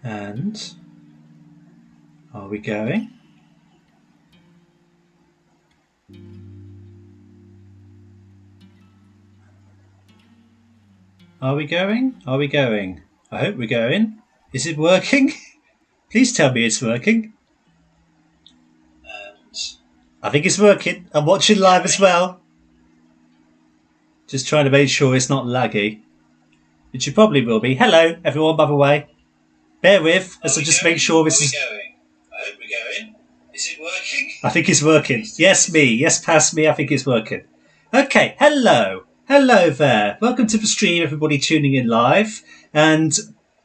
And are we going? Are we going? Are we going? I hope we're going. Is it working? Please tell me it's working. And I think it's working. I'm watching live as well. Just trying to make sure it's not laggy. Which it probably will be. Hello, everyone, by the way. Bear with, as I just make sure this is... going? I hope we're going. Is it working? I think it's working. Yes, me. Yes, past me. I think it's working. Okay, hello. Hello there. Welcome to the stream, everybody tuning in live. And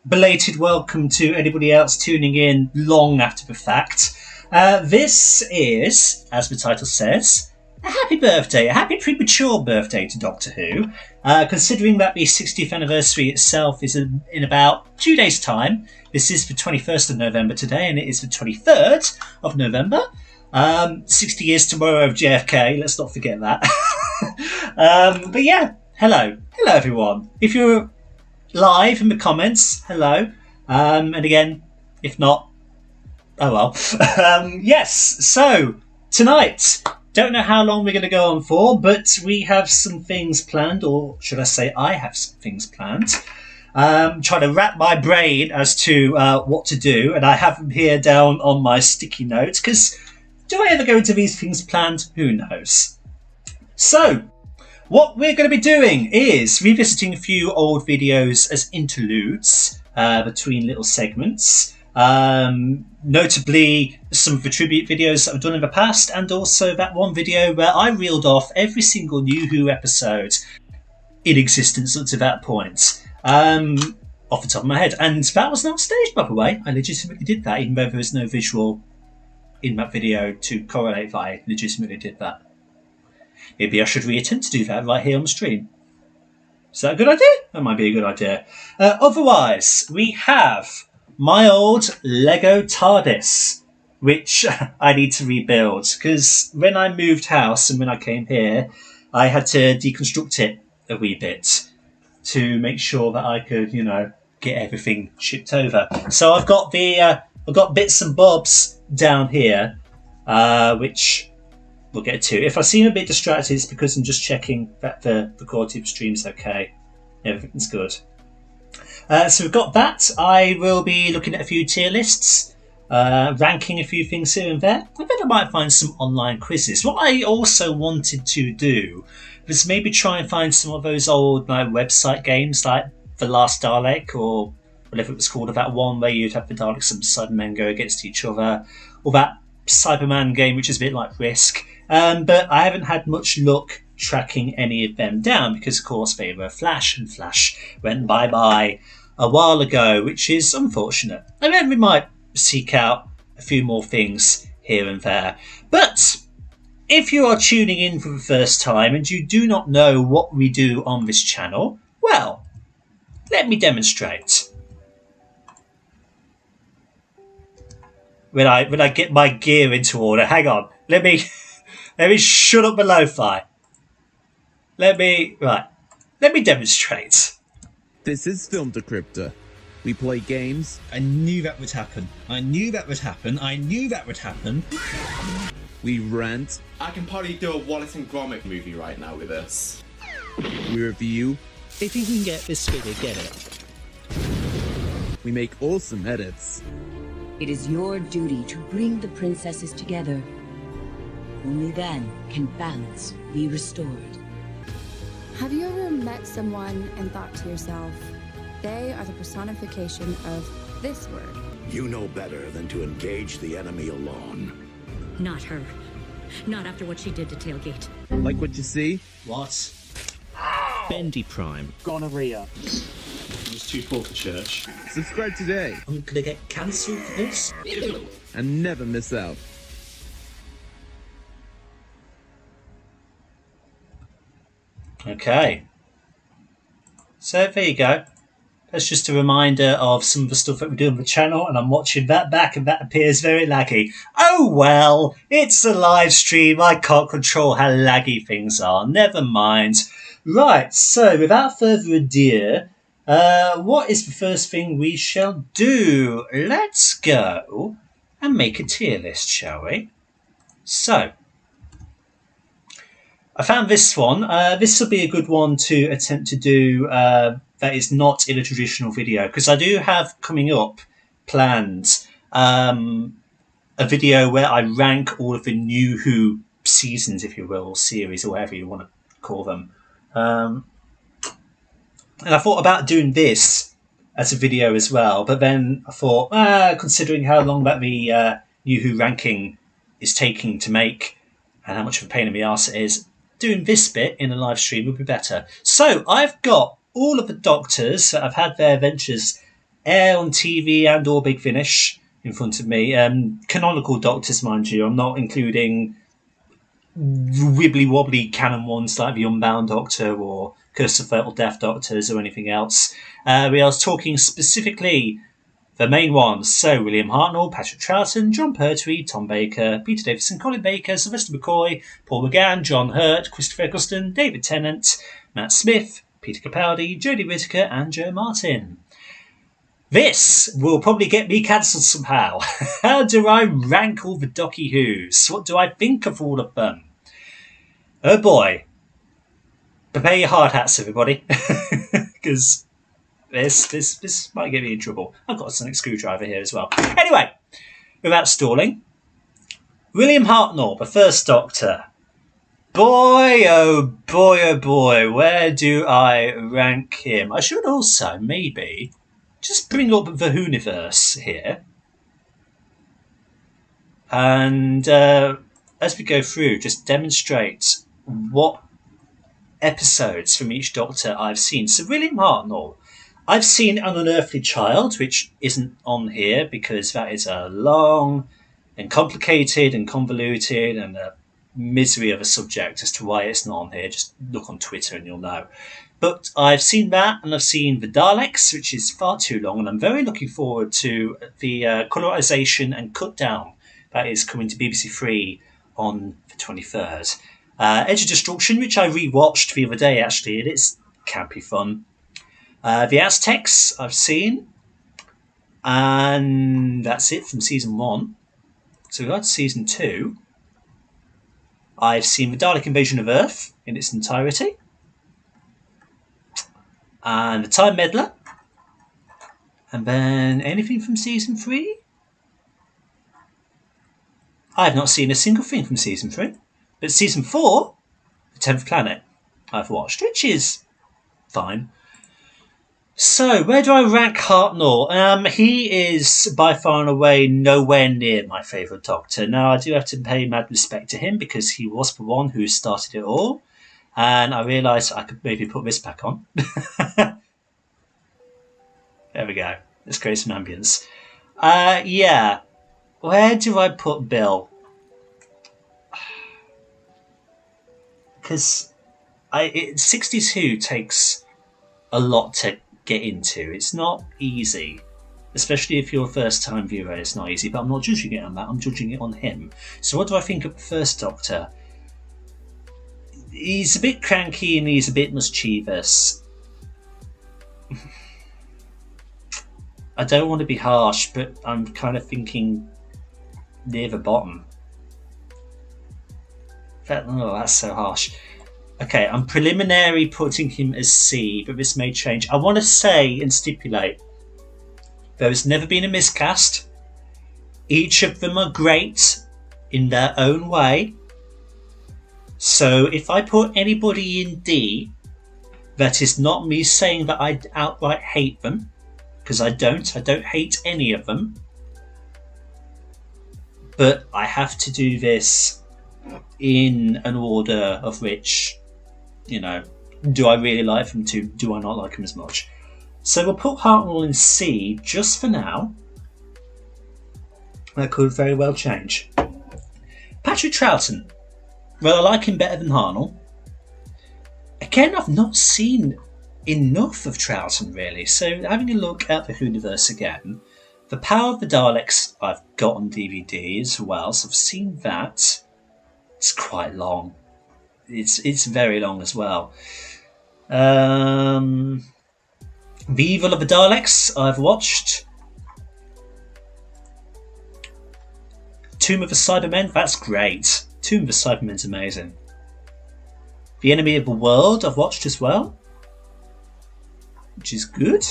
belated welcome to anybody else tuning in long after the fact. This is, as the title says, a happy birthday, a happy premature birthday to Doctor Who. Considering that the 60th anniversary itself is in about 2 days' time. This is the 21st of November today, and it is the 23rd of November. 60 years tomorrow of JFK, let's not forget that. But yeah, hello. Hello, everyone. If you're live in the comments, hello. And again, if not, oh well. Yes, so tonight, don't know how long we're going to go on for, but we have some things planned, or should I say I have some things planned. Trying to wrap my brain as to what to do, and I have them here down on my sticky notes, because do I ever go into these things planned? Who knows? So, what we're going to be doing is revisiting a few old videos as interludes between little segments. Notably some of the tribute videos that I've done in the past, and also that one video where I reeled off every single New Who episode in existence up to that point. Off the top of my head. And that was not staged, by the way. I legitimately did that, even though there was no visual in that video to correlate that. I legitimately did that. Maybe I should reattempt to do that right here on the stream. Is that a good idea? That might be a good idea. Otherwise, we have my old LEGO TARDIS, which I need to rebuild. Because when I moved house and when I came here, I had to deconstruct it a wee bit to make sure that I could, you know, get everything shipped over. So I've got bits and bobs down here, which we'll get to. If I seem a bit distracted, it's because I'm just checking that the quality of the stream's okay. Everything's good. So we've got that. I will be looking at a few tier lists, ranking a few things here and there. I bet I might find some online quizzes. What I also wanted to do was maybe try and find some of those old website games like The Last Dalek, or whatever it was called, of that one where you'd have the Daleks and Cybermen go against each other, or that Cyberman game which is a bit like Risk. But I haven't had much luck tracking any of them down because, of course, they were Flash, and Flash went bye-bye a while ago, which is unfortunate. And then we might seek out a few more things here and there. But if you are tuning in for the first time and you do not know what we do on this channel, well, let me demonstrate. When I get my gear into order, hang on, let me shut up the lo-fi. Let me demonstrate. This is Film Decryptor. We play games. I knew that would happen. I knew that would happen. I knew that would happen. We rant. I can probably do a Wallace and Gromit movie right now with this. We review. If you can get this figure, get it. We make awesome edits. It is your duty to bring the princesses together. Only then can balance be restored. Have you ever met someone and thought to yourself, they are the personification of this word? You know better than to engage the enemy alone. Not her. Not after what she did to Tailgate. Like what you see? What? Bendy Prime. Gonorrhea. I was too poor for church. Subscribe today I'm gonna get cancelled for this. and never miss out. Okay. So there you go. That's just a reminder of some of the stuff that we do on the channel, and I'm watching that back and that appears very laggy. Oh well, it's a live stream. I can't control how laggy things are. Never mind. Right, so without further ado, What is the first thing we shall do? Let's go and make a tier list, shall we? So, I found this one. This will be a good one to attempt to do that is not in a traditional video, because I do have coming up planned a video where I rank all of the new Who seasons, if you will, or series, or whatever you want to call them. And I thought about doing this as a video as well, but then I thought, considering how long that the new Who ranking is taking to make and how much of a pain in the arse it is, doing this bit in a live stream would be better. So I've got all of the Doctors that have had their adventures air on TV and or Big Finish in front of me. Canonical Doctors, mind you. I'm not including wibbly wobbly canon ones like the Unbound Doctor or Curse of Fatal Death Doctors or anything else. We are talking specifically the main ones. So William Hartnell, Patrick Troughton, John Pertwee, Tom Baker, Peter Davison, Colin Baker, Sylvester McCoy, Paul McGann, John Hurt, Christopher Eccleston, David Tennant, Matt Smith, Peter Capaldi, Jodie Whittaker and Joe Martin. This will probably get me cancelled somehow. How do I rank all the Docky Who's? What do I think of all of them? Oh boy. Prepare your hard hats, everybody. Because this might get me in trouble. I've got a sonic screwdriver here as well. Anyway, without stalling, William Hartnell, the first Doctor. Boy, oh boy, oh boy, where do I rank him? I should also, maybe, just bring up the Whoniverse here. And as we go through, just demonstrate what episodes from each Doctor I've seen. So William Hartnell, I've seen An Unearthly Child, which isn't on here because that is a long and complicated and convoluted and a misery of a subject as to why it's not on here. Just look on Twitter and you'll know. But I've seen that, and I've seen The Daleks, which is far too long, and I'm very looking forward to the colorisation and cut down that is coming to BBC Three on the 23rd. Edge of Destruction, which I rewatched the other day actually, and it's campy fun. The Aztecs I've seen, and that's it from season 1. So we got to season 2. I've seen the Dalek Invasion of Earth in its entirety, and the Time Meddler, and then anything from season 3? I have not seen a single thing from season 3, but season 4, The 10th Planet, I've watched, which is fine. So, where do I rank Hartnell? He is by far and away nowhere near my favourite Doctor. Now, I do have to pay mad respect to him because he was the one who started it all. And I realised I could maybe put this back on. There we go. Let's create some ambience. Yeah. Where do I put Bill? Because 60s Who takes a lot to get into. It's not easy. Especially if you're a first time viewer, it's not easy. But I'm not judging it on that. I'm judging it on him. So what do I think of the first Doctor? He's a bit cranky and he's a bit mischievous. I don't want to be harsh, but I'm kind of thinking near the bottom. That's so harsh. Okay, I'm preliminary putting him as C, but this may change. I want to say and stipulate there has never been a miscast. Each of them are great in their own way. So if I put anybody in D, that is not me saying that I outright hate them, because I don't hate any of them. But I have to do this in an order of which, you know, do I really like them to, do I not like them as much? So we'll put Hartnell in C just for now. That could very well change. Patrick Troughton. Well, I like him better than Hartnell. Again, I've not seen enough of Troughton really, so having a look at the Whoniverse again, The Power of the Daleks I've got on DVD as well, so I've seen that. It's quite long. It's very long as well. The Evil of the Daleks, I've watched. Tomb of the Cybermen, that's great. Tomb of the Cybermen's amazing. The Enemy of the World, I've watched as well, which is good.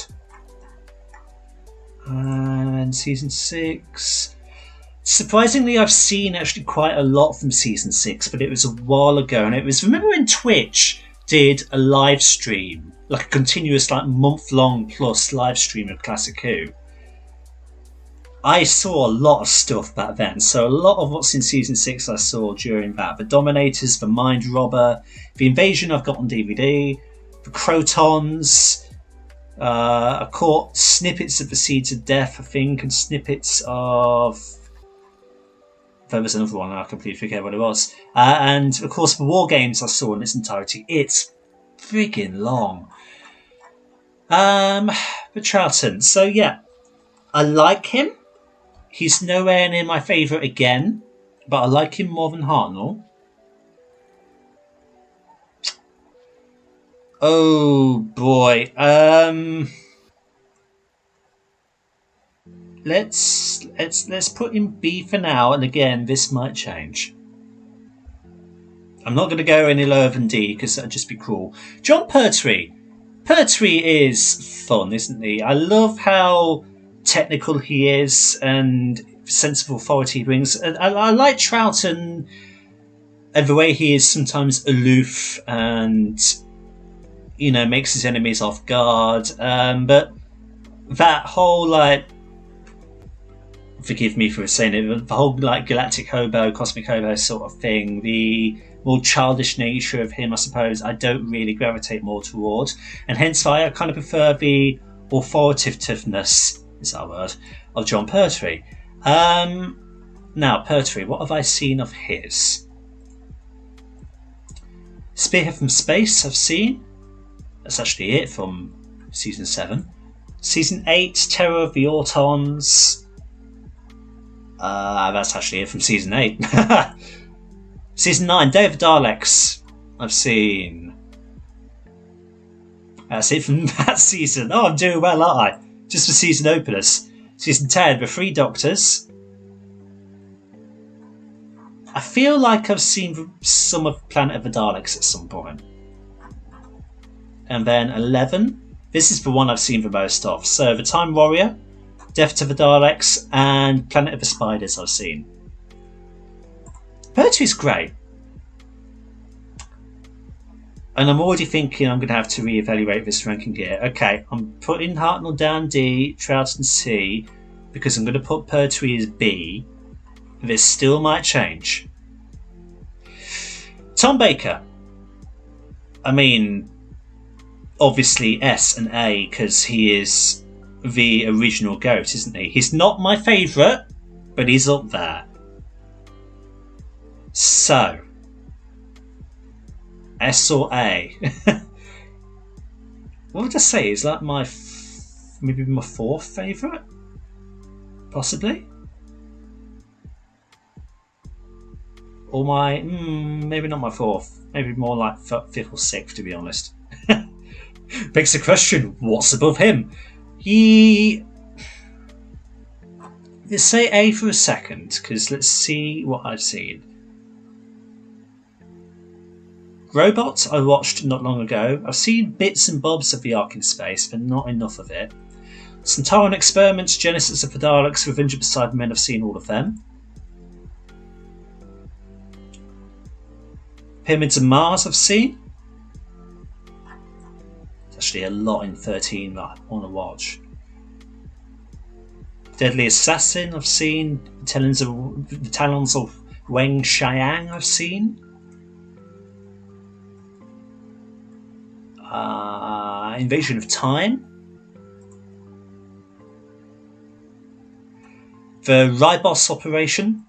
And season 6. Surprisingly, I've seen actually quite a lot from season 6, but it was a while ago, and it was, remember when Twitch did a live stream, like a continuous, like month-long plus live stream of Classic Who? I saw a lot of stuff back then, so a lot of what's in season 6 I saw during that. The Dominators, the Mind Robber, the Invasion I've got on DVD, the Crotons. I caught snippets of the Seeds of Death, I think, and snippets of... There was another one, I completely forget what it was. And of course the War Games I saw in its entirety. It's friggin' long. But Troughton, so yeah, I like him. He's nowhere near my favourite again, but I like him more than Hartnell. Oh boy. Let's put in B for now, and again this might change. I'm not going to go any lower than D because that'd just be cruel. John Pertwee. Pertwee is fun, isn't he? I love how technical he is and sense of authority he brings. I like Troughton and the way he is sometimes aloof and, you know, makes his enemies off guard. But that whole, like, forgive me for saying it, the whole like galactic hobo, cosmic hobo sort of thing, the more childish nature of him, I suppose, I don't really gravitate more towards, and hence I kind of prefer the authoritativeness, is that a word, of John Pertwee. Now, Pertwee, what have I seen of his? Spearhead from Space, I've seen. That's actually it from season 7. Season 8, Terror of the Autons. That's actually it from season 8. Season 9, Day of the Daleks, I've seen. That's it from that season. Oh, I'm doing well, aren't I? Just for season openers. Season 10, The Three Doctors. I feel like I've seen some of Planet of the Daleks at some point. And then 11. This is the one I've seen the most of. So, The Time Warrior, Death to the Daleks, and Planet of the Spiders I've seen. Pertwee's great. And I'm already thinking I'm going to have to reevaluate this ranking here. Okay, I'm putting Hartnell down D, Troughton C, because I'm going to put Pertwee as B. This still might change. Tom Baker. I mean, obviously S and A, because he is the original GOAT, isn't he? He's not my favourite, but he's up there. So, S or A? What would I say? Is that my maybe my 4th favourite? Possibly? Or my maybe not my 4th. Maybe more like 5th or 6th, to be honest. Begs the question: what's above him? Let's say A for a second, because let's see what I've seen. Robot I watched not long ago. I've seen bits and bobs of the Ark in Space, but not enough of it. Centauran Experiments, Genesis of the Daleks, Revenge of the Cybermen, I've seen all of them. Pyramids of Mars I've seen. There's actually a lot in 13 that I want to watch. Deadly Assassin I've seen. The Talons of Weng Xiang I've seen. Invasion of Time. The Ribos Operation,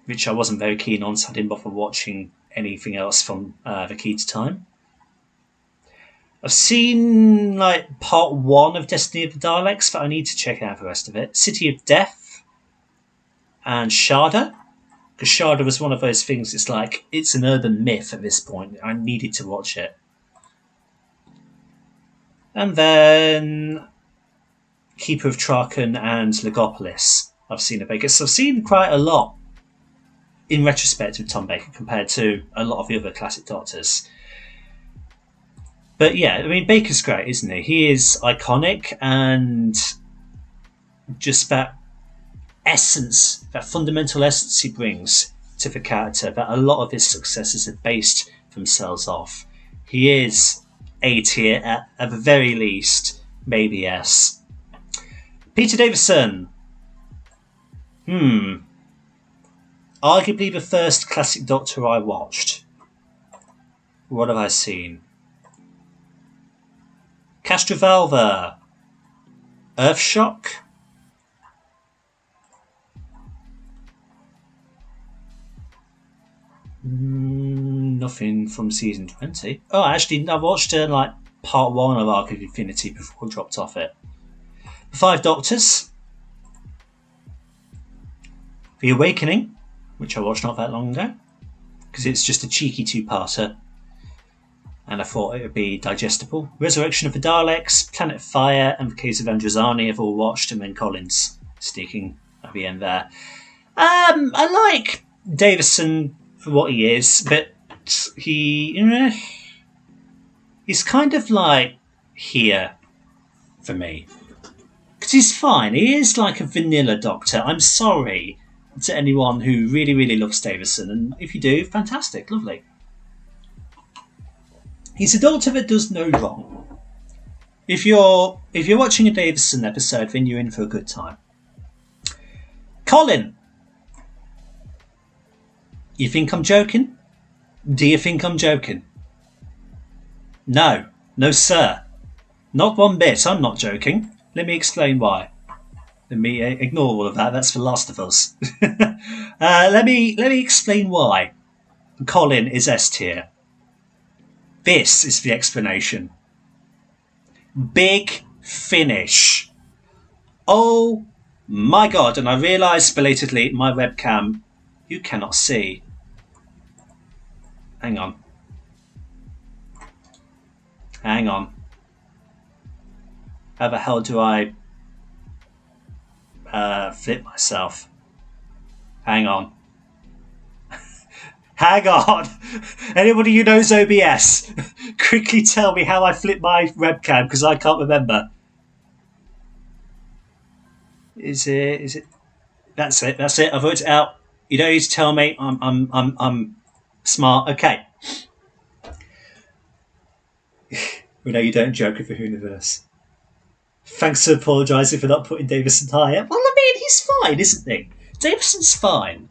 which I wasn't very keen on, so I didn't bother watching anything else from The Key to Time. I've seen like part 1 of Destiny of the Daleks, but I need to check out the rest of it. City of Death and Sharda. Because Sharda was one of those things, it's an urban myth at this point. I needed to watch it. And then Keeper of Traken and Legopolis I've seen of Baker. So I've seen quite a lot in retrospect of Tom Baker compared to a lot of the other classic Doctors. But yeah, I mean, Baker's great, isn't he? He is iconic, and just that essence, that fundamental essence he brings to the character that a lot of his successes have based themselves off. He is A tier at the very least, maybe S. Peter Davison. Arguably the first classic Doctor I watched. What have I seen? Castrovalva. Earthshock. Nothing from season 20. Oh, actually, I watched like part 1 of Arc of Infinity before I dropped off it. The Five Doctors. The Awakening, which I watched not that long ago, because it's just a cheeky 2-parter, and I thought it would be digestible. Resurrection of the Daleks, Planet Fire, and The Case of Androzani I've all watched, and then Collins sneaking at the end there. I like Davison for what he is, but he's kind of like here for me. Because he's fine. He is like a vanilla Doctor. I'm sorry to anyone who really, really loves Davison, and if you do, fantastic, lovely. He's a Doctor that does no wrong. If you're watching a Davison episode, then you're in for a good time. Colin. You think I'm joking? Do you think I'm joking? No. No, sir. Not one bit. I'm not joking. Let me explain why. Let me ignore all of that. That's for Last of Us. Let me explain why Colin is S tier. This is the explanation. Big Finish. Oh my god! And I realise belatedly my webcam you cannot see. Hang on. How the hell do I flip myself? Hang on. Hang on. Anybody who knows OBS, quickly tell me how I flip my webcam, because I can't remember. Is it? That's it. I've worked it out. You don't need to tell me. I'm smart. Okay. We know you don't joke with the Hooniverse. Thanks for apologising for not putting Davison higher. Well, I mean, he's fine, isn't he? Davison's fine,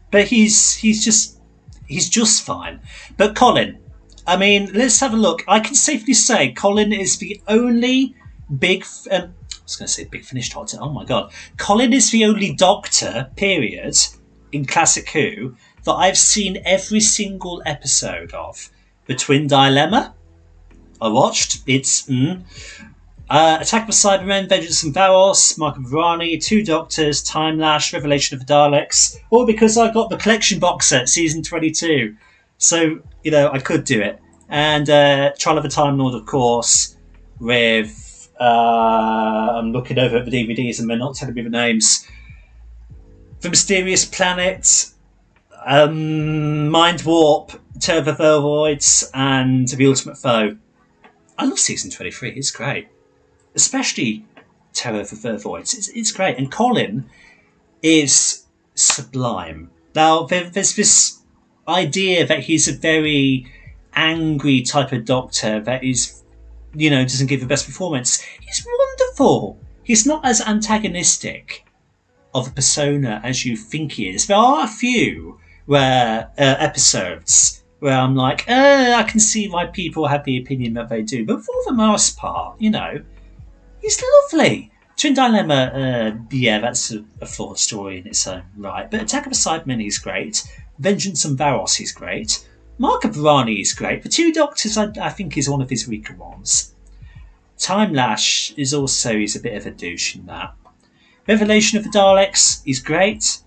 but he's just fine. But Colin, I mean, let's have a look. I can safely say Colin is the only big. I was going to say Big Finish Doctor. Oh my god, Colin is the only Doctor, period, in Classic Who that I've seen every single episode of. The Twin Dilemma, I watched. It's Attack of the Cybermen, Vengeance and Varos, Mark of Varani, Two Doctors, Time Lash, Revelation of the Daleks, all because I got the collection box set, season 22. So, you know, I could do it. And Trial of a Time Lord, of course, with... I'm looking over at the DVDs and they're not telling me the names. The Mysterious Planet, Mind Warp, Terror of the Vervoids, and The Ultimate Foe. I love season 23, it's great. Especially Terror of the Vervoids. It's great. And Colin is sublime. Now, there's this idea that he's a very angry type of Doctor that is, you know, doesn't give the best performance. He's wonderful. He's not as antagonistic of a persona as you think he is. There are a few episodes where I'm like, I can see why people have the opinion that they do. But for the most part, you know, he's lovely. Twin Dilemma, yeah, that's a flawed story in its own right. But Attack of the Cybermen is great. Vengeance and Varos is great. Mark of Varani is great. The Two Doctors, I think, is one of his weaker ones. Time Lash is also, he's a bit of a douche in that. Revelation of the Daleks is great.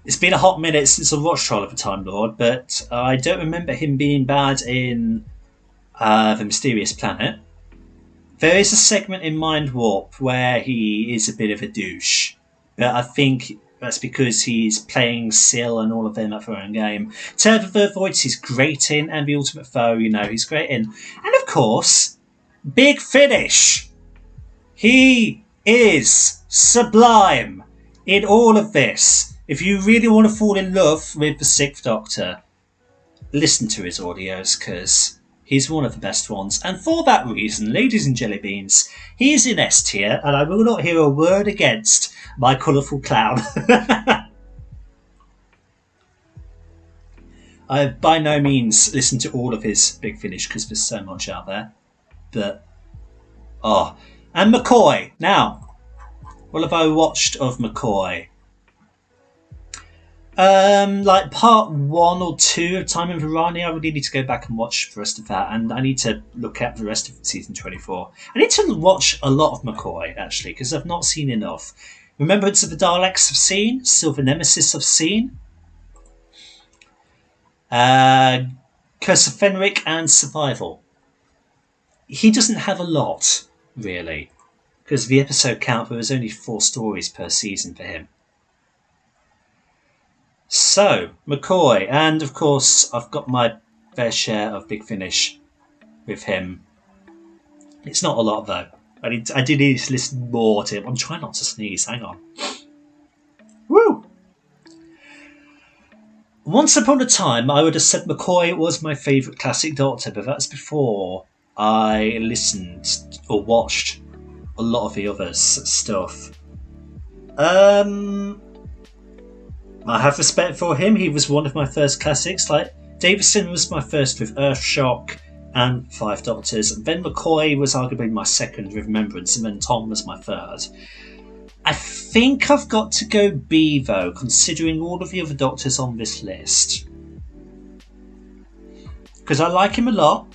It's been a hot minute since I watched Trial of a Time Lord, but I don't remember him being bad in The Mysterious Planet. There is a segment in Mind Warp where he is a bit of a douche, but I think that's because he's playing Syl and all of them at their own game. Turn of the Voids he's great in, and The Ultimate Foe, he's great in. And of course, Big Finish! He is sublime in all of this. If you really want to fall in love with the Sixth Doctor, listen to his audios, because he's one of the best ones. And for that reason, ladies and jelly beans, he is in S tier, and I will not hear a word against my colourful clown. I by no means listen to all of his Big Finish, because there's so much out there. But, and McCoy. Now, what have I watched of McCoy? Like part 1 or 2 of Time in Varani. I really need to go back and watch the rest of that, and I need to look at the rest of season 24. I need to watch a lot of McCoy, actually, because I've not seen enough. Remembrance of the Daleks I've seen, Silver Nemesis I've seen, Curse of Fenric and Survival. He doesn't have a lot, really, because the episode count, there was only 4 stories per season for him. So, McCoy, and of course I've got my fair share of Big Finish with him. It's not a lot though. I do need to listen more to him. I'm trying not to sneeze, hang on. Woo! Once upon a time I would have said McCoy was my favourite classic Doctor, but that's before I listened or watched a lot of the others' stuff. I have respect for him. He was one of my first classics. Like, Davison was my first with Earthshock and 5 Doctors. And then McCoy was arguably my second with Remembrance. And then Tom was my third. I think I've got to go B, though, considering all of the other Doctors on this list. Because I like him a lot.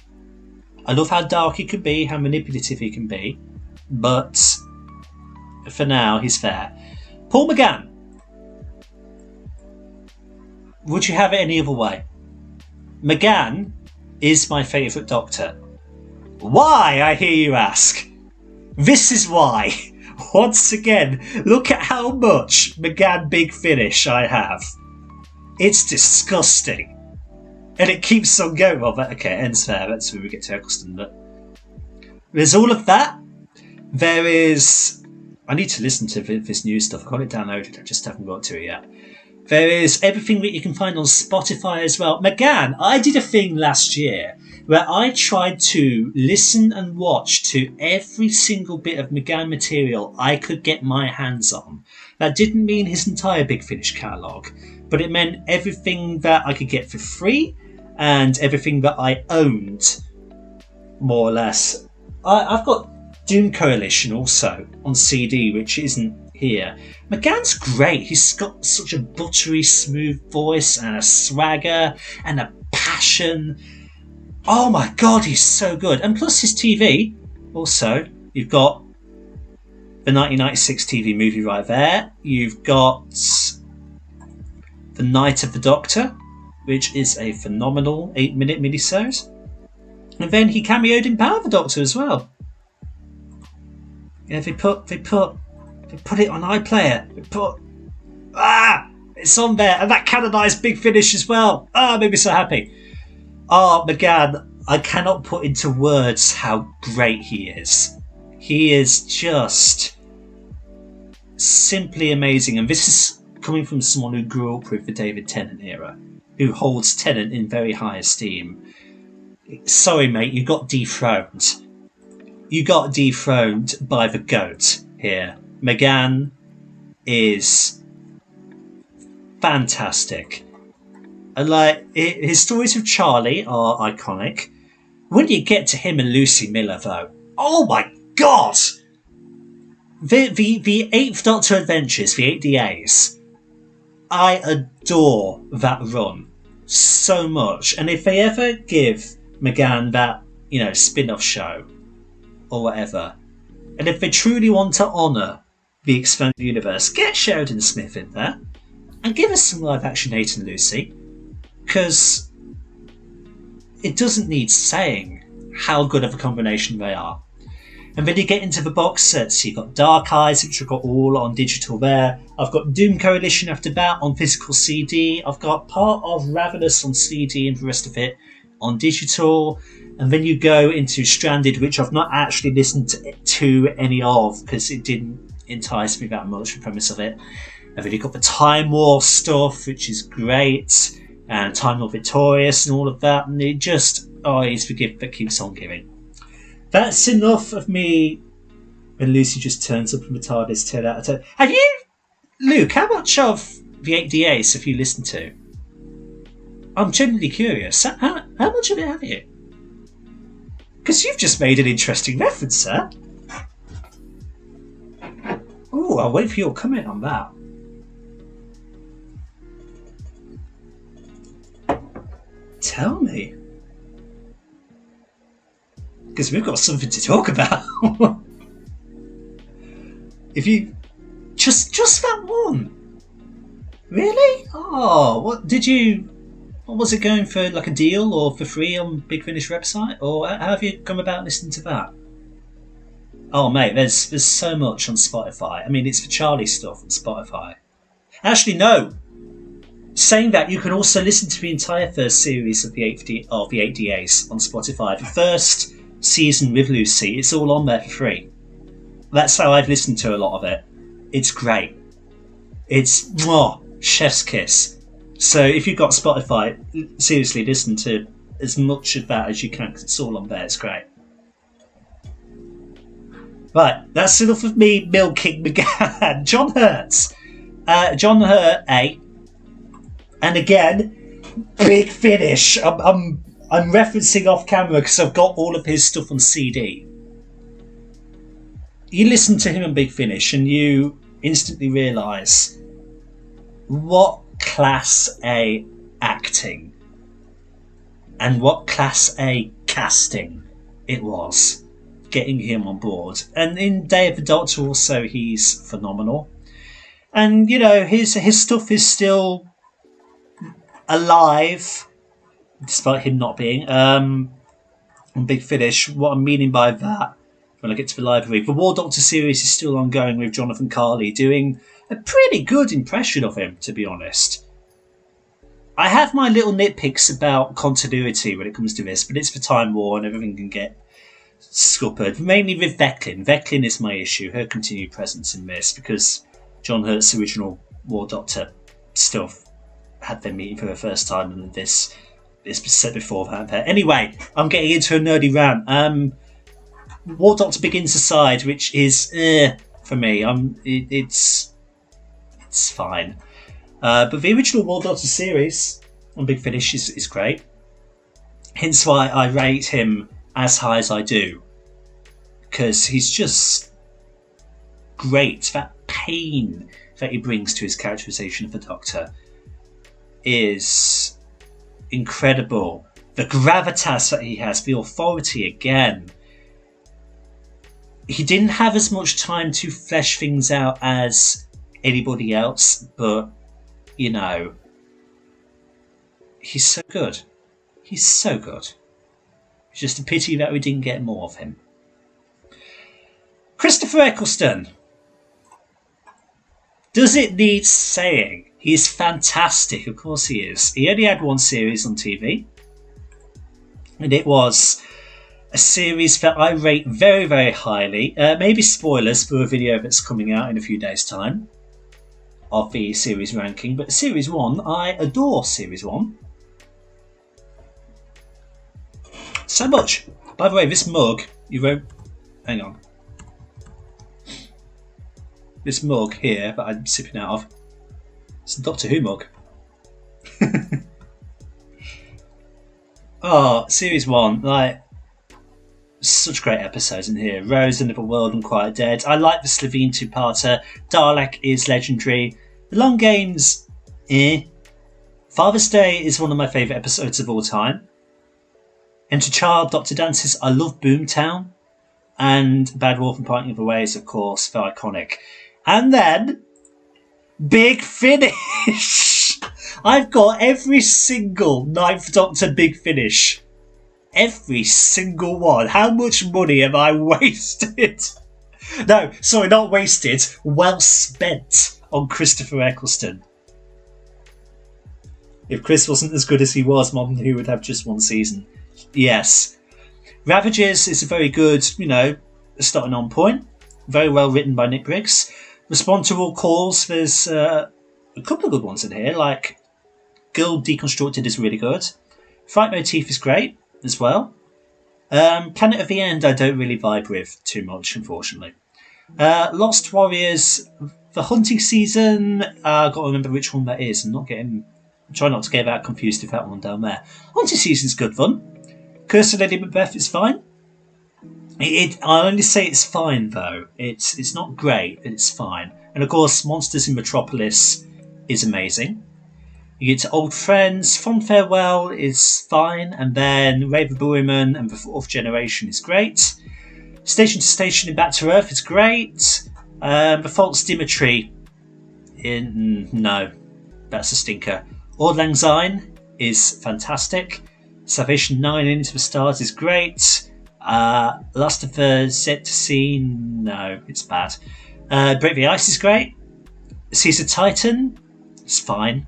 I love how dark he can be, how manipulative he can be. But for now, he's fair. Paul McGann. Would you have it any other way? McGann is my favourite Doctor. Why, I hear you ask? This is why. Once again, look at how much McGann Big Finish I have. It's disgusting. And it keeps on going. Well, okay, it ends there. That's where we get to Eccleston. But there's all of that. There is... I need to listen to this new stuff. I've got it downloaded. I just haven't got to it yet. There is everything that you can find on Spotify as well. McGann, I did a thing last year where I tried to listen and watch to every single bit of McGann material I could get my hands on. That didn't mean his entire Big Finish catalogue, but it meant everything that I could get for free and everything that I owned, more or less. I've got Doom Coalition also on CD, which isn't here. McGann's great. He's got such a buttery, smooth voice and a swagger and a passion. Oh my god, he's so good. And plus his TV, also, you've got the 1996 TV movie right there. You've got The Night of the Doctor, which is a phenomenal 8-minute minisode. And then he cameoed in Power of the Doctor as well. Yeah, they put it on iPlayer. It's on there, and that canonised Big Finish as well. Made me so happy. McGann, I cannot put into words how great he is. He is just simply amazing, and this is coming from someone who grew up with the David Tennant era, who holds Tennant in very high esteem. Sorry, mate, you got dethroned. You got dethroned by the GOAT here. McGann is fantastic. And his stories with Charlie are iconic. When you get to him and Lucy Miller, though, oh my god! The 8th Doctor Adventures, the 8 DAs, I adore that run so much. And if they ever give McGann that, spin-off show or whatever, and if they truly want to honour the expanded universe, get Sheridan Smith in there and give us some live action Nate and Lucy, because it doesn't need saying how good of a combination they are. And then you get into the box sets. You've got Dark Eyes, which I've got all on digital there. I've got Doom Coalition after that on physical CD. I've got part of Ravenous on CD and the rest of it on digital. And then you go into Stranded, which I've not actually listened to any of because it didn't entice me that much, the premise of it. And then you've got the Time War stuff, which is great. And Time War Victorious and all of that. And it just, it's the gift that keeps on giving. That's enough of me when Lucy just turns up in the TARDIS 10 out of 10. Have you, Luke, how much of the 8DAs have you listened to? I'm genuinely curious. How much of it have you? Because you've just made an interesting reference, sir. Oh, I'll wait for your comment on that. Tell me. Because we've got something to talk about. If you just that one, really? Oh, what was it going for, like a deal or for free on Big Finish website, or how have you come about listening to that? Oh mate, there's so much on Spotify. I mean, it's for Charlie stuff on Spotify. Actually, no. Saying that, you can also listen to the entire first series of the 8DAs on Spotify. The first season with Lucy, it's all on there for free. That's how I've listened to a lot of it. It's great. It's chef's kiss. So if you've got Spotify, seriously listen to as much of that as you can because it's all on there. It's great. Right, that's enough of me milking McGann. John Hurt. John Hurt A. And again, Big Finish. I'm referencing off camera because I've got all of his stuff on CD. You listen to him on Big Finish and you instantly realise what Class A acting and what Class A casting it was getting him on board. And in Day of the Doctor also, he's phenomenal. And, you know, his stuff is still alive, despite him not being. On Big Finish, what I'm meaning by that, when I get to the library, the War Doctor series is still ongoing with Jonathan Carley doing a pretty good impression of him, to be honest. I have my little nitpicks about continuity when it comes to this, but it's for Time War and everything can get scuppered. Mainly with Veclin. Veclin is my issue, her continued presence in this, because John Hurt's original War Doctor stuff had them meeting for the first time, and this was said before that. Anyway, I'm getting into a nerdy rant. War Doctor Begins aside, which is for me. It's fine. But the original War Doctor series on Big Finish is great. Hence why I rate him as high as I do. Because he's just great. That pain that he brings to his characterization of the Doctor is incredible. The gravitas that he has, the authority again. He didn't have as much time to flesh things out as anybody else, but, you know, he's so good. He's so good. It's just a pity that we didn't get more of him. Christopher Eccleston. Does it need saying? He's fantastic, of course he is. He only had one series on TV, and it was a series that I rate very, very highly. Maybe spoilers for a video that's coming out in a few days' time of the series ranking, but Series 1, I adore Series 1 so much. By the way, this mug, you wrote, hang on, this mug here that I'm sipping out of, it's a Doctor Who mug. Oh, Series 1, like, such great episodes in here. Rose, Another World and Quiet Dead. I like the Slovene two-parter. Dalek is legendary. The Long Games, Father's Day is one of my favourite episodes of all time. Enter Child, Doctor Dances. I love Boomtown. And Bad Wolf and Parting of the Ways, of course, they're iconic. And then, Big Finish. I've got every single Ninth Doctor Big Finish Every single one. How much money have I wasted? No, sorry, not wasted. Well spent on Christopher Eccleston. If Chris wasn't as good as he was, Mom, he would have just one season. Yes. Ravages is a very good, starting on point. Very well written by Nick Briggs. Respond to all calls. There's a couple of good ones in here, like Girl Deconstructed is really good. Fright Motif is great as well. Planet of the End I don't really vibe with too much, unfortunately. Lost Warriors, the hunting season, I've got to remember which one that is. I'm trying not to get that confused with that one down there. Hunting season's good fun. Curse of Lady Macbeth is fine. I only say it's fine though. It's not great, but it's fine. And of course, Monsters in Metropolis is amazing. You get to Old Friends. Fond Farewell is fine, and then Raven Boyman and the Fourth Generation is great. Station to Station in Back to Earth is great. The False Dimitri, no, that's a stinker. Auld Lang Syne is fantastic. Salvation 9 Into the Stars is great. Last of the Set to See, no, it's bad. Break the Ice is great. Caesar Titan is fine.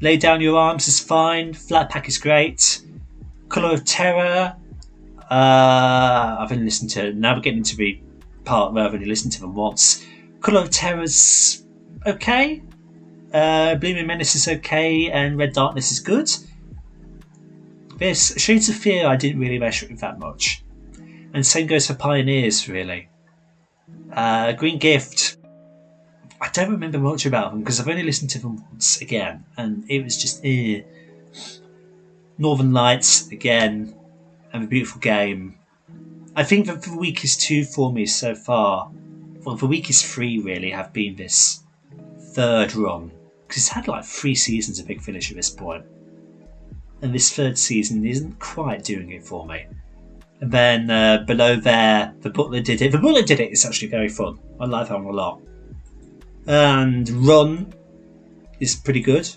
Lay Down Your Arms is fine. Flat Pack is great. Colour of Terror, I've only listened to, now we're getting into the part where I've only listened to them once. Colour of Terror's okay. Blooming Menace is okay, and Red Darkness is good. This Shades of Fear I didn't really mesh with that much. And same goes for Pioneers, really. Green Gift, I don't remember much about them because I've only listened to them once again, and it was just Northern Lights again, and The Beautiful Game. I think that the weakest two for me so far, well, the weakest three really have been this third run, because it's had like 3 seasons of Big Finish at this point, and this third season isn't quite doing it for me. And then below there, The Butler Did It. The Butler Did It is actually very fun. I like that one a lot. And Run is pretty good.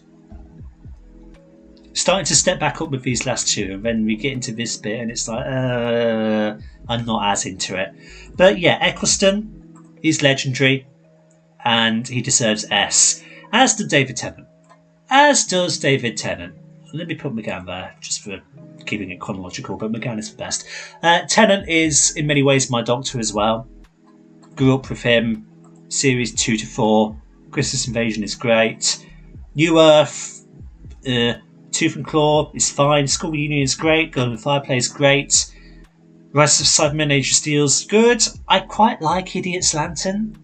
Starting to step back up with these last two, and then we get into this bit and it's like, I'm not as into it. But yeah, Eccleston is legendary and he deserves S. As does David Tennant. Let me put McGann there, just for keeping it chronological, but McGann is the best. Tennant is in many ways my Doctor as well. Grew up with him. Series 2 to 4. Christmas Invasion is great. New Earth, Tooth and Claw is fine. School Reunion is great. Girl in the Fireplace is great. Rise of Cybermen Age of Steel is good. I quite like Idiot's Lantern.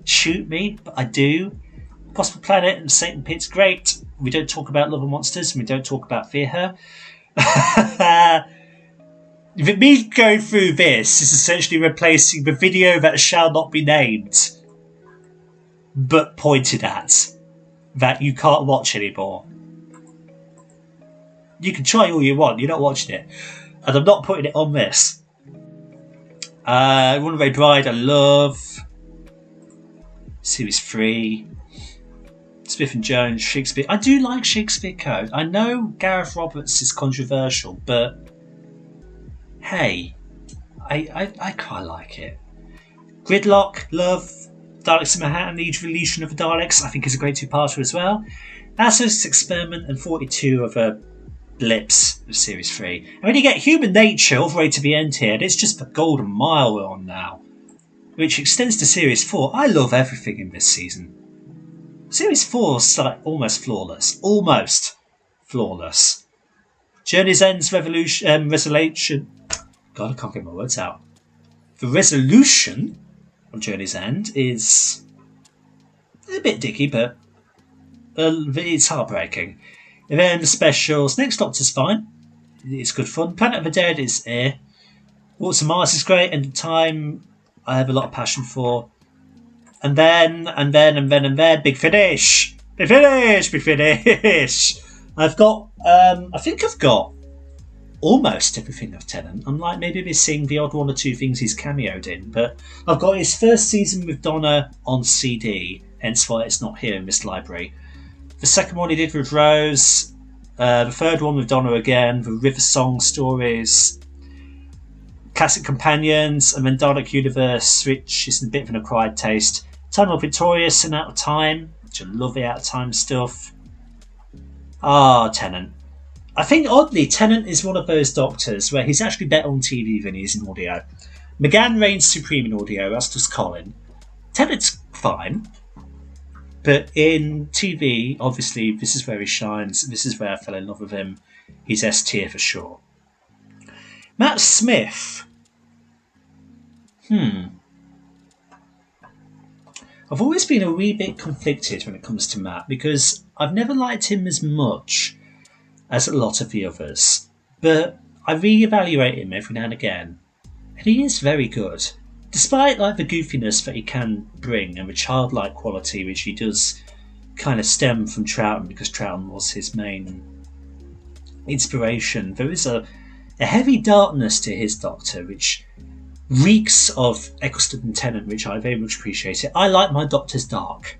Shoot me, but I do. Possible Planet and Satan Pit's great. We don't talk about Love and Monsters, and we don't talk about Fear Her. Me going through this is essentially replacing the video that shall not be named, but pointed at, that you can't watch anymore. You can try all you want, you're not watching it. And I'm not putting it on this. Runaway Bride, I love. Series 3. Smith and Jones, Shakespeare. I do like Shakespeare Code. I know Gareth Roberts is controversial, but hey, I quite like it. Gridlock, love. Daleks in Manhattan, the Evolution of the Daleks, I think is a great two-parter as well. Assos Experiment and 42 of blips of Series 3. And when you get Human Nature all the way to the end here, and it's just the golden mile we're on now, which extends to Series 4. I love everything in this season. Series 4 is like almost flawless. Almost flawless. Journey's End's resolution. God, I can't get my words out. The resolution of Journey's End is a bit dicky, but it's heartbreaking. And then the specials. Next Doctor's fine. It's good fun. Planet of the Dead is Walks to Mars is great. End of Time, I have a lot of passion for. And then, Big Finish. Big Finish. I've got, I think I've got almost everything of Tennant. I'm like maybe missing the odd one or two things he's cameoed in, but I've got his first season with Donna on CD, hence why it's not here in this library. The second one he did with Rose, The third one with Donna again, the River Song stories, Classic Companions, and then Dalek Universe, which is a bit of an acquired taste. Time of Victorious and Out of Time, which I love the Out of Time stuff. Tennant. I think oddly, Tennant is one of those Doctors where he's actually better on TV than he is in audio. McGann reigns supreme in audio, that's just Colin. Tennant's fine. But in TV, obviously, this is where he shines. This is where I fell in love with him. He's S tier for sure. Matt Smith. I've always been a wee bit conflicted when it comes to Matt because I've never liked him as much as a lot of the others. But I re-evaluate him every now and again. And he is very good. Despite like the goofiness that he can bring and the childlike quality which he does kind of stem from Troughton because Troughton was his main inspiration, there is a heavy darkness to his Doctor which reeks of Eccleston and Tennant, which I very much appreciate it. I like my Doctors dark.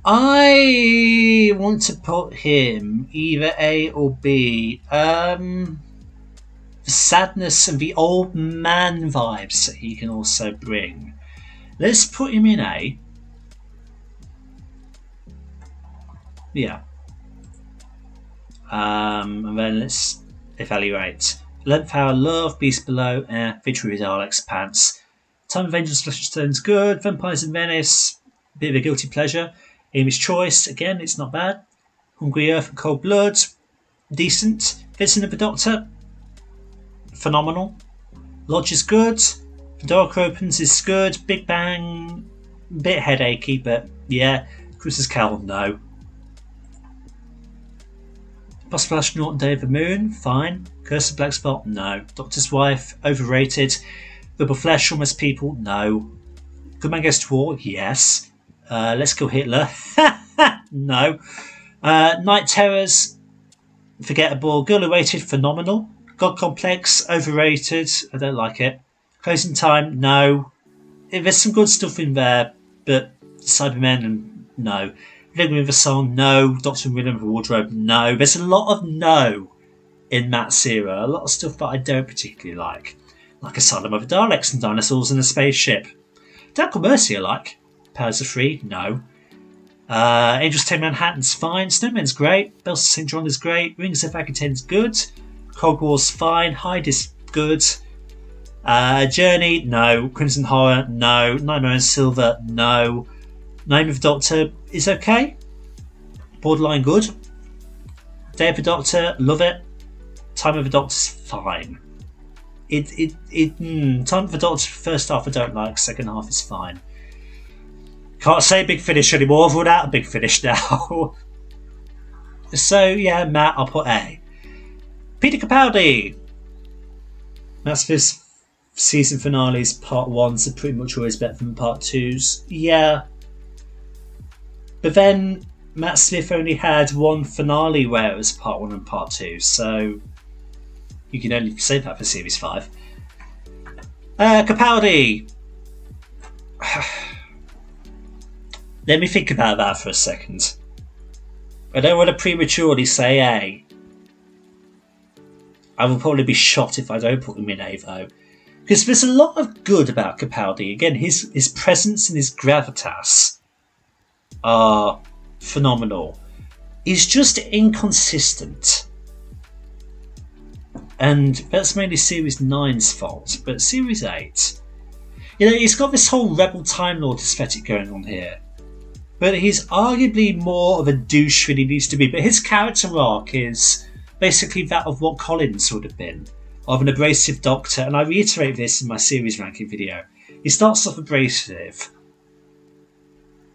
I want to put him either A or B. The sadness and the old man vibes that he can also bring. Let's put him in A. Yeah. And then let's evaluate. 11th Hour, Love, Beast Below, Victory with Daleks, Pants. Time of Vengeance, Flesh and Stones, good. Vampires in Venice, bit of a guilty pleasure. Amy's Choice, again, it's not bad. Hungry Earth and Cold Blood, decent. Vincent of the Doctor, phenomenal. Lodge is good. The Dark Opens is good. Big Bang, bit headachy, but yeah. Chris's Carol, no. Possible Astronaut and Day of the Moon, fine. Curse of Black Spot, no. Doctor's Wife, overrated. Rubber Flesh, Almost People, no. Good Man Goes to War, yes. Let's Kill Hitler, no. Night Terrors, forgettable. Girl Who Waited, phenomenal. God Complex, overrated. I don't like it. Closing Time, no. There's some good stuff in there, but Cybermen, no. Living with a Song, no. Doctor and Rhythm of the Wardrobe, no. There's a lot of no in Matt's era. A lot of stuff that I don't particularly like. Like Asylum of the Daleks and Dinosaurs in a Spaceship. Dark Mercy I like. Powers of Free, no. Angels Take Manhattan's fine. Snowman's great. Bells of St. John is great. Rings of Aquitaine's good. Cold War's fine. Hyde is good. Journey, no. Crimson Horror, no. Nightmare in Silver, no. Name of the Doctor is okay. Borderline good. Day of the Doctor, love it. Time of the Doctor's fine. Time of the Doctor, first half I don't like, second half is fine. Can't say Big Finish anymore, I've run out of Big Finish now. So yeah, Matt, I'll put A. Peter Capaldi. Matt Smith's season finales, part 1s are pretty much always better than part 2s. Yeah. But then Matt Smith only had one finale where it was part 1 and part 2, so you can only say that for series 5. Capaldi. Let me think about that for a second. I don't want to prematurely say A. I will probably be shot if I don't put him in A though. Because there's a lot of good about Capaldi. Again, his presence and his gravitas are phenomenal. He's just inconsistent. And that's mainly Series 9's fault. But Series 8... he's got this whole Rebel Time Lord aesthetic going on here. But he's arguably more of a douche than he needs to be. But his character arc is basically that of what Collins would have been. Of an abrasive Doctor. And I reiterate this in my series ranking video. He starts off abrasive.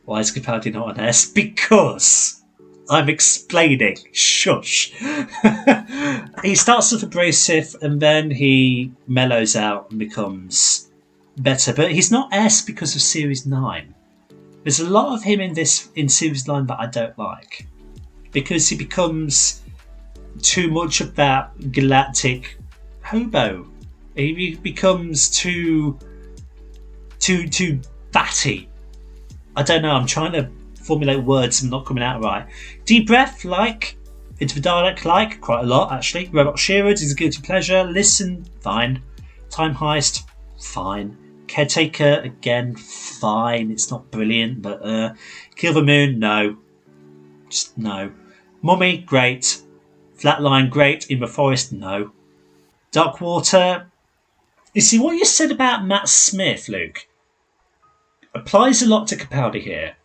Why is Capaldi not an S? Because I'm explaining. Shush. He starts off abrasive and then he mellows out and becomes better. But he's not S because of Series 9. There's a lot of him in Series 9 that I don't like. Because he becomes too much of that galactic hobo. He becomes too batty. I don't know, I'm trying to formulate words and not coming out right. Deep Breath, like. Into the Dalek, like. Quite a lot, actually. Robot Shearers is a guilty pleasure. Listen, fine. Time Heist, fine. Caretaker, again, fine. It's not brilliant, but Kill the Moon, no. Just no. Mummy, great. Flatline, great. In the Forest, no. Dark Water. You see, what you said about Matt Smith, Luke, applies a lot to Capaldi here.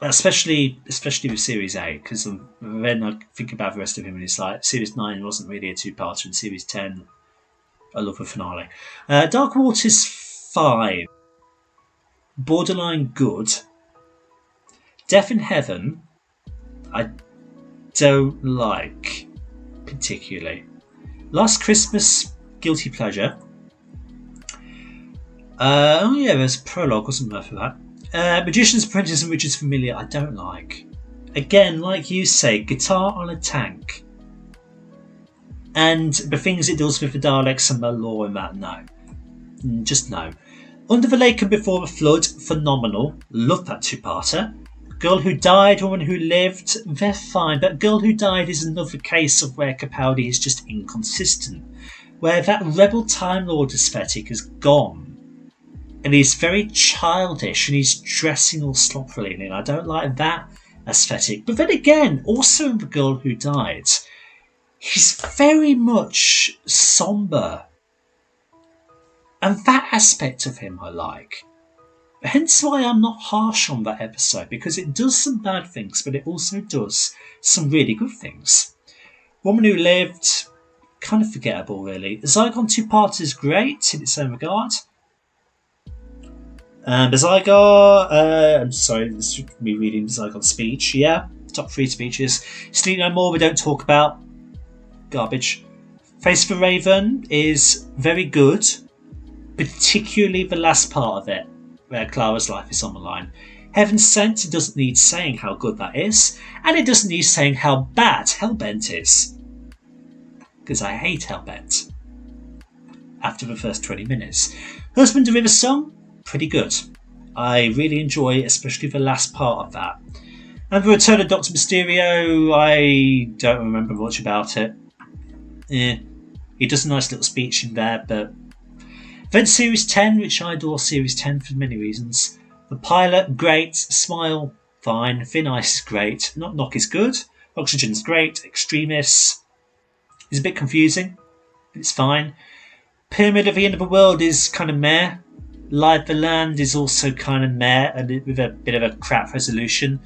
Especially with Series 8, because then I think about the rest of him and it's like, Series 9 wasn't really a two-parter, and Series 10, I love the finale. Dark Water's fine. Borderline good. Death in Heaven, I don't like particularly. Last Christmas, guilty pleasure. Oh yeah, there's a prologue, wasn't there, for that? Magician's Apprentice and Richard's Familiar, I don't like. Again, like you say, guitar on a tank. And the things it does with the Daleks and the lore and that, no. Just no. Under the Lake and Before the Flood, phenomenal. Love that two-parter. Girl Who Died, Woman Who Lived, they're fine. But Girl Who Died is another case of where Capaldi is just inconsistent. Where that Rebel Time Lord aesthetic is gone. And he's very childish and he's dressing all sloppily and I don't like that aesthetic. But then again, also in The Girl Who Died, he's very much sombre. And that aspect of him I like. Hence why I'm not harsh on that episode, because it does some bad things, but it also does some really good things. Woman Who Lived, kind of forgettable really. Zygon Two-Parter is great in its own regard. I'm sorry, this is me reading Zygon's speech. Yeah, top 3 speeches. Sleep No More, we don't talk about. Garbage. Face for Raven is very good, particularly the last part of it, where Clara's life is on the line. Heaven Sent, it doesn't need saying how good that is, and it doesn't need saying how bad Hellbent is. Because I hate Hellbent. After the first 20 minutes. Husband of River Song, pretty good. I really enjoy especially the last part of that. And the Return of Dr. Mysterio, I don't remember much about it. He does a nice little speech in there, but then Series 10, which I adore Series 10 for many reasons. The pilot, great. Smile, fine. Thin Ice is great. Not Knock is good. Oxygen's great. Extremis is a bit confusing, but it's fine. Pyramid of the End of the World is kind of meh. Live the Land is also kind of meh, and with a bit of a crap resolution.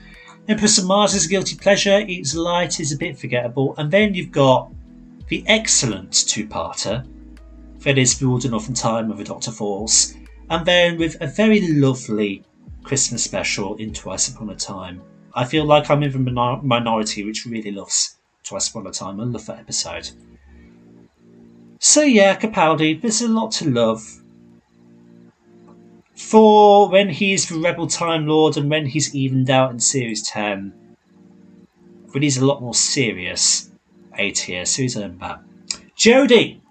Empress of Mars is a guilty pleasure. Eats Light is a bit forgettable. And then you've got the excellent two-parter, that is The Wood Enough and Time of the Doctor Falls, and then with a very lovely Christmas special in Twice Upon a Time. I feel like I'm in the minority which really loves Twice Upon a Time. I love that episode. So yeah, Capaldi, there's a lot to love. For when he's the Rebel Time Lord and when he's evened out in Series 10, when he's a lot more serious, A tier, so he's earned that. Jodie!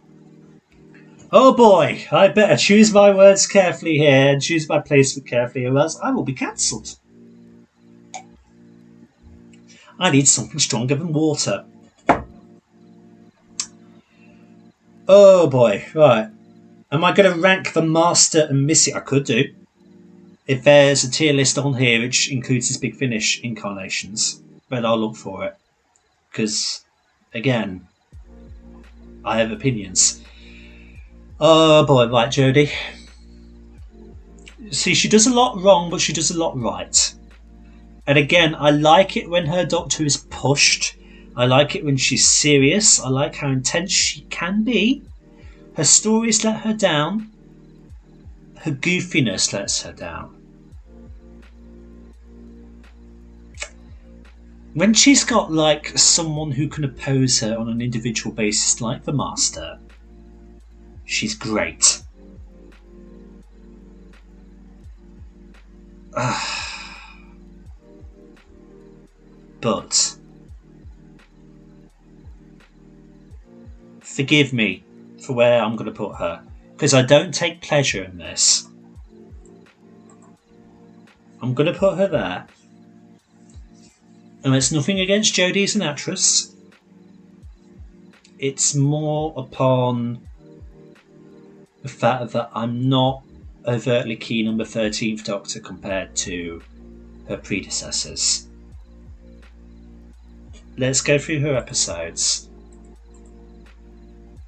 Oh boy, I better choose my words carefully here and choose my placement carefully, or else I will be cancelled. I need something stronger than water. Oh boy, right. Am I going to rank the Master and Missy? I could do. If there's a tier list on here which includes his Big Finish incarnations, but I'll look for it. Because, again, I have opinions. Oh boy, right, Jodie. See, she does a lot wrong, but she does a lot right. And again, I like it when her Doctor is pushed. I like it when she's serious. I like how intense she can be. Her stories let her down. Her goofiness lets her down. When she's got like someone who can oppose her on an individual basis like the Master, she's great. But forgive me for where I'm going to put her, because I don't take pleasure in this. I'm going to put her there. And it's nothing against Jodie as an actress. It's more upon the fact that I'm not overtly keen on the 13th Doctor compared to her predecessors. Let's go through her episodes.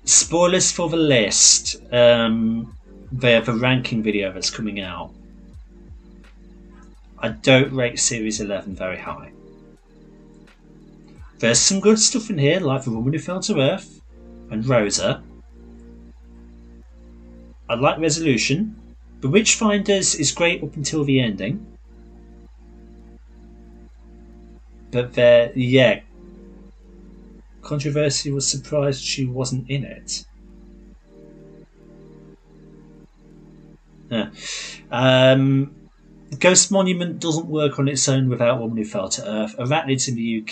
Spoilers for the list. They have a ranking video that's coming out. I don't rate Series 11 very high. There's some good stuff in here, like The Woman Who Fell to Earth and Rosa. I like Resolution. The Witchfinders is great up until the ending. But yeah. Controversy was surprised she wasn't in it. Ghost Monument doesn't work on its own without Woman Who Fell to Earth. Arachnids in the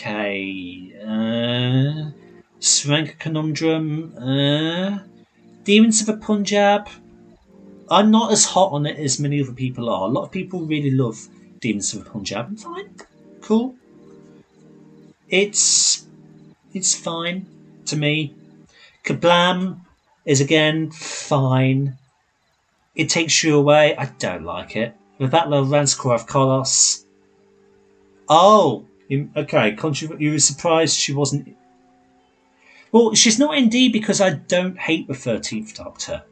UK. Swank Conundrum. Demons of the Punjab. I'm not as hot on it as many other people are. A lot of people really love Demons of the Punjab. I'm fine. Cool. It's fine to me. Kablam is again fine. It Takes You Away. I don't like it. The Battle of Ranskor of Kolos. Oh, okay. You were surprised she wasn't. Well, she's not in D because I don't hate the 13th Doctor.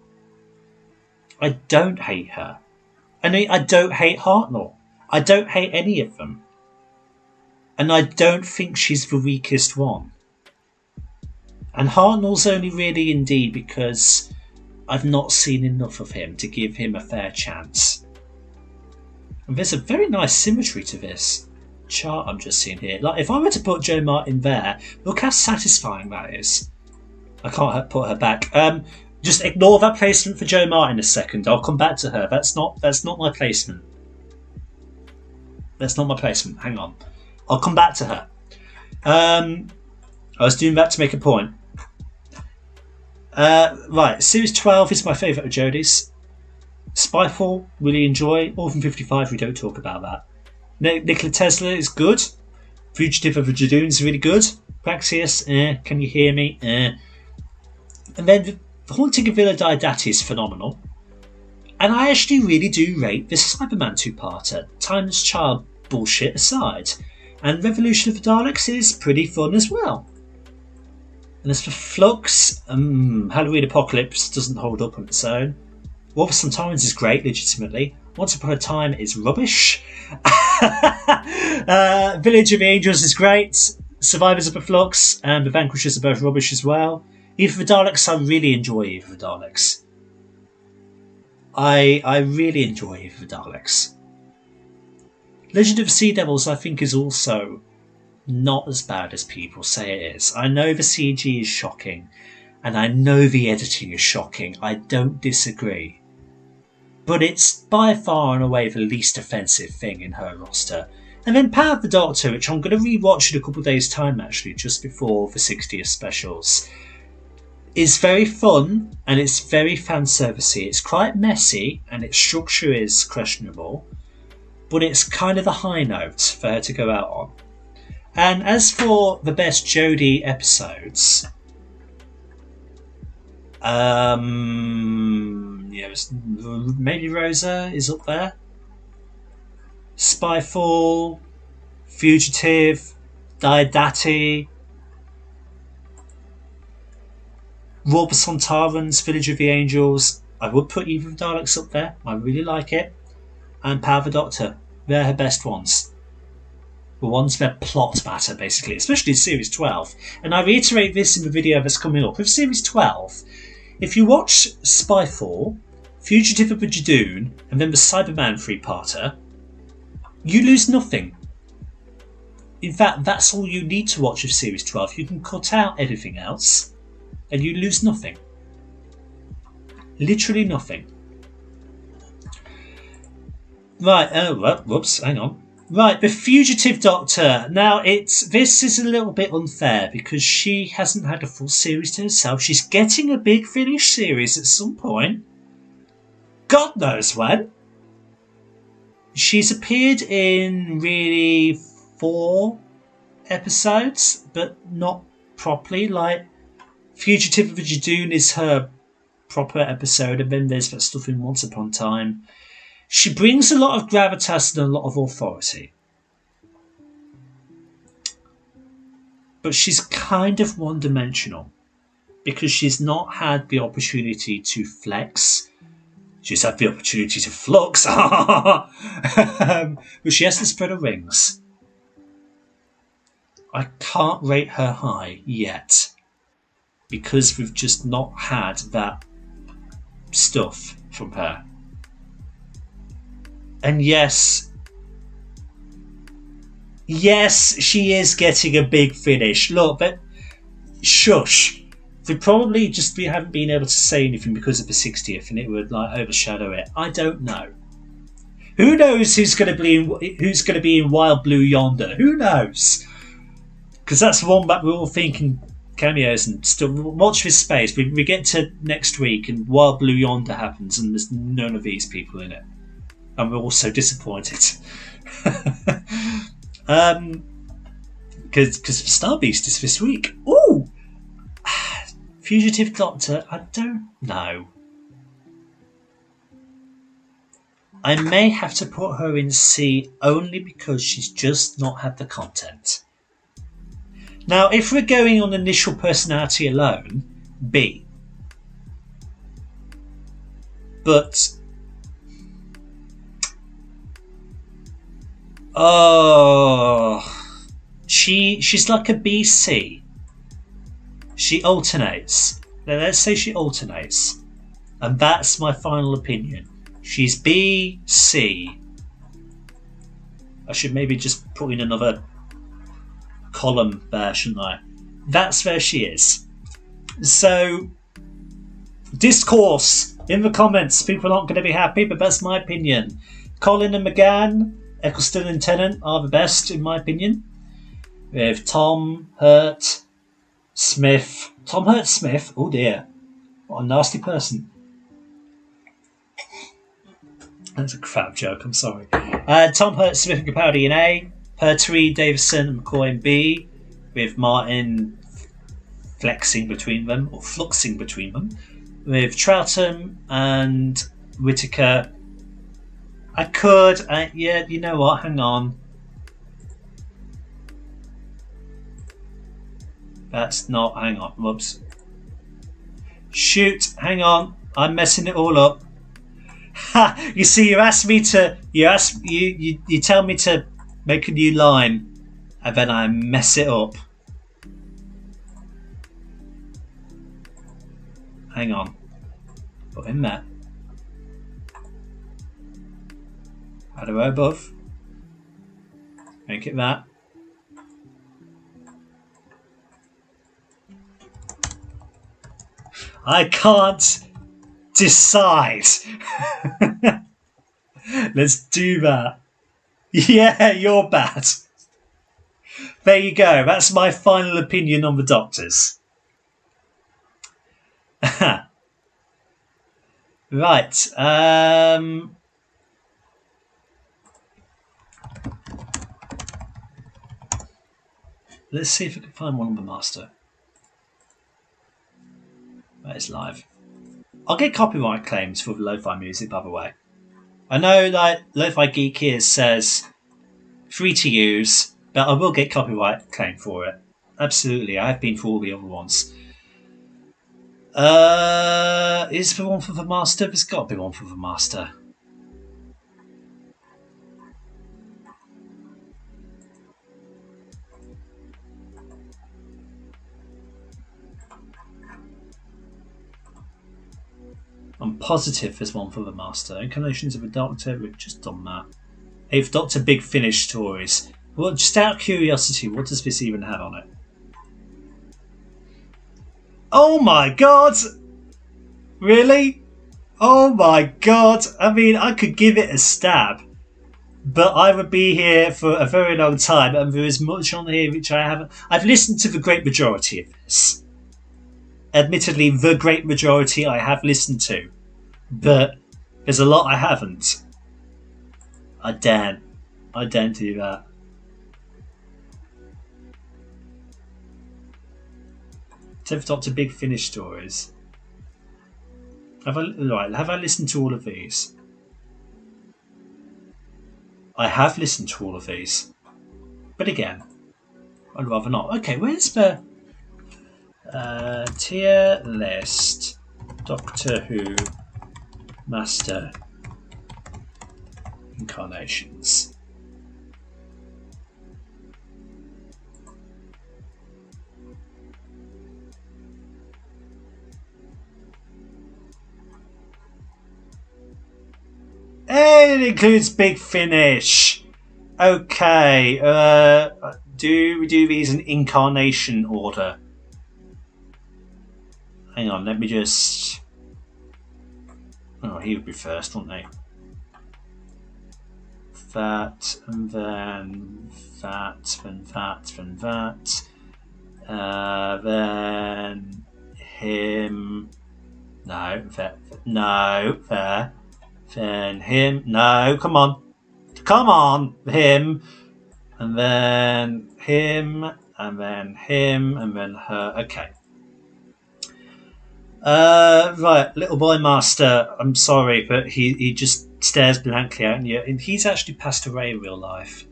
I don't hate her. I don't hate Hartnell. I don't hate any of them. And I don't think she's the weakest one. And Hartnell's only really in D because I've not seen enough of him to give him a fair chance. And there's a very nice symmetry to this chart I'm just seeing here. Like, if I were to put Jo Martin there, look how satisfying that is. I can't put her back. Just ignore that placement for Jo Martin a second. I'll come back to her. That's not my placement. That's not my placement. Hang on. I'll come back to her. I was doing that to make a point. Right, Series 12 is my favourite of Jodie's. Spyfall, really enjoy. Orphan 55, we don't talk about that. Nikola Tesla is good. Fugitive of the Jadoon is really good. Praxius, can you hear me? And then The Haunting of Villa Diodati is phenomenal. And I actually really do rate this Cyberman two-parter, Timeless Child bullshit aside. And Revolution of the Daleks is pretty fun as well. And as for Flux, Halloween Apocalypse doesn't hold up on its own. War for Sontarans is great, legitimately. Once Upon a Time is rubbish. Village of Angels is great. Survivors of the Flux and The Vanquishers are both rubbish as well. Eve of the Daleks, I really enjoy Eve of the Daleks. I really enjoy Eve of the Daleks. Legend of the Sea Devils, I think, is also not as bad as people say it is. I know the CG is shocking, and I know the editing is shocking. I don't disagree. But it's by far and away the least offensive thing in her roster. And then Power of the Doctor, which I'm going to rewatch in a couple of days' time actually, just before the 60th specials, is very fun and it's very fan-servicey. It's quite messy and its structure is questionable, but it's kind of a high note for her to go out on. And as for the best Jodie episodes, maybe Rosa is up there. Spyfall, Fugitive, Diodati, War for Sontarans, Village of the Angels. I would put Eve of the Daleks up there. I really like it. And Power of the Doctor. They're her best ones. The ones that plot matter, basically, especially in Series 12. And I reiterate this in the video that's coming up. With Series 12, if you watch Spyfall, Fugitive of the Jadoon, and then the Cyberman three-parter, you lose nothing. In fact, that's all you need to watch of Series 12. You can cut out everything else, and you lose nothing. Literally nothing. Right, whoops, hang on. Right, the Fugitive Doctor. Now, this is a little bit unfair because she hasn't had a full series to herself. She's getting a big finish series at some point. God knows when. She's appeared in really 4 episodes, but not properly. Like, Fugitive of Jadoon is her proper episode, and then there's that stuff in Once Upon a Time. She brings a lot of gravitas and a lot of authority. But she's kind of one-dimensional because she's not had the opportunity to flex. She's had the opportunity to flux, but she hasn't spread her wings. I can't rate her high yet because we've just not had that stuff from her. And yes, she is getting a big finish. Look, but shush. They probably just haven't been able to say anything because of the 60th, and it would like overshadow it. I don't know. Who knows who's going to be in Wild Blue Yonder? Who knows? Because that's the one that we're all thinking cameos and still. Watch this space. We get to next week, and Wild Blue Yonder happens, and there's none of these people in it, and we're all so disappointed. Because Star Beast is this week. Ooh. Fugitive Doctor, I don't know. I may have to put her in C only because she's just not had the content. Now, if we're going on initial personality alone, B. But she's like a BC. She alternates. Now, let's say she alternates. And that's my final opinion. She's B, C. I should maybe just put in another column there, shouldn't I? That's where she is. So, discourse in the comments. People aren't going to be happy, but that's my opinion. Colin and McGann, Eccleston and Tennant are the best, in my opinion. We have Tom Hurt Smith. Tom Hurt Smith? Oh dear. What a nasty person. That's a crap joke, I'm sorry. Tom Hurt Smith and Capaldi in A. Pertwee, Davison and McCoy in B. With Martin flexing between them, or fluxing between them. With Troughton and Whittaker. Yeah, you know what, hang on. That's not, hang on, whoops. Shoot, hang on, I'm messing it all up. Ha! You see, you tell me to make a new line, and then I mess it up. Hang on. Put in there. Add a row above. Make it that. I can't decide. Let's do that. Yeah, you're bad. There you go. That's my final opinion on the Doctors. Right. Let's see if we can find one on the master. That is live. I'll get copyright claims for the lo-fi music, by the way. I know that Lo-Fi Geek here says free to use, but I will get copyright claim for it. Absolutely, I have been for all the other ones. Is there one for the master? There's got to be one for the master. I'm positive there's one for the master. Incarnations of a Doctor, we've just done that. 8th Doctor Big Finish stories. Well, just out of curiosity, what does this even have on it? Oh my god! Really? Oh my god! I mean, I could give it a stab, but I would be here for a very long time, and there is much on here which I haven't. I've listened to the great majority of this. Admittedly, the great majority I have listened to, but there's a lot I haven't. I daren't. I daren't do that. Tenth Doctor Big Finish stories. Have I listened to all of these? I have listened to all of these. But again, I'd rather not. Okay, where's the tier list Doctor Who Master Incarnations? It includes Big Finish. Okay, do we do these in incarnation order? Hang on, let me just... Oh, he would be first, wouldn't he? That, and then that, then that, then that. Then him... No, there. No, there. Then him. No, come on. Come on, him. And then him. And then him. And then her. Okay. Right, Little Boy Master. I'm sorry, but he just stares blankly at you. And he's actually passed away in real life.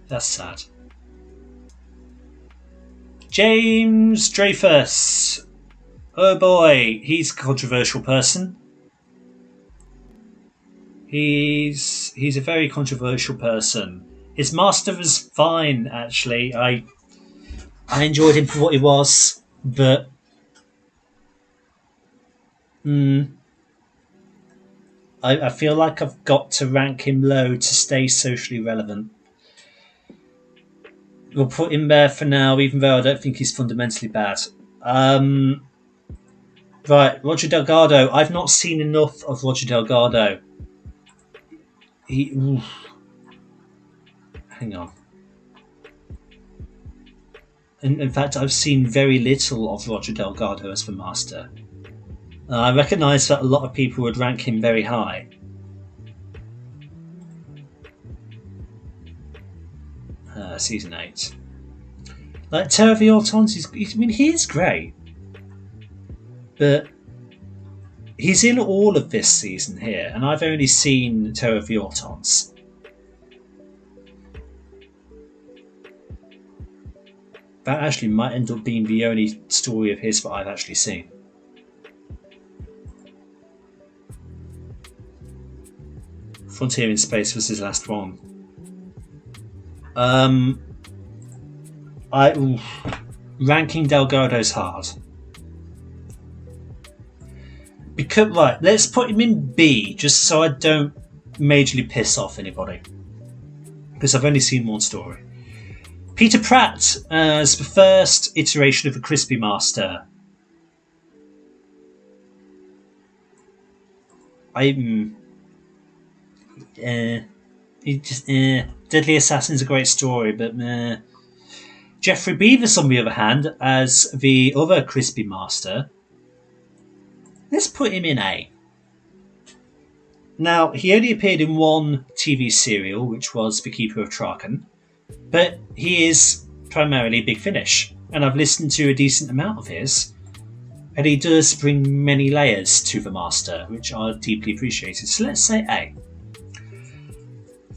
That's sad. James Dreyfus. Oh boy, he's a controversial person. He's a very controversial person. His master was fine, actually. I enjoyed him for what he was, but I feel like I've got to rank him low to stay socially relevant. We'll put him there for now, even though I don't think he's fundamentally bad. Right, Roger Delgado. I've not seen enough of Roger Delgado. Hang on. In fact, I've seen very little of Roger Delgado as the Master. I recognise that a lot of people would rank him very high. Season 8. Like Terror of the Autons, he is great. But he's in all of this season here, and I've only seen Terror of the Autons. That actually might end up being the only story of his that I've actually seen. Frontier in Space was his last one. Ranking Delgado's hard. Because, right, let's put him in B, just so I don't majorly piss off anybody. Because I've only seen one story. Peter Pratt as the first iteration of the Crispy Master. Deadly Assassin's a great story, but Jeffrey Beavers, on the other hand, as the other Crispy Master. Let's put him in A. Now, he only appeared in one TV serial, which was The Keeper of Traken, but he is primarily Big Finish, and I've listened to a decent amount of his, and he does bring many layers to the Master, which are deeply appreciated. So let's say A.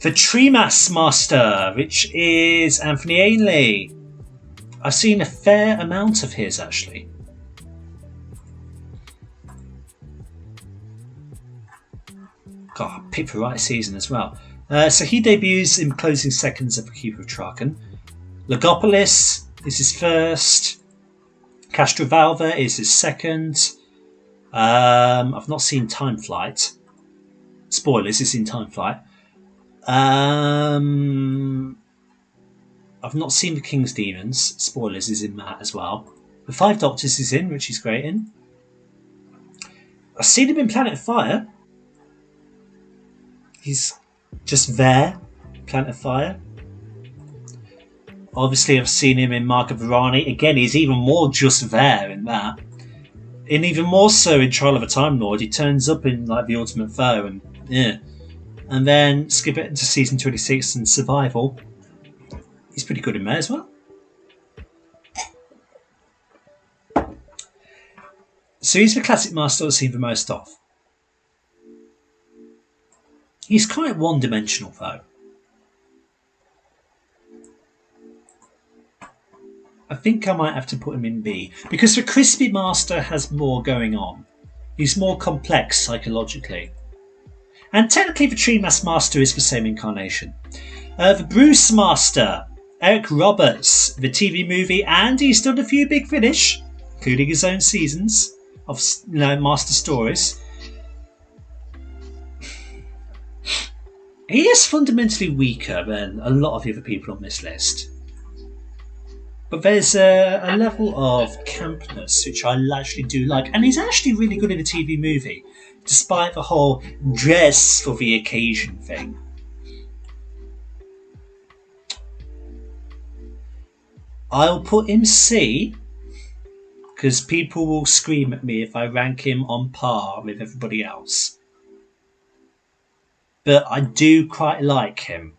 The Tremas Master, which is Anthony Ainley. I've seen a fair amount of his, actually. God, I picked the right season as well. So he debuts in closing seconds of The Keeper of Traken. Logopolis is his first. Castrovalva is his second. I've not seen Time Flight. Spoilers, he's in Time Flight. I've not seen The King's Demons. Spoilers, is in that as well. The Five Doctors is in, which he's great in. I've seen him in Planet Fire. He's just there. Planet Fire. Obviously, I've seen him in Mark of Varani. Again, he's even more just there in that. And even more so in Trial of a Time Lord. He turns up in like The Ultimate Foe, and yeah. And then skip it to season 26 and survival. He's pretty good in there as well. So he's the classic master I've seen the most of. He's quite one-dimensional though. I think I might have to put him in B, because the Crispy Master has more going on. He's more complex psychologically. And technically the Tree Mask Master is the same incarnation. The Bruce Master, Eric Roberts, the TV movie, and he's done a few Big Finish, including his own seasons of Master Stories. He is fundamentally weaker than a lot of the other people on this list. But there's a level of campness which I actually do like, and he's actually really good in a TV movie, despite the whole dress for the occasion thing. I'll put him C, because people will scream at me if I rank him on par with everybody else. But I do quite like him.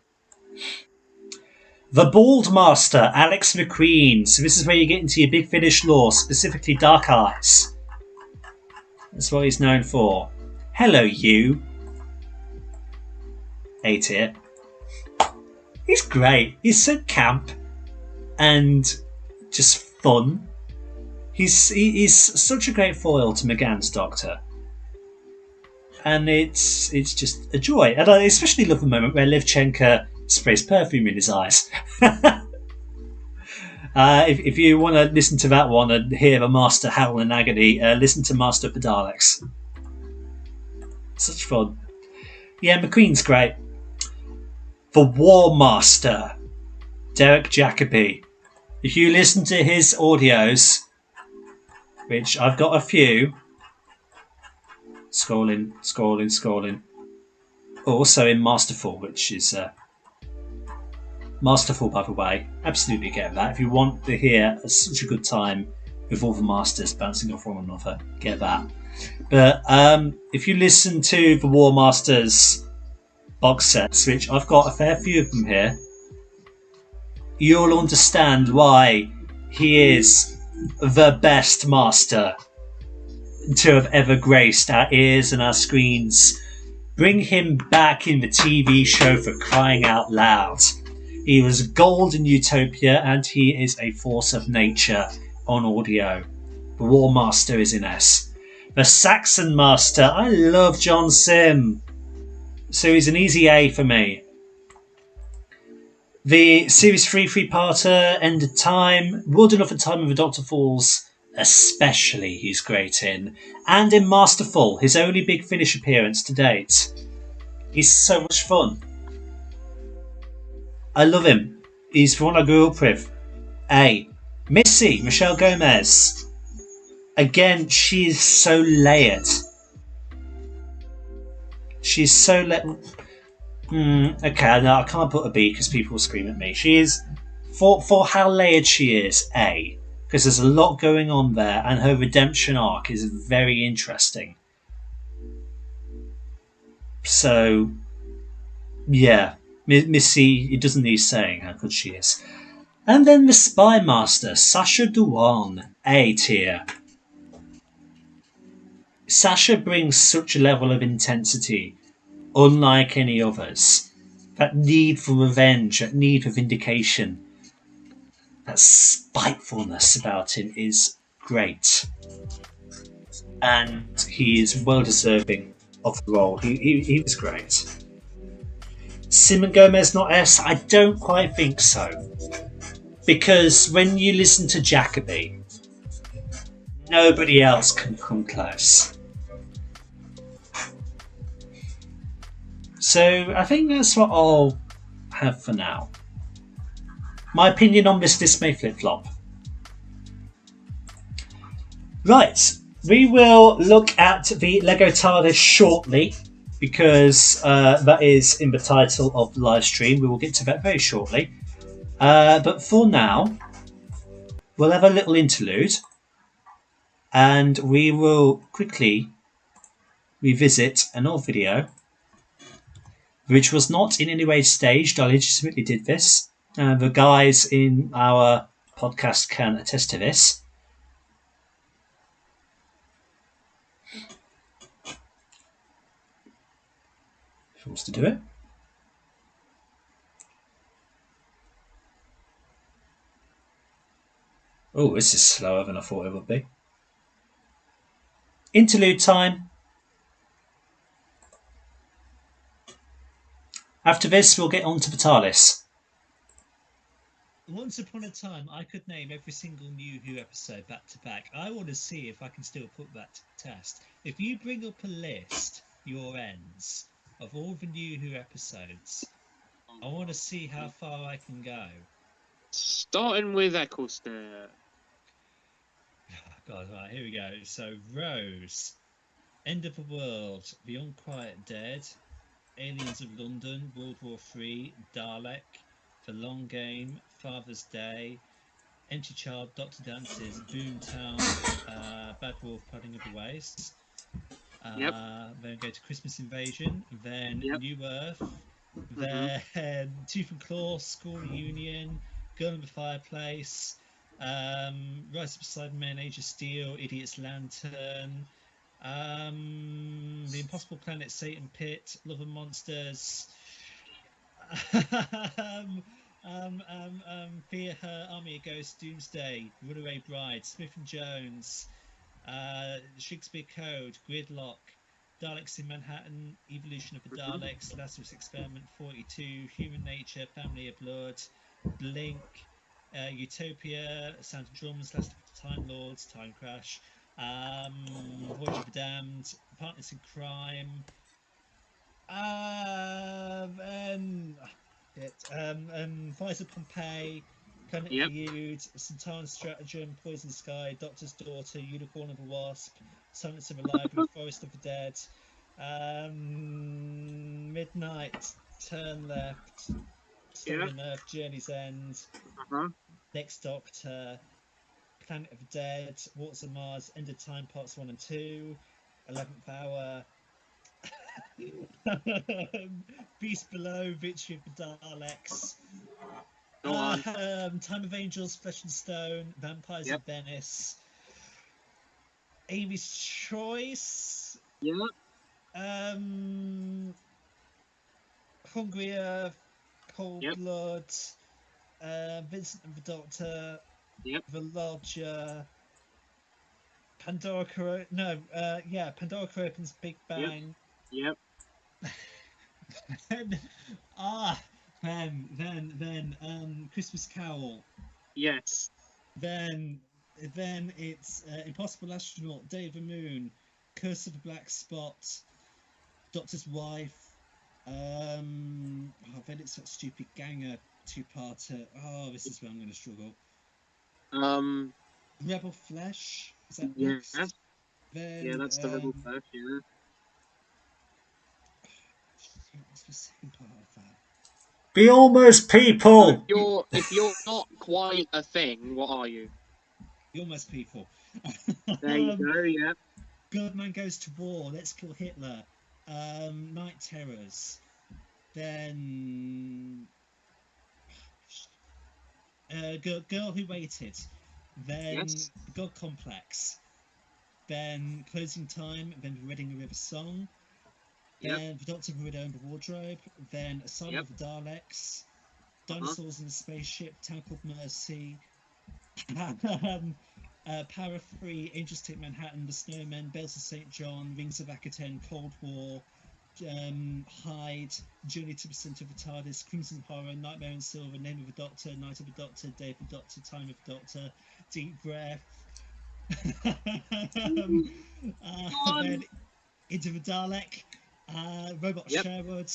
The Bald Master, Alex McQueen. So this is where you get into your Big Finish lore, specifically Dark Eyes. That's what he's known for. Hello, you. A tier. He's great. He's so camp and just fun. He's such a great foil to McGann's Doctor. And it's just a joy. And I especially love the moment where Livchenko sprays perfume in his eyes. If you want to listen to that one and hear the Master howl in agony, listen to Master of the Daleks. Such fun. Yeah, McQueen's great. The War Master, Derek Jacobi. If you listen to his audios, which I've got a few, scrolling. Also in Masterful, which is Masterful, by the way. Absolutely get that. If you want to hear such a good time with all the Masters bouncing off one another, get that. But if you listen to the War Masters box sets, which I've got a fair few of them here, you'll understand why he is the best Master to have ever graced our ears and our screens. Bring him back in the TV show, for crying out loud. He was gold in Utopia, and he is a force of nature on audio. The War Master is in S. The Saxon Master, I love John Sim, so he's an easy A for me. The Series 3 3-parter, End of Time, World Enough of Time of the Doctor Falls, especially he's great in. And in Masterful, his only Big Finish appearance to date. He's so much fun. I love him. He's the one I grew up with. A. Missy, Michelle Gomez. Again, she is so layered. She's so okay, no, I can't put a B because people will scream at me. She is, for how layered she is, A. Because there's a lot going on there, and her redemption arc is very interesting. So, yeah, Missy, it doesn't need saying how good she is. And then the Spy Master, Sasha Dewan, A tier. Sasha brings such a level of intensity, unlike any others. That need for revenge, that need for vindication, that spitefulness about him is great. And he is well deserving of the role. He was great. Simon Gomez not S? I don't quite think so. Because when you listen to Jacobi, nobody else can come close. So I think that's what I'll have for now. My opinion on this list may flip-flop. Right, we will look at the LEGO TARDIS shortly, because that is in the title of the live stream. We will get to that very shortly. But for now, we'll have a little interlude, and we will quickly revisit an old video which was not in any way staged. I legitimately did this. The guys in our podcast can attest to this. Who wants to do it? Oh, this is slower than I thought it would be. Interlude time. After this, we'll get on to the TARDIS. Once upon a time, I could name every single New Who episode back to back. I want to see if I can still put that to the test. If you bring up a list, your ends, of all the New Who episodes, I want to see how far I can go. Starting with Eccleston. God, right, here we go. So, Rose, End of the World, The Unquiet Dead, Aliens of London, World War III, Dalek, The Long Game, Father's Day, Empty Child, Doctor Dances, Boomtown, Bad Wolf, Pudding of the Waste. Then go to Christmas Invasion, then New Earth, then Tooth and Claw, School Reunion, Girl in the Fireplace, Rise of Cybermen, Age of Steel, Idiot's Lantern, The Impossible Planet, Satan Pit, Love and Monsters, Fear Her, Army of Ghosts, Doomsday, Runaway Bride, Smith and Jones, Shakespeare Code, Gridlock, Daleks in Manhattan, Evolution of the Daleks, Lazarus Experiment 42, Human Nature, Family of Blood, Blink, Utopia, Sound of Drums, Last of the Time Lords, Time Crash, Voyage of the Damned, Partners in Crime, Fires of Pompeii, Planet Feud, Centauran Stratagem, Poison Sky, Doctor's Daughter, Unicorn of the Wasp, Silence of the Library, Forest of the Dead, Midnight, Turn Left, Stolen Earth, Journey's End, Next Doctor, Planet of the Dead, Waters of Mars, End of Time Parts 1 and 2, 11th Hour, Beast Below, Victory of the Daleks, Time of Angels, Flesh and Stone, Vampires of Venice, Amy's Choice, Hungry Earth, Cold Blood, Vincent and the Doctor, The Lodger, Pandora opens Big Bang. Then Christmas Carol. Then it's Impossible Astronaut, Day of the Moon, Curse of the Black Spot, Doctor's Wife. Then it's that stupid Ganger two-parter. Oh, this is where I'm going to struggle. Rebel Flesh. Is that next? Then, that's the Rebel Flesh. What's the second part of that? Be Almost People. So if you're not quite a thing, what are you? Be Almost People. There you go. Birdman Goes to War. Let's Kill Hitler. Night Terrors. Then Girl Who Waited. Then God Complex. Then Closing Time. Then Reading a River Song. Then The Doctor, the Widow and the Wardrobe. Then Asylum of the Daleks. Dinosaurs in the Spaceship. Town Called Mercy. Power Free, Angels Take Manhattan, The Snowmen, Bells of St. John, Rings of Akaten, Cold War, Hyde, Journey to the Centre of the TARDIS, Crimson Horror, Nightmare in Silver, Name of the Doctor, Night of the Doctor, Day of the Doctor, Time of the Doctor, Deep Breath, then Into the Dalek, Robot Sherwood,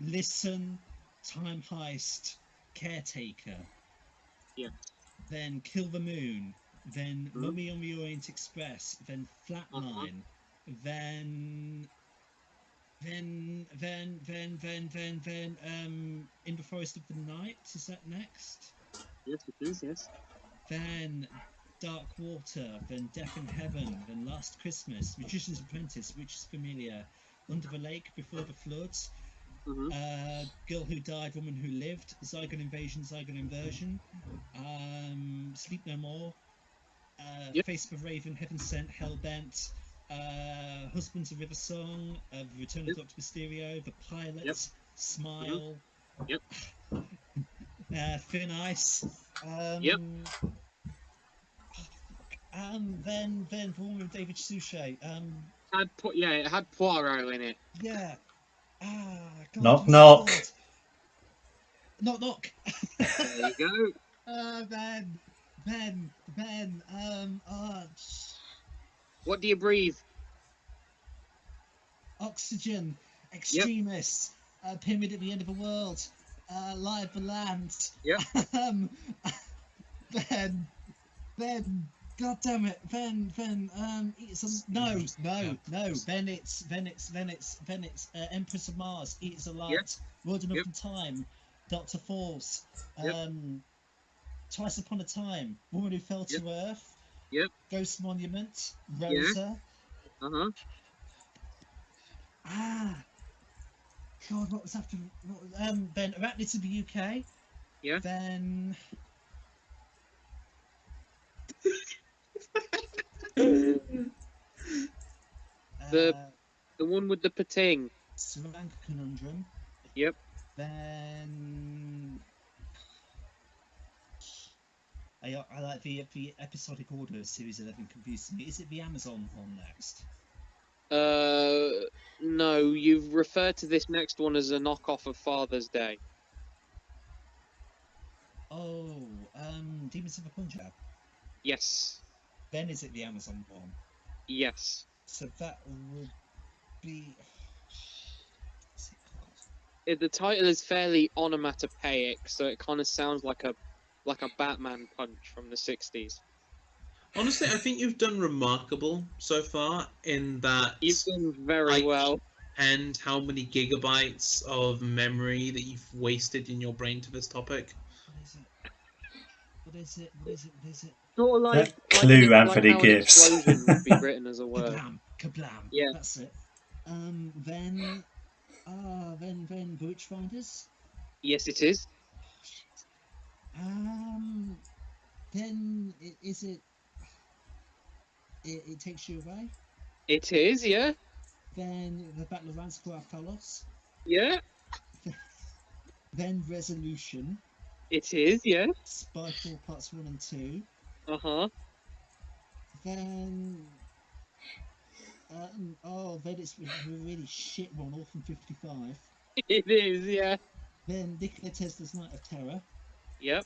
Listen, Time Heist, Caretaker. Then Kill the Moon, then Mummy on the Orient Express, then Flatline, then In the Forest of the Night. Is that next? Yes, it is. Yes. Then Dark Water, then Death in Heaven, then Last Christmas, Magician's Apprentice, which is familiar, Under the Lake, Before the Floods, Mm-hmm. Girl Who Died, Woman Who Lived, Zygon Invasion, Zygon Inversion, Sleep No More, Yep. Face of a Raven, Heaven Sent, Hellbent, Husbands of River Song, The Return of Dr. Mysterio, The Pilot, Yep. Smile, Yep. Thin Ice, Yep. and then the one with David Suchet. It had Poirot in it. Yeah. God, Knock, what's it knock. called? Knock, knock. There you go. Ben. What do you breathe? Oxygen, Extremis, Pyramid at the End of the World, Live the Land. Yep. Ben. God damn it, Ben. No. Ben, it's Empress of Mars, Eaters of Light, Yep. World Enough Yep. in Time, Doctor Falls, Yep. Twice Upon a Time, Woman Who Fell to Earth, Yep. Ghost Monument, Rosa. Uh-huh. God, what was after? Then Arachnids to the UK. Yeah. Then. The one with the pating. Sri Lanka Conundrum. Yep. Then. I like the episodic order of Series 11 confuses me. Is it the Amazon one next? No, you've referred to this next one as a knockoff of Father's Day. Oh, Demons of the Punjab. Yes. Then is it the Amazon one? Yes. So that would be. The title is fairly onomatopoeic, so it kind of sounds like a Batman punch from the 60s. Honestly, I think you've done remarkable so far in that You've done very well. And how many gigabytes of memory that you've wasted in your brain to this topic. What is it? Sort of like clue like Anthony how gives. An explosion would be written as a word. Kablam. Yeah. That's it. Then the Witchfinders. Yes, it is. Then is it? It takes you away. It is, yeah. Then the Battle of Ranskoor Thalos. Yeah. Then Resolution. It is, yeah. Spyfall Parts 1 and 2. Uh-huh. Then then it's a really shit one, all from 55. It is, yeah. Then Nikola Tesla's Night of Terror. Yep.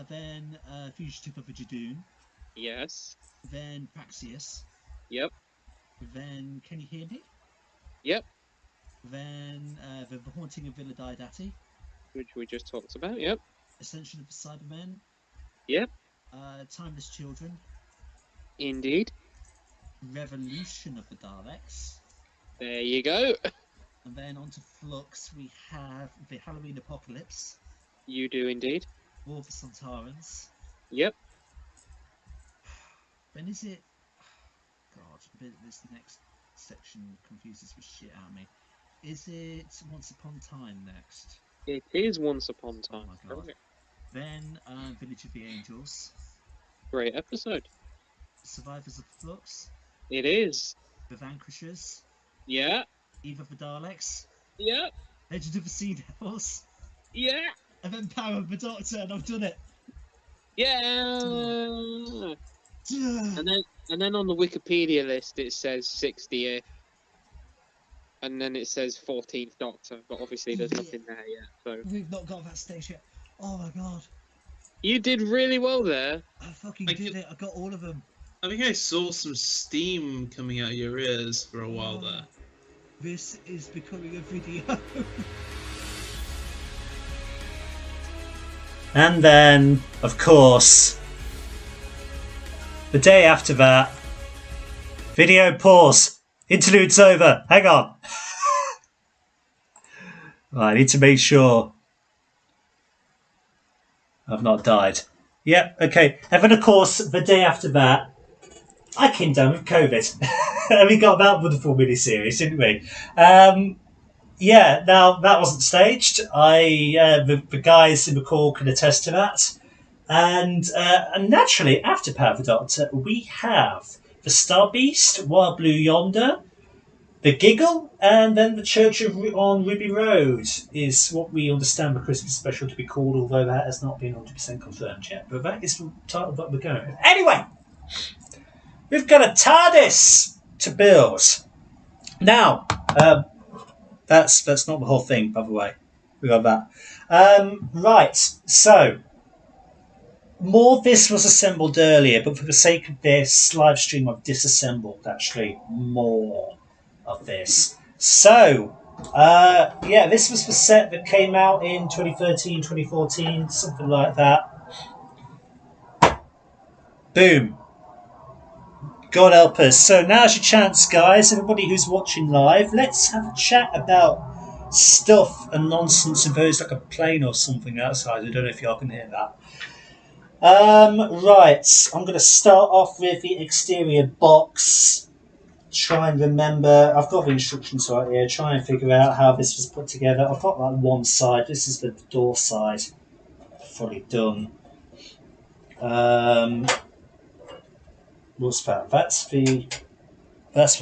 Then Fugitive of a Jadoon. Yes. Then Praxius. Yep. Then Can You Hear Me? Yep. Then the Haunting of Villa Diodati. Which we just talked about, yep. Ascension of the Cybermen. Yep. Timeless Children. Indeed. Revolution of the Daleks. There you go. And then onto Flux we have the Halloween Apocalypse. You do indeed. War of the Sontarans. Yep. Then is it... God, this next section confuses the shit out of me. Is it Once Upon a Time next? It is Once Upon a Time. Oh my God. Right. Then Village of the Angels. Great episode. Survivors of Flux. It is. The Vanquishers. Yeah. Eve of the Daleks. Yeah. Legend of the Sea Devils. Yeah. And then Power of the Doctor, and I've done it. Yeah. And then on the Wikipedia list it says 60th. And then it says 14th Doctor, but obviously there's nothing there yet. So we've not got that stage yet. Oh my God. You did really well there. I fucking did it. I got all of them. I think I saw some steam coming out of your ears for a while there. This is becoming a video. And then, of course, the day after that, video pause. Interlude's over. Hang on. Right, I need to make sure I've not died. Yep, okay. And then, of course, the day after that, I came down with COVID. And we got that wonderful mini-series, didn't we? Yeah, now that wasn't staged. The guys in the call can attest to that. And naturally, after Power of the Doctor, we have the Star Beast, Wild Blue Yonder, the Giggle, and then the Church on Ruby Road is what we understand the Christmas special to be called, although that has not been 100% confirmed yet. But that is the title that we're going with. Anyway, we've got a TARDIS to build. Now, that's not the whole thing, by the way. We got that. Right, so more of this was assembled earlier, but for the sake of this live stream, I've disassembled actually more of this. So, yeah, this was the set that came out in 2013, 2014, something like that. Boom. God help us. So now's your chance, guys. Everybody who's watching live, let's have a chat about stuff and nonsense. If there's like a plane or something outside, I don't know if y'all can hear that. Right, I'm going to start off with the exterior box. Try and remember, I've got the instructions right here. Try and figure out how this was put together. I've got like one side. This is the door side. Fully done. What's that? That's the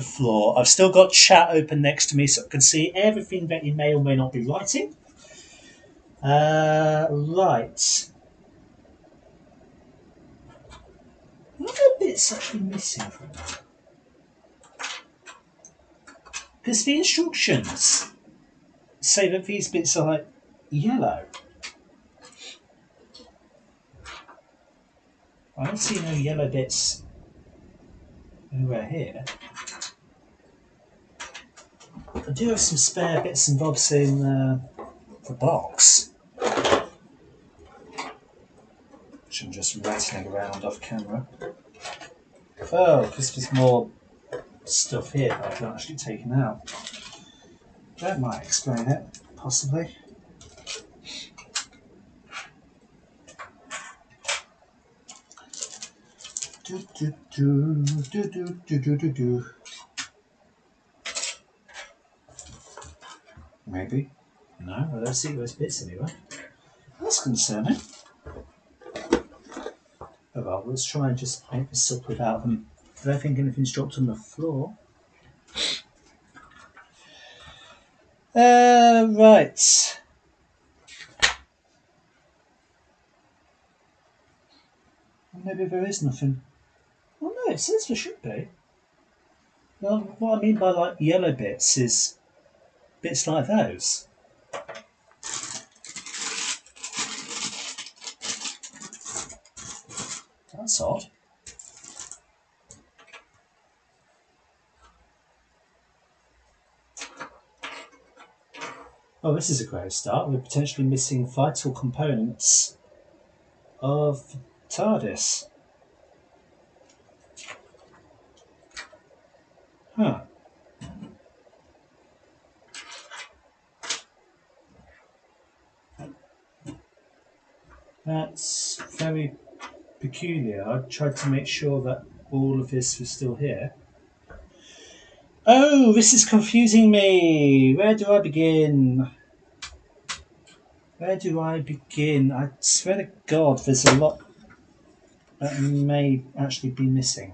floor. I've still got chat open next to me so I can see everything that you may or may not be writing. Right. What are bits actually missing from that? Because the instructions say that these bits are like yellow. I don't see no yellow bits anywhere here. I do have some spare bits and bobs in the box, which I'm just rattling around off camera. Oh, because there's more stuff here that I've not actually taken out. That might explain it, possibly. Maybe. No, I don't see those bits anyway. That's concerning. Oh well, let's try and just make this up without them. I don't think anything's dropped on the floor. Right. Maybe there is nothing. Oh no, it says there should be. Well, what I mean by like yellow bits is bits like those. That's odd. Oh, this is a great start. We're potentially missing vital components of TARDIS. Huh. That's very peculiar. I tried to make sure that all of this was still here. Oh, this is confusing me. Where do I begin? Where do I begin? I swear to God, there's a lot that may actually be missing.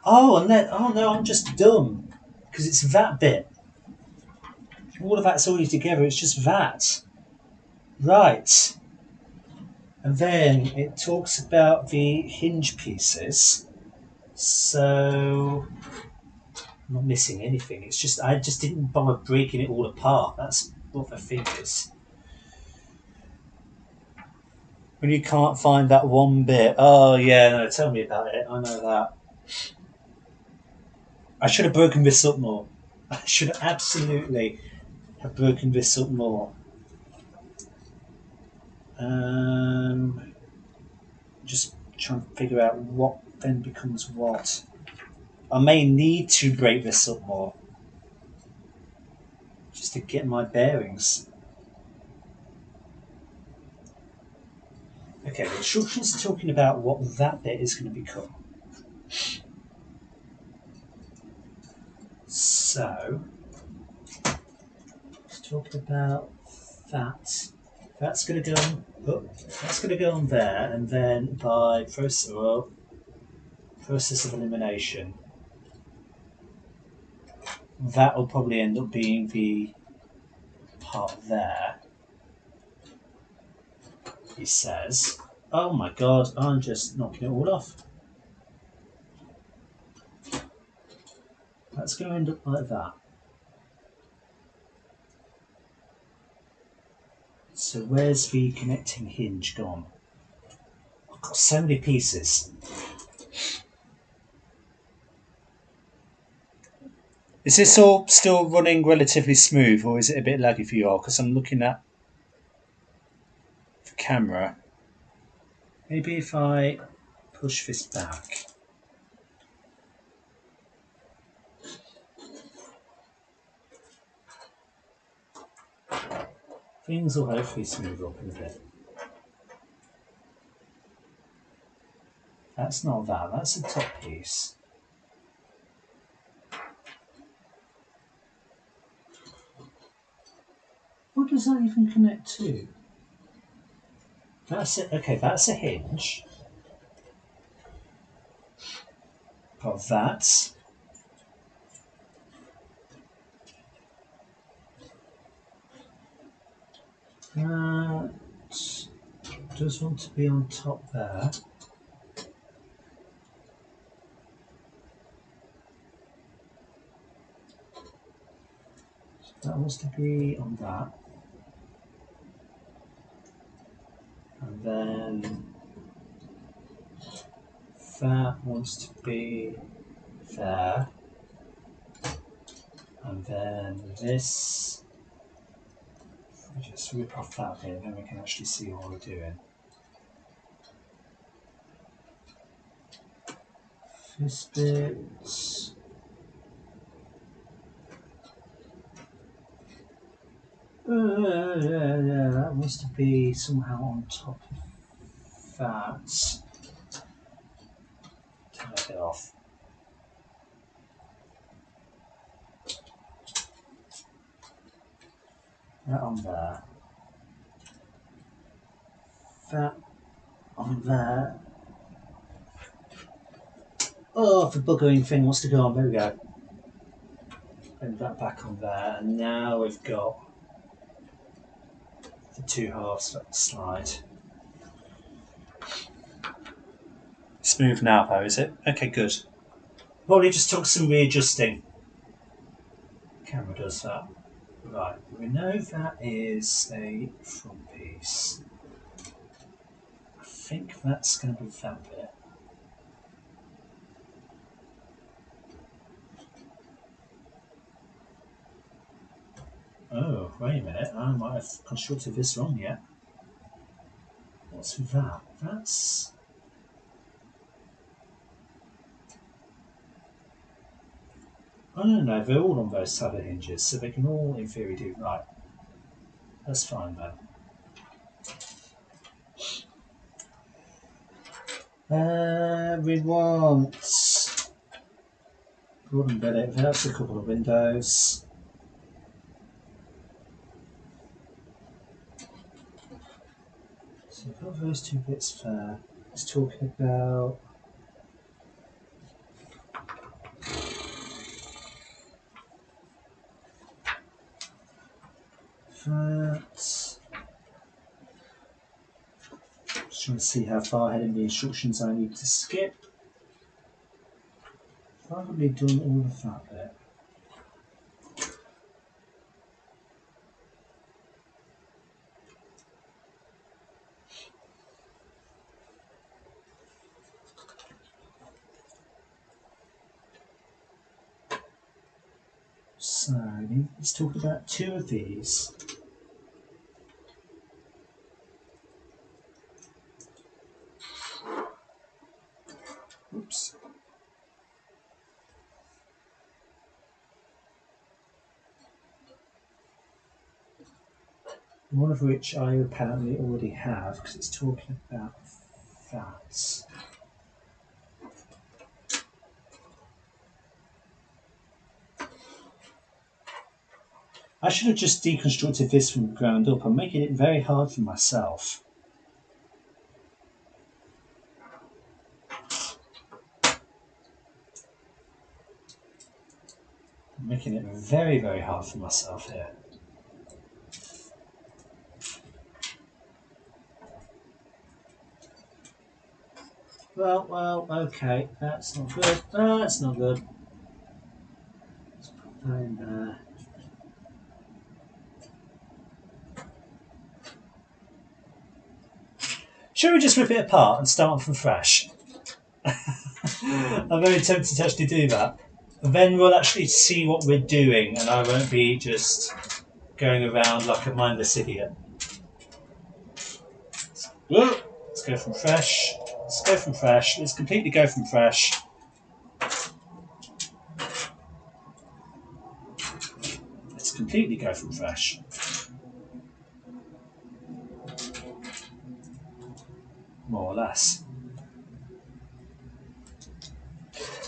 Oh, and then, oh no, I'm just dumb. Because it's that bit. All of that's already together, it's just that. Right. And then it talks about the hinge pieces. So I'm not missing anything. It's just I just didn't bother breaking it all apart. That's what the thing is. When you can't find that one bit. Oh yeah, no, tell me about it. I know that. I should have broken this up more. I should absolutely have broken this up more. Just trying to figure out what then becomes what. I may need to break this up more. Just to get my bearings. Okay, the instructions are talking about what that bit is going to become. So, let's talk about that. That's going to go on. Oh, that's going to go on there, and then by process of elimination, that will probably end up being the part there. He says, "Oh my God, I'm just knocking it all off." That's going to end up like that. So where's the connecting hinge gone? I've got so many pieces. Is this all still running relatively smooth, or is it a bit laggy for you all? Because I'm looking at the camera. Maybe if I push this back. Things will hopefully smooth up a bit. That's not that, that's the top piece. What does that even connect to? That's it. Okay, that's a hinge. Got that. That does want to be on top there. That wants to be on that. And then that wants to be there. And then this, we just rip off that bit, then we can actually see what we're doing. This bit. Yeah, that wants to be somehow on top of that. Turn it off. That on there. That on there. Oh, the buggering thing wants to go on. There we go. Bring that back on there. And now we've got the two halves of the slide. Smooth now though, is it? Okay, good. Probably just took some readjusting. Camera does that. Right, we know that is a front piece. I think that's going to be that bit. Oh, wait a minute, I might have constructed this wrong yet. What's that? That's... Oh no, they're all on those type of hinges, so they can all in theory do right. That's fine then. We want Gordon Bennett, that's a couple of windows. So we've got those two bits there. It's talking about that. Just trying to see how far ahead in the instructions I need to skip. Probably done all of that bit. So let's talk about two of these. Oops. one of which I apparently already have because it's talking about that. I should have just deconstructed this from the ground up. I'm making it very hard for myself. I'm making it very, very hard for myself here. Well, okay. That's not good. That's not good. Let's put that in there. Shall we just rip it apart and start from fresh? I'm very tempted to actually do that. And then we'll actually see what we're doing and I won't be just going around like a mindless idiot. Let's go from fresh. Let's go from fresh. Let's completely go from fresh. Let's completely go from fresh. More or less.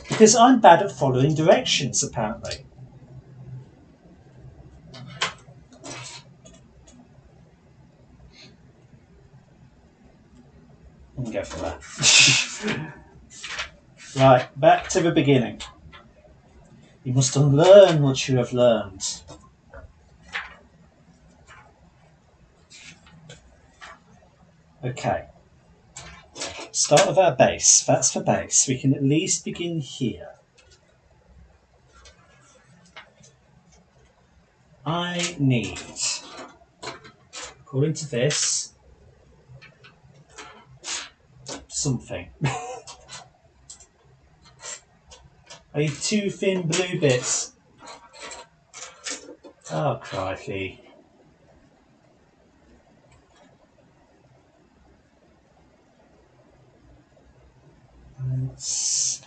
Because I'm bad at following directions, apparently. I'm going to go for that. Right, back to the beginning. You must unlearn what you have learned. Okay. Start with our base. That's the base. We can at least begin here. I need, according to this, something. I need 2 thin blue bits. Oh, crikey. Let's...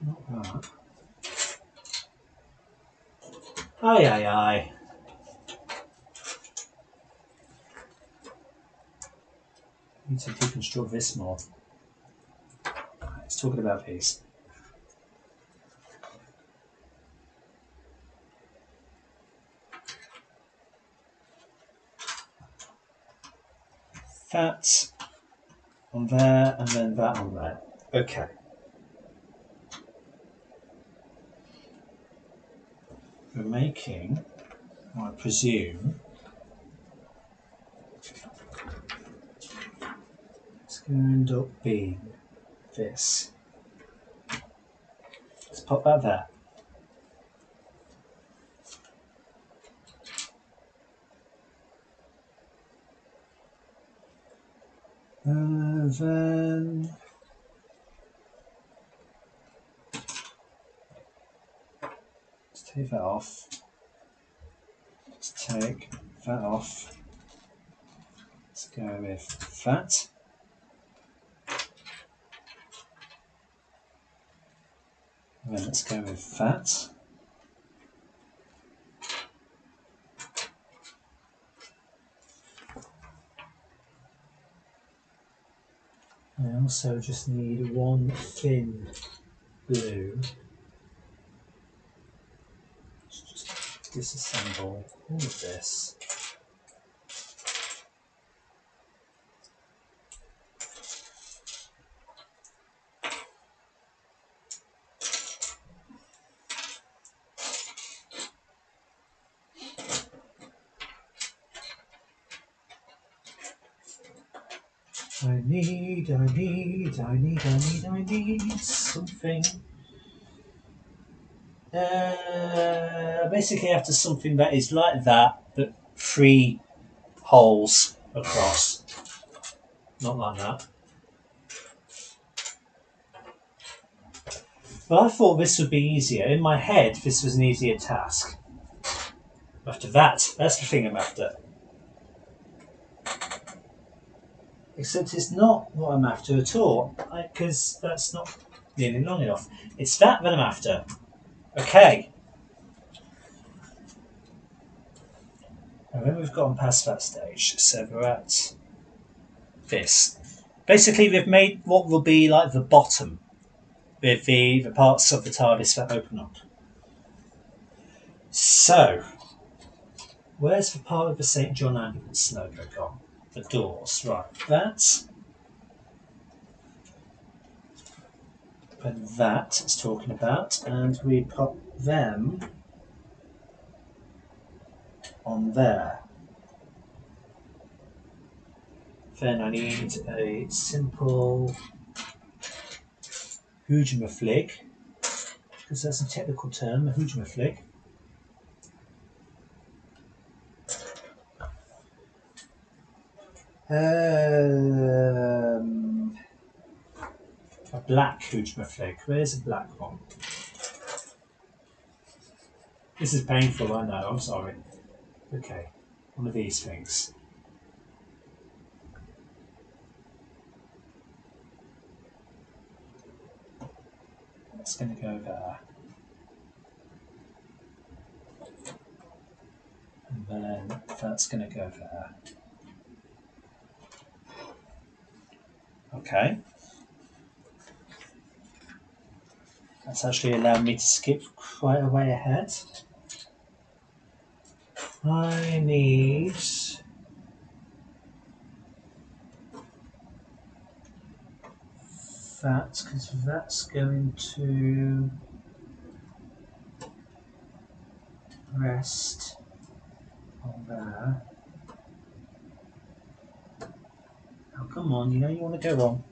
Not that. Aye. I need to deconstruct this more. Let's talk about these. That on there and then that on there. Okay. We're making, I presume, it's going to end up being this. Let's pop that there. Then let's take that off. Let's take that off. Let's go with that. And then let's go with that. I also just need 1 thin blue. Let's just disassemble all of this. I need something. Basically after something that is like that, but 3 holes across. Not like that. Well, I thought this would be easier. In my head, this was an easier task. After that, that's the thing I'm after. Except it's not what I'm after at all, because that's not nearly long enough. It's that I'm after. Okay. And then we've gone past that stage, so we're at this. Basically, we've made what will be like the bottom with the parts of the TARDIS that open up. So, where's the part of the St. John ambulance logo gone? The doors, right. That it's talking about, and we put them on there. Then I need a simple Hujmaflig, because that's a technical term, a Hujmaflig. A black Hujmaflig. Where's a black one? This is painful, I know, I'm sorry. Okay, one of these things. That's going to go there. And then that's going to go there. Okay. That's actually allowed me to skip quite a way ahead. I need that, because that's going to rest on there. Oh, come on, you know you want to go on.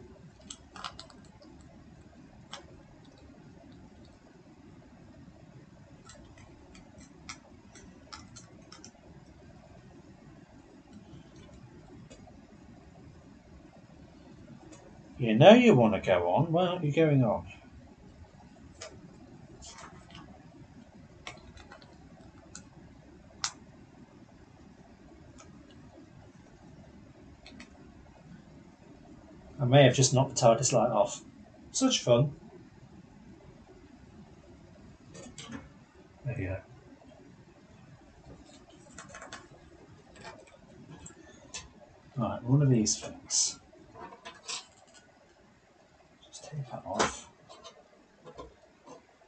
You know you want to go on, why aren't you going on? I may have just knocked the TARDIS light off. Such fun. There you go. Right, one of these things. Just take that off.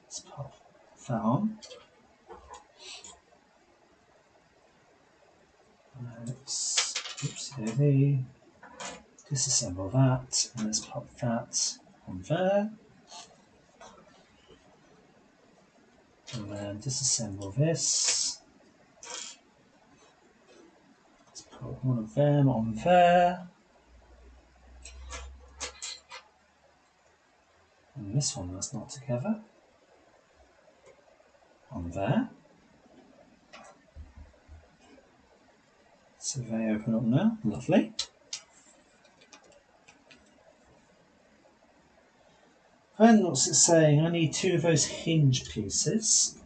Let's pop that on. Let's, oopsie, disassemble that, and let's pop that on there. And then disassemble this. Let's put one of them on there. And this one that's not together. On there. So they open up now. Lovely. Then what's it saying? I need two of those hinge pieces.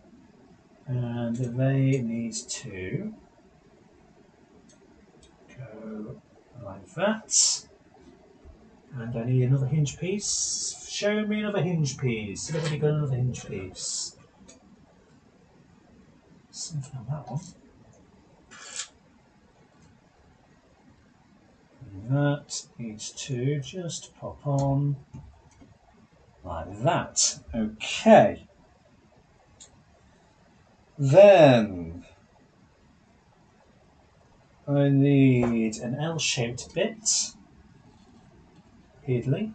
And they need to go like that. And I need another hinge piece. Show me another hinge piece. Everybody got another hinge piece. Something on that one. And that needs to just pop on like that. Okay. Then I need an L-shaped bit. Repeatedly.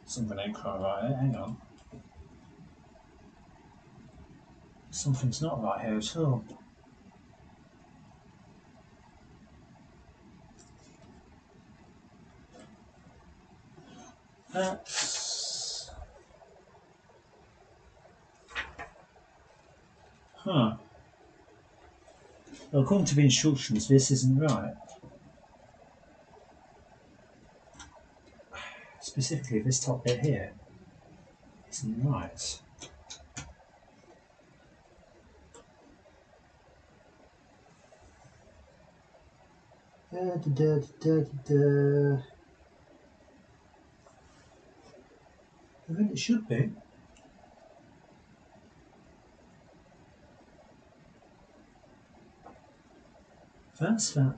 Something ain't quite right. Hang on. Something's not right here at all. That's... Huh. Well, according to the instructions, this isn't right. Specifically, this top bit here isn't right. I think it should be. That's that.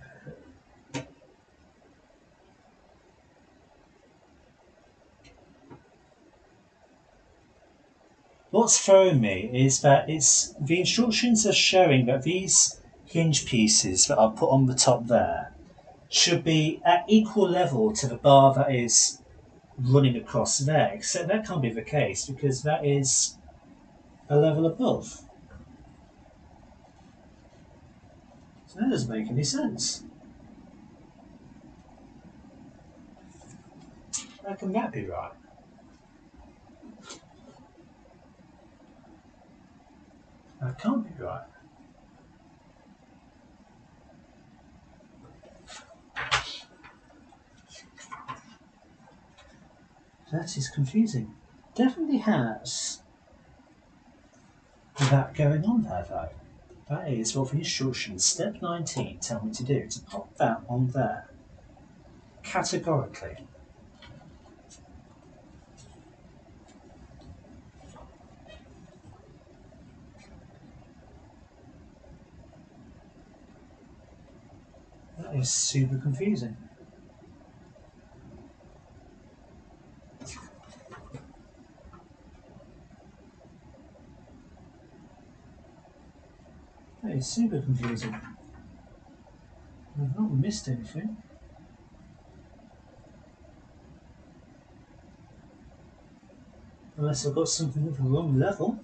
What's throwing me is that the instructions are showing that these hinge pieces that are put on the top there should be at equal level to the bar that is running across there, except that can't be the case because that is a level above. So that doesn't make any sense. How can that be right? That can't be right. That is confusing. Definitely has that going on there though. That is what the instructions, step 19, tell me to do, to pop that on there. Categorically. That is super confusing. That is super confusing. I've not missed anything. Unless I've got something at the wrong level.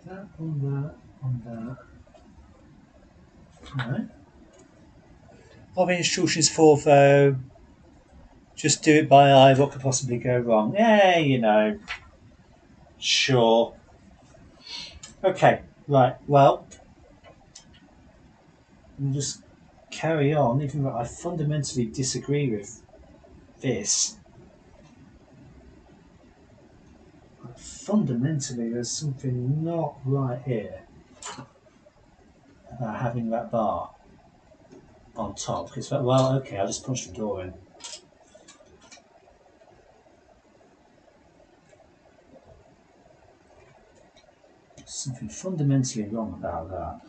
That on that. No. What are the instructions for though? Just do it by eye, what could possibly go wrong? Yeah, you know. Sure. Okay, right, well, we'll just carry on, even though I fundamentally disagree with this. Fundamentally, there's something not right here about having that bar on top. Because, well, okay, I'll just punch the door in. Something fundamentally wrong about that.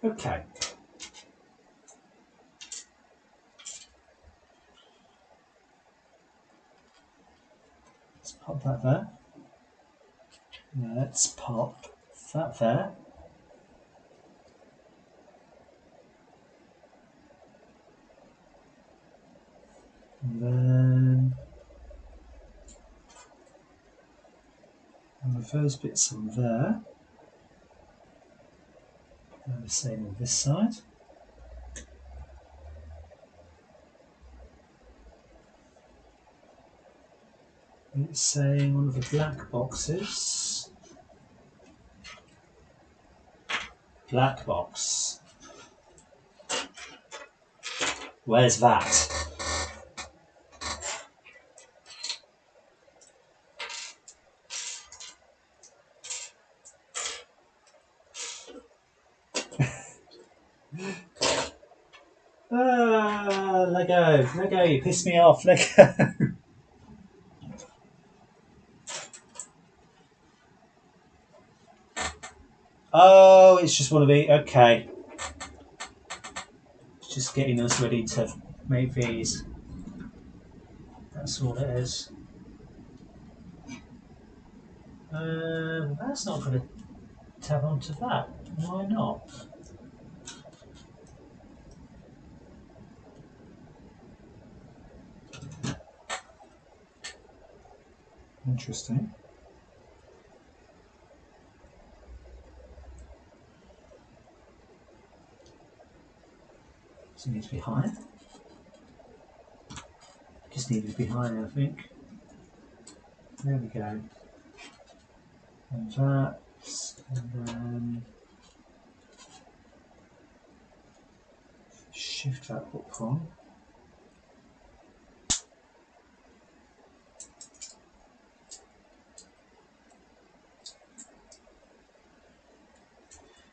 Okay. Let's pop that there. Let's pop that there. And then move those bits on there. And the same on this side. It's saying one of the black boxes. Black box. Where's that? Lego, you pissed me off, Lego. Oh, it's just one of the, okay. It's just getting us ready to make these. That's all it is. That's not going to tab onto that. Why not? Interesting. Does it need to be higher? Just needed to be higher, I think. There we go. And that's And then shift that up one.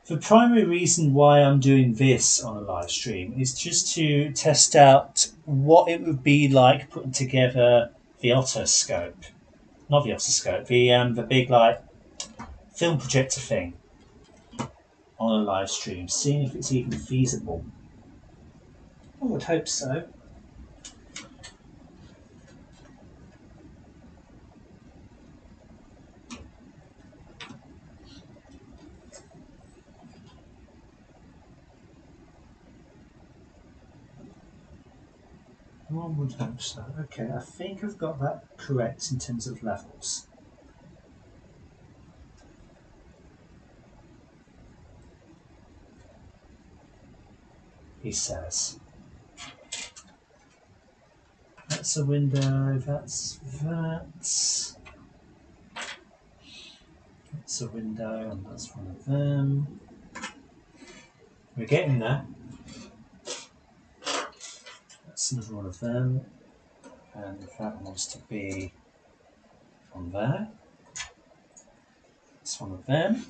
The primary reason why I'm doing this on a live stream is just to test out what it would be like putting together the otoscope. Not the otoscope, the big like film projector thing on a live stream, seeing if it's even feasible. I would hope so. One would hope so. Okay, I think I've got that correct in terms of levels. He says. That's a window, that's that. That's a window, and that's one of them. We're getting there. That's another one of them. And that wants to be on there. That's one of them.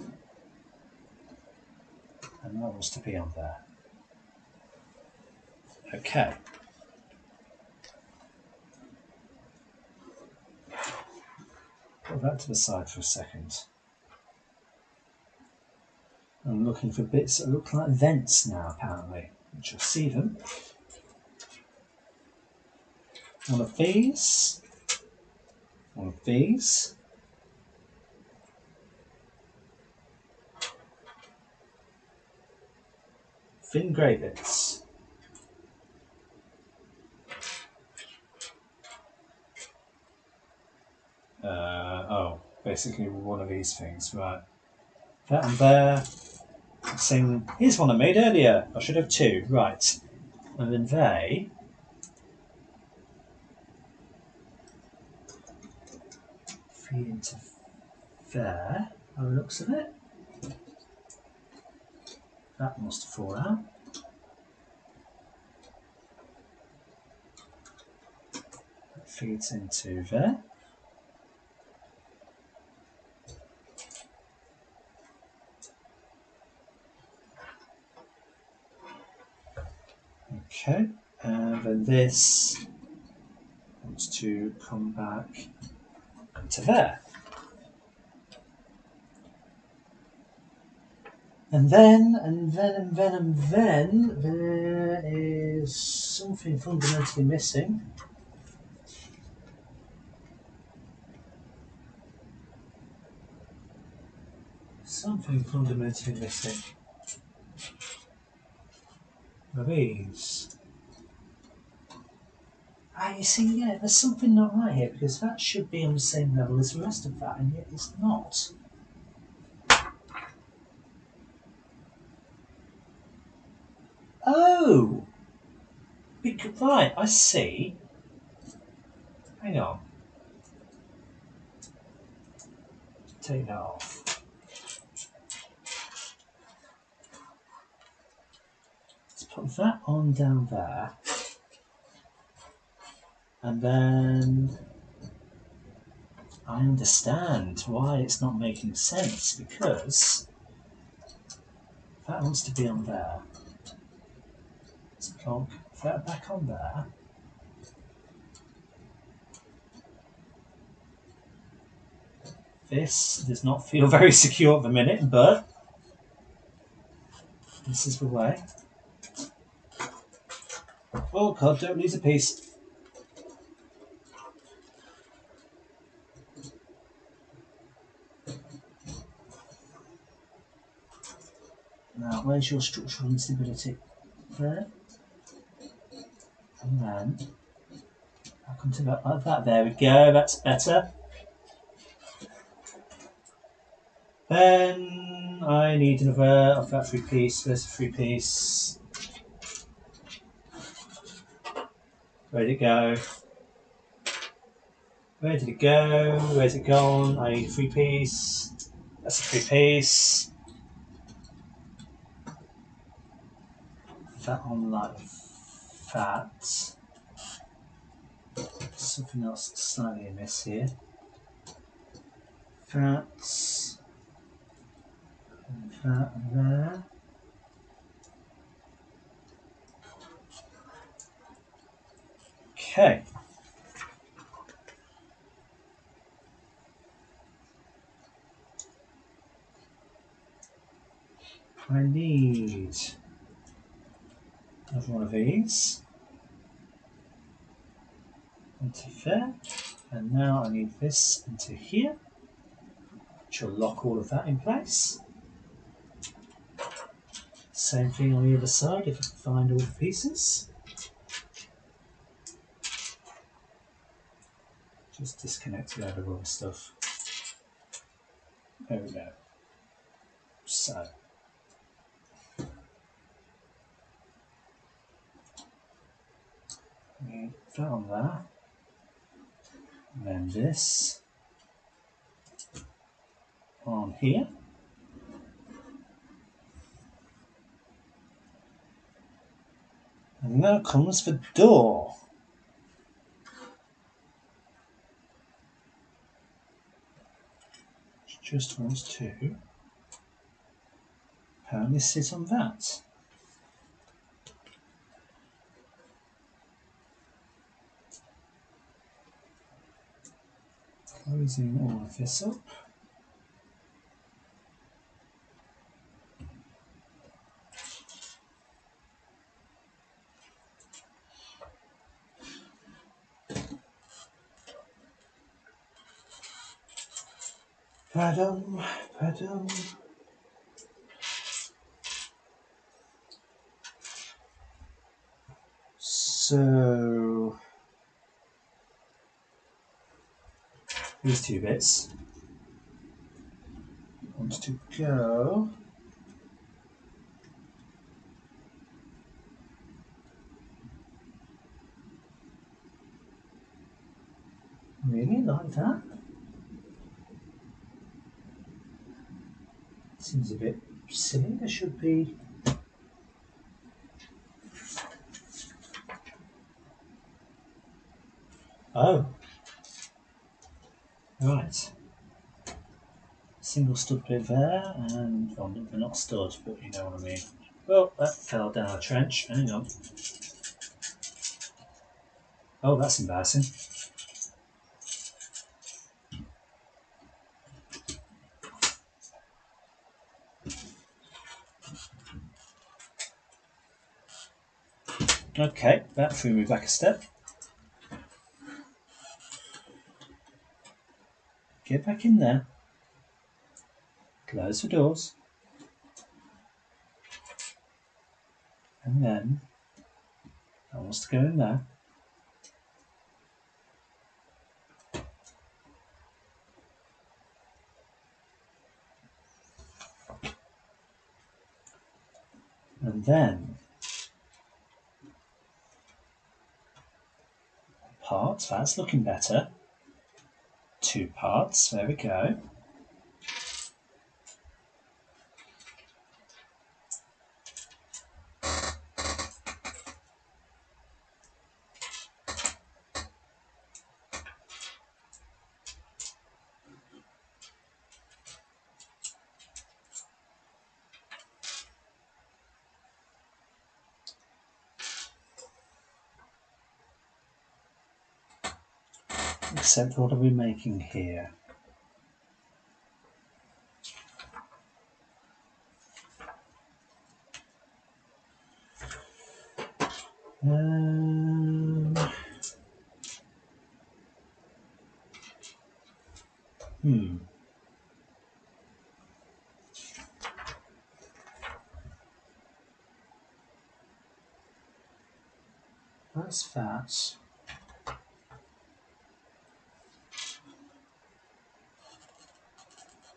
And that wants to be on there. Okay. Put that to the side for a second. I'm looking for bits that look like vents now, apparently. Which you'll see them. One of these. One of these. Thin grey bits. Basically one of these things, right. That one there. Saying, here's one I made earlier. I should have two, right. And then they feed into there, by the looks of it. That must fall out. That feeds into there. Okay, and then this wants to come back into there. And then there is something fundamentally missing. Something fundamentally missing. Are these? You see, yeah, there's something not right here because that should be on the same level as the rest of that, and yet it's not. Oh! Right, I see. Hang on. Take that off. Let's put that on down there. And then I understand why it's not making sense, because that wants to be on there. Let's plonk that back on there. This does not feel very secure at the minute, but this is the way. Oh God, don't lose a piece. Now, where's your structural instability? There. And then, I'll come to that like that. There we go, that's better. Then, I need another of that 3-piece. There's a 3-piece. Where'd it go? Where did it go? Where's it gone? I need 3-piece. That's a 3-piece. That on like that. Something else slightly amiss here. That. And that and there. Okay. I need another one of these into there, and now I need this into here, which will lock all of that in place. Same thing on the other side if I can find all the pieces. Just disconnect a load of other stuff. There we go. So. Need that on there. And then this on here. And now comes the door. Which just wants to apparently sit on that. Closing all of this up. Padum, padum. So these two bits want to go really like that. Seems a bit silly. There should be oh right. Single stud bit there, and well, they're not studs, but you know what I mean. Well, that fell down a trench. Hang on. Oh, that's embarrassing. Okay, that threw me back a step. Get back in there. Close the doors. And then that wants to go in there. And then parts, that's looking better. 2 parts, there we go. Except what are we making here? That's that.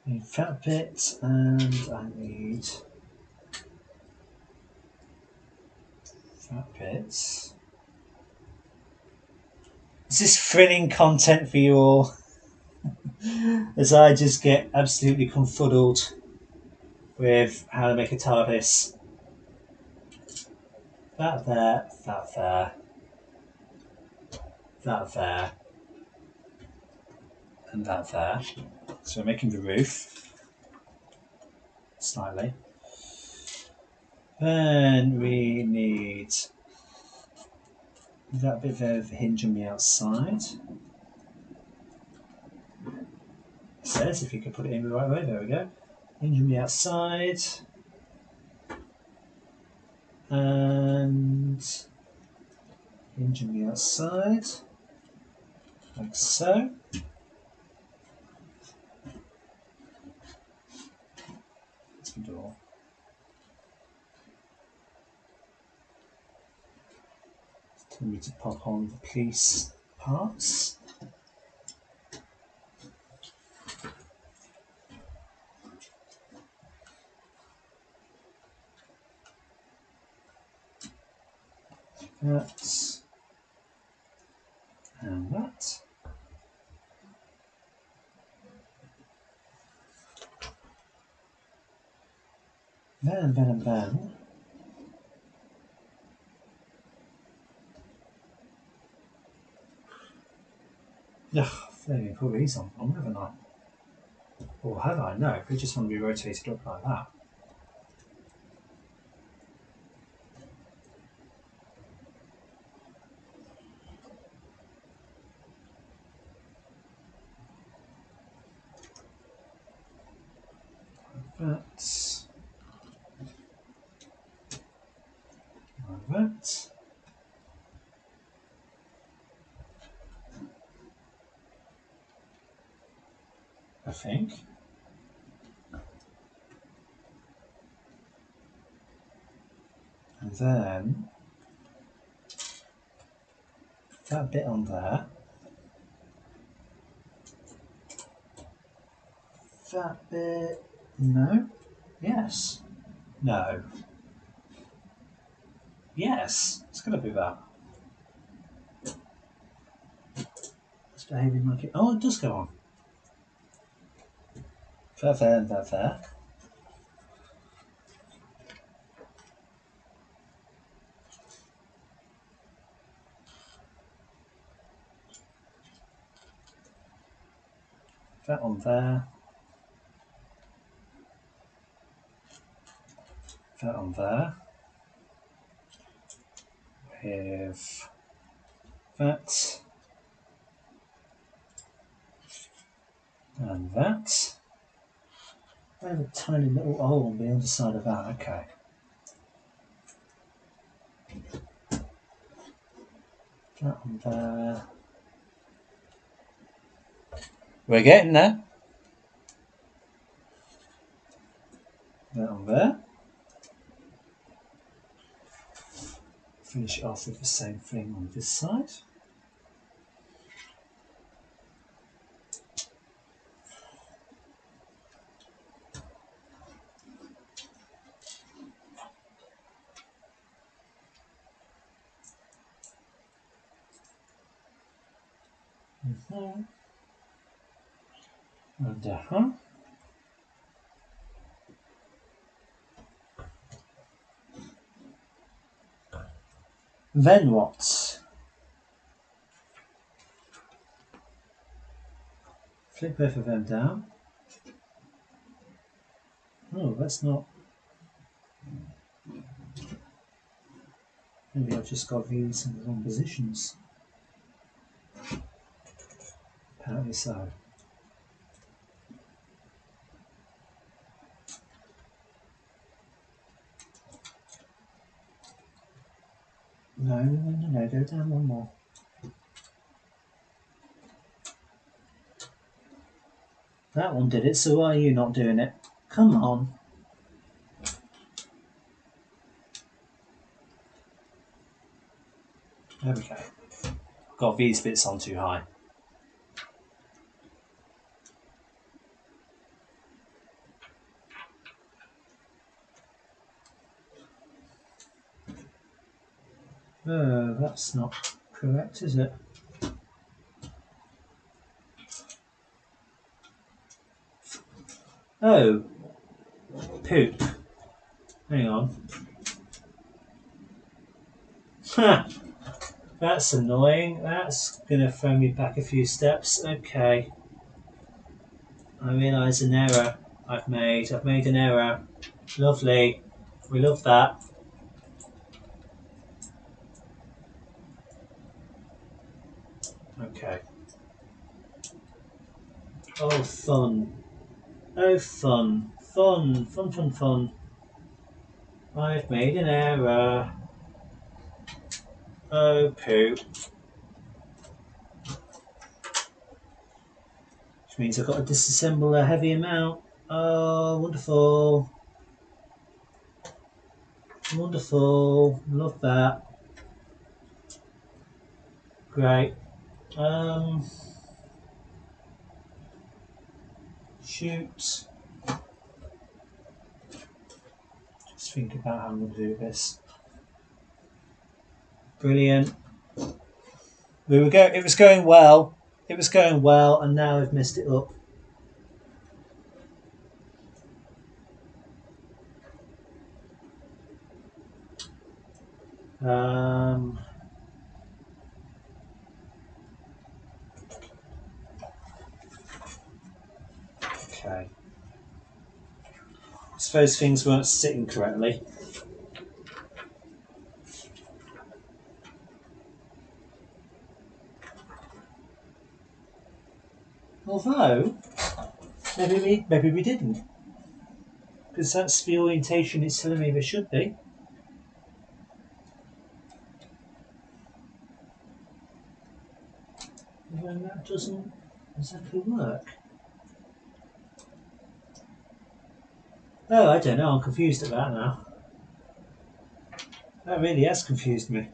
I need that bit, and I need that bit. Is this thrilling content for you all? As I just get absolutely confuddled with how to make a TARDIS. That there, that there, that there, and that there. So we're making the roof slightly. Then we need that bit of hinge on the outside. It says if you can put it in the right way, there we go. Hinge on the outside. And hinge on the outside. Like so. That's the door. Tell me to pop on the police parts. That and that. Then. Ugh, there put these on, haven't I? Or have I? No, they just want to be rotated up like that. That. Like that. I think. And then that bit on there. That bit. No. Yes. No. Yes. It's going to be that. It's behaving like it. Oh, it does go on. There, and there. That on there. That on there. With that. And that. I have a tiny little hole on the underside of that. Okay. That on there. We're getting there. That on there. Finish it off with the same thing on this side. And Then what? Flip both of them down. Oh, that's not. Maybe I've just got these in the wrong positions. Apparently so. No, go down one more. That one did it, so why are you not doing it? Come on. There we go. Got these bits on too high. That's not correct, is it? Oh. Poop. Hang on. Ha! That's annoying. That's going to throw me back a few steps. Okay. I realise an error I've made. I've made an error. Lovely. We love that. Okay. Oh, fun. Oh, fun. Fun. Fun, fun, fun. I've made an error. Oh, poop. Which means I've got to disassemble a heavy amount. Oh, wonderful. Wonderful. Love that. Great. Shoot. Just think about how I'm going to do this. Brilliant. It was going well. It was going well, and now I've messed it up. Okay. I suppose things weren't sitting correctly. Although, maybe we didn't. Because that's the orientation it's telling me there should be. When that doesn't exactly work. Oh, I don't know, I'm confused at that now. That really has confused me.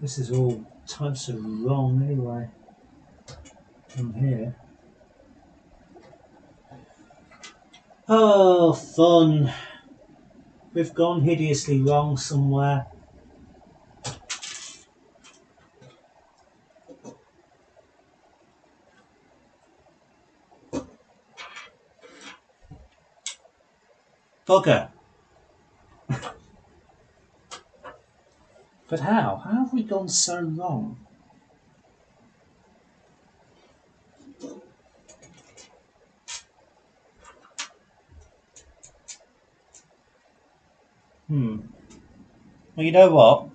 This is all types of wrong anyway. From here. Oh, fun. We've gone hideously wrong somewhere. Bugger. But how? How have we gone so wrong? Well, you know what?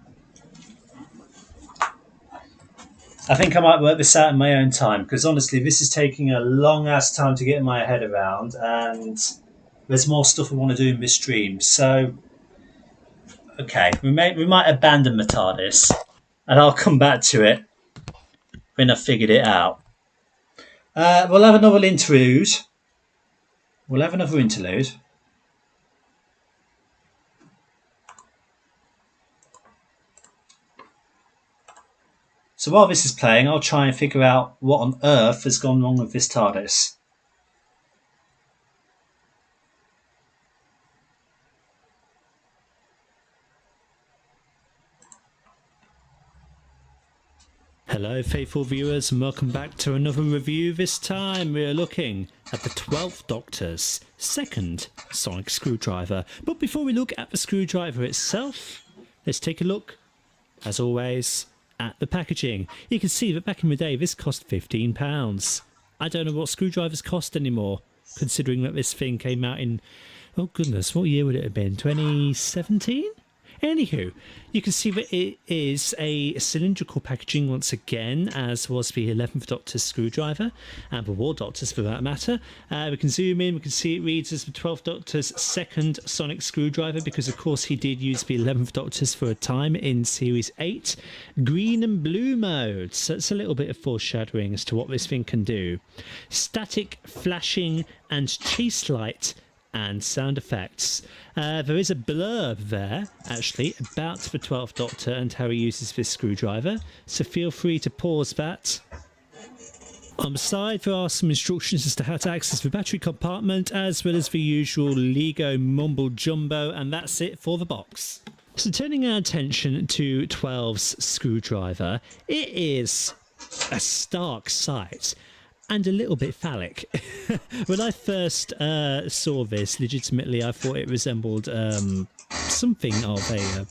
I think I might work this out in my own time, because honestly, this is taking a long ass time to get my head around, and there's more stuff I want to do in this stream. So, okay, we might abandon the TARDIS, and I'll come back to it when I've figured it out. We'll have another interlude. So while this is playing, I'll try and figure out what on earth has gone wrong with this TARDIS. Hello faithful viewers and welcome back to another review. This time we are looking at the 12th Doctor's second sonic screwdriver. But before we look at the screwdriver itself, let's take a look, as always, at the packaging. You can see that back in the day this cost £15. I don't know what screwdrivers cost anymore, considering that this thing came out in, oh goodness, what year would it have been? 2017? Anywho, you can see that it is a cylindrical packaging once again, as was the 11th Doctor's screwdriver, and the War Doctor's for that matter. We can zoom in, we can see it reads as the 12th Doctor's second sonic screwdriver, because of course he did use the 11th Doctor's for a time in Series 8. Green and blue mode, so it's a little bit of foreshadowing as to what this thing can do. Static, flashing and chase light and sound effects. There is a blurb there, actually, about the 12th Doctor and how he uses this screwdriver, so feel free to pause that On the side, there are some instructions as to how to access the battery compartment, as well as the usual LEGO mumble jumbo, and that's it for the box. So turning our attention to 12's screwdriver, it is a stark sight and a little bit phallic. When I first saw this, legitimately I thought it resembled something of a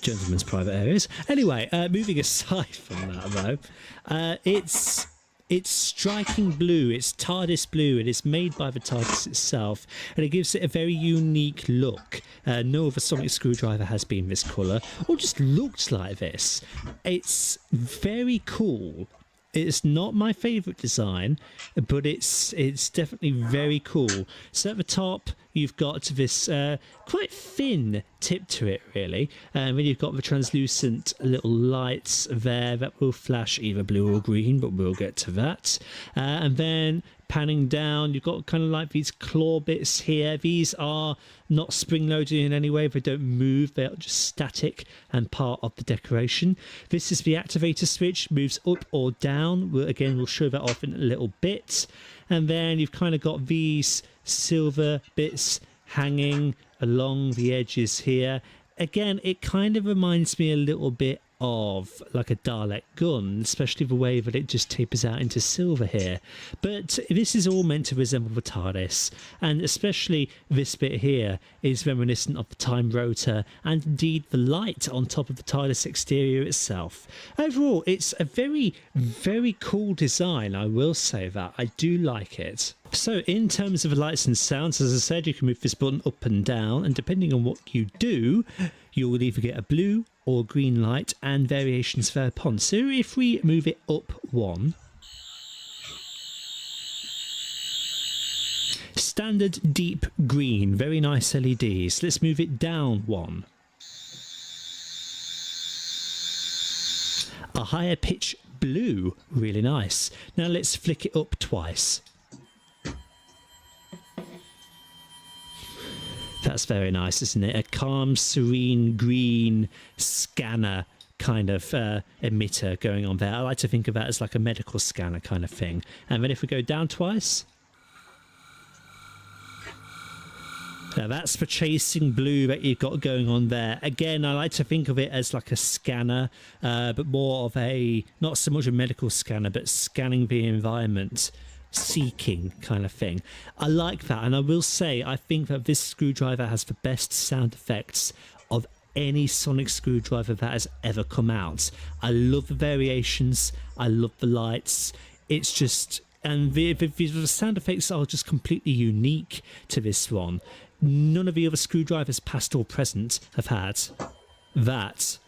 gentleman's private areas. Anyway, moving aside from that though, it's striking blue, it's TARDIS blue, it is made by the TARDIS itself, and it gives it a very unique look. No other sonic screwdriver has been this colour, or just looked like this. It's very cool. It's not my favourite design, but it's definitely very cool. So at the top, you've got this quite thin tip to it, really. And then you've got the translucent little lights there that will flash either blue or green, but we'll get to that. And then panning down, you've got kind of like these claw bits here. These are not spring-loaded in any way. They don't move. They are just static and part of the decoration. This is the activator switch. Moves up or down. We'll show that off in a little bit. And then you've kind of got these silver bits hanging along the edges here. Again, it kind of reminds me a little bit of like a Dalek gun, especially the way that it just tapers out into silver here. But this is all meant to resemble the TARDIS, and especially this bit here is reminiscent of the time rotor and indeed the light on top of the TARDIS exterior itself. Overall, it's a very, very cool design, I will say that. I do like it. So in terms of lights and sounds, as I said, you can move this button up and down, and depending on what you do, you will either get a blue or green light and variations thereupon. So if we move it up one, standard deep green, very nice LEDs. Let's move it down one. A higher pitch blue, really nice. Now let's flick it up twice. That's very nice, isn't it? A calm, serene, green scanner kind of emitter going on there. I like to think of that as like a medical scanner kind of thing. And then if we go down twice. Now that's the chasing blue that you've got going on there. Again, I like to think of it as like a scanner, but more of a, not so much a medical scanner, but scanning the environment. Seeking kind of thing. I like that, and I will say I think that this screwdriver has the best sound effects of any sonic screwdriver that has ever come out. I love the variations, I love the lights. It's just, and the sound effects are just completely unique to this one. None of the other screwdrivers, past or present, have had that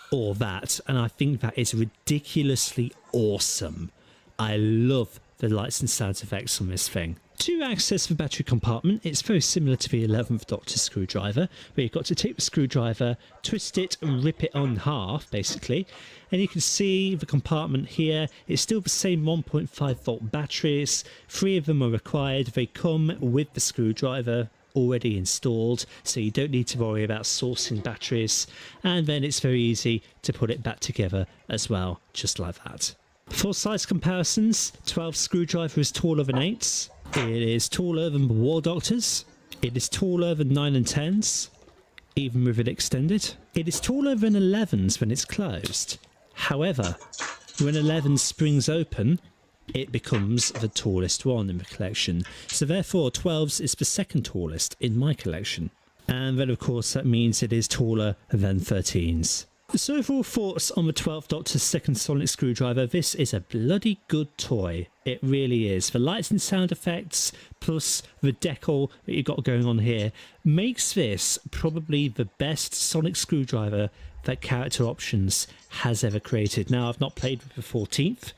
or that, and I think that is ridiculously awesome. I love the lights and sound effects on this thing. To access the battery compartment, it's very similar to the 11th Doctor screwdriver, where you've got to take the screwdriver, twist it and rip it on half, basically. And you can see the compartment here. It's still the same 1.5 volt batteries. 3 of them are required. They come with the screwdriver already installed, so you don't need to worry about sourcing batteries. And then it's very easy to put it back together as well, just like that. For size comparisons, 12 screwdriver is taller than 8s, it is taller than the War Doctors, it is taller than 9 and 10s, even with it extended. It is taller than 11s when it's closed. However, when 11 springs open, it becomes the tallest one in the collection. So therefore 12s is the second tallest in my collection. And then of course that means it is taller than 13s. So overall thoughts on the 12th Doctor's second sonic screwdriver. This is a bloody good toy. It really is. The lights and sound effects plus the decal that you've got going on here makes this probably the best sonic screwdriver that Character Options has ever created. Now I've not played with the 14th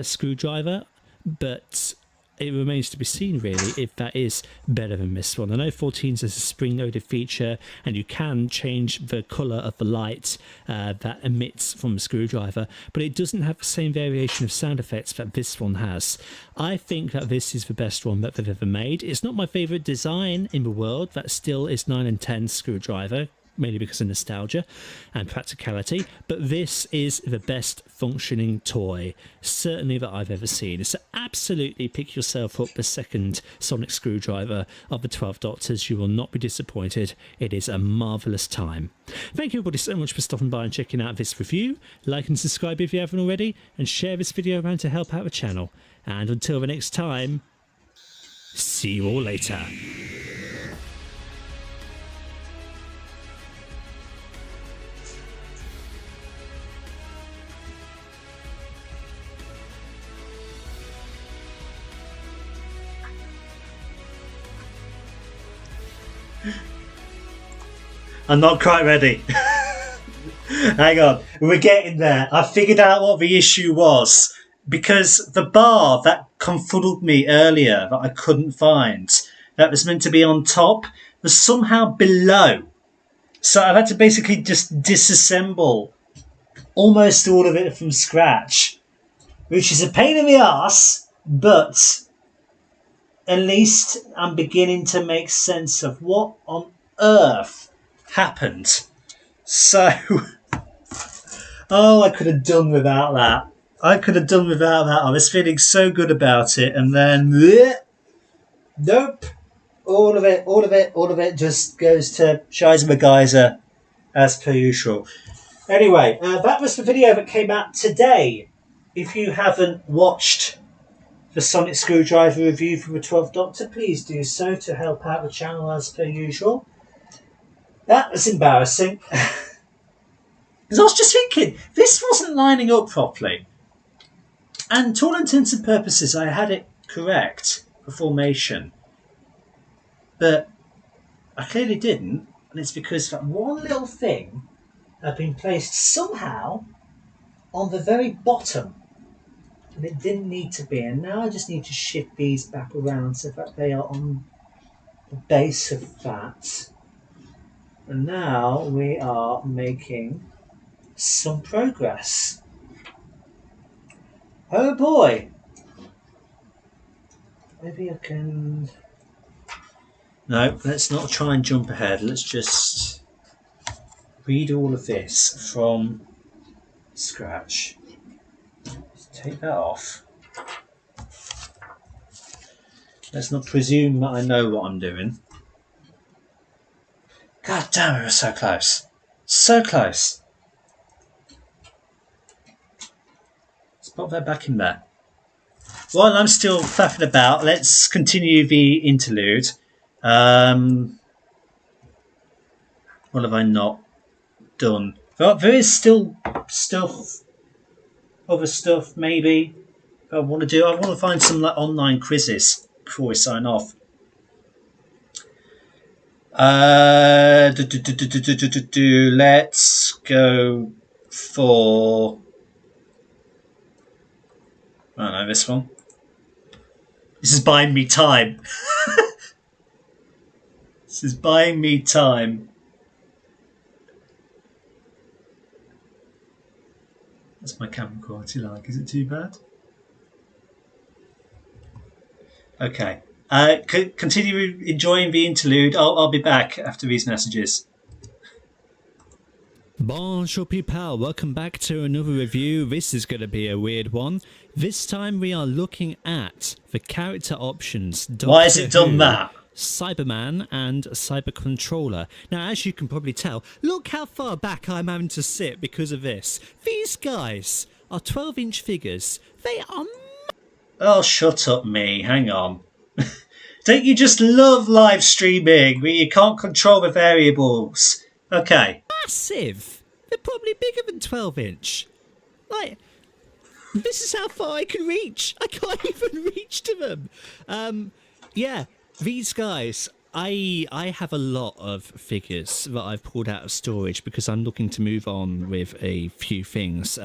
screwdriver, but it remains to be seen really if that is better than this one. I know 14s has a spring loaded feature and you can change the colour of the light that emits from the screwdriver, but it doesn't have the same variation of sound effects that this one has. I think that this is the best one that they've ever made. It's not my favourite design in the world. That still is 9 and 10 screwdriver. mainly because of nostalgia and practicality, but this is the best functioning toy, certainly that I've ever seen. So absolutely pick yourself up the second sonic screwdriver of the 12 Doctors. You will not be disappointed. It is a marvellous time. Thank you everybody so much for stopping by and checking out this review. Like and subscribe if you haven't already, and share this video around to help out the channel. And until the next time, see you all later. I'm not quite ready. Hang on, we're getting there. I figured out what the issue was. Because the bar that confuddled me earlier that I couldn't find, that was meant to be on top, was somehow below. So I've had to basically just disassemble almost all of it from scratch, which is a pain in the arse, but at least I'm beginning to make sense of what on earth happened. So, oh, I could have done without that. I was feeling so good about it, and then nope, all of it just goes to Shiza MacGyver as per usual. Anyway, that was the video that came out today. If you haven't watched the Sonic Screwdriver review from the 12th Doctor, please do so to help out the channel as per usual. That was embarrassing. Because I was just thinking, this wasn't lining up properly. And to all intents and purposes, I had it correct, the formation. But I clearly didn't, and it's because that one little thing had been placed somehow on the very bottom. And it didn't need to be. And now I just need to shift these back around so that they are on the base of that. And now we are making some progress. Oh boy! Maybe I can... No, let's not try and jump ahead. Let's just read all of this from scratch. Just take that off. Let's not presume that I know what I'm doing. God damn, we were so close. So close. Pop that back in there. While I'm still faffing about, let's continue the interlude. What have I not done? Well, there is still stuff, other stuff maybe I want to do. I want to find some like online quizzes before we sign off. Let's go for... I don't know, this one. This is buying me time. This is buying me time. What's my camera quality like? Is it too bad? Okay. Continue enjoying the interlude. I'll be back after these messages. Bonjour people, welcome back to another review. This is going to be a weird one. This time we are looking at the character options. Why has it done that? Cyberman and Cyber Controller. Now, as you can probably tell, look how far back I'm having to sit because of this. These guys are 12-inch figures. They are... Oh, shut up, me. Hang on. Don't you just love live streaming where you can't control the variables? Okay. Massive. They're probably bigger than 12-inch. Like, this is how far I can reach. I can't even reach to them. Yeah, these guys, I have a lot of figures that I've pulled out of storage because I'm looking to move on with a few things.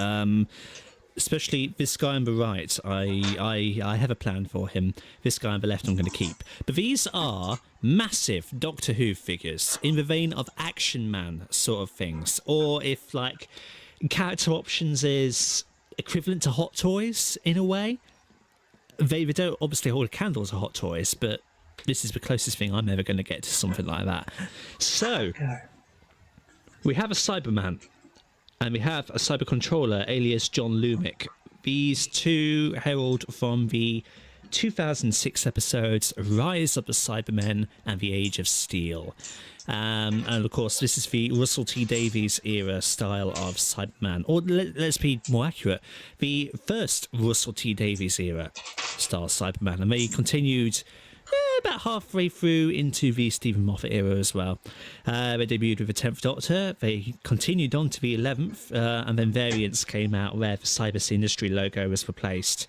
Especially this guy on the right, I have a plan for him. This guy on the left I'm going to keep. But these are massive Doctor Who figures in the vein of Action Man sort of things. Or if, like, character options is equivalent to Hot Toys in a way. They don't obviously hold a candle to Hot Toys, but this is the closest thing I'm ever going to get to something like that. So, we have a Cyberman, and we have a Cyber Controller, alias John Lumick. These two herald from the 2006 episodes Rise of the Cybermen and the Age of Steel. And of course, this is the Russell T Davies era style of Cyberman, or let's be more accurate, the first Russell T Davies era style Cyberman, and they continued about halfway through into the Stephen Moffat era as well. They debuted with the 10th Doctor, they continued on to the 11th, and then variants came out where the Cybus Industry logo was replaced.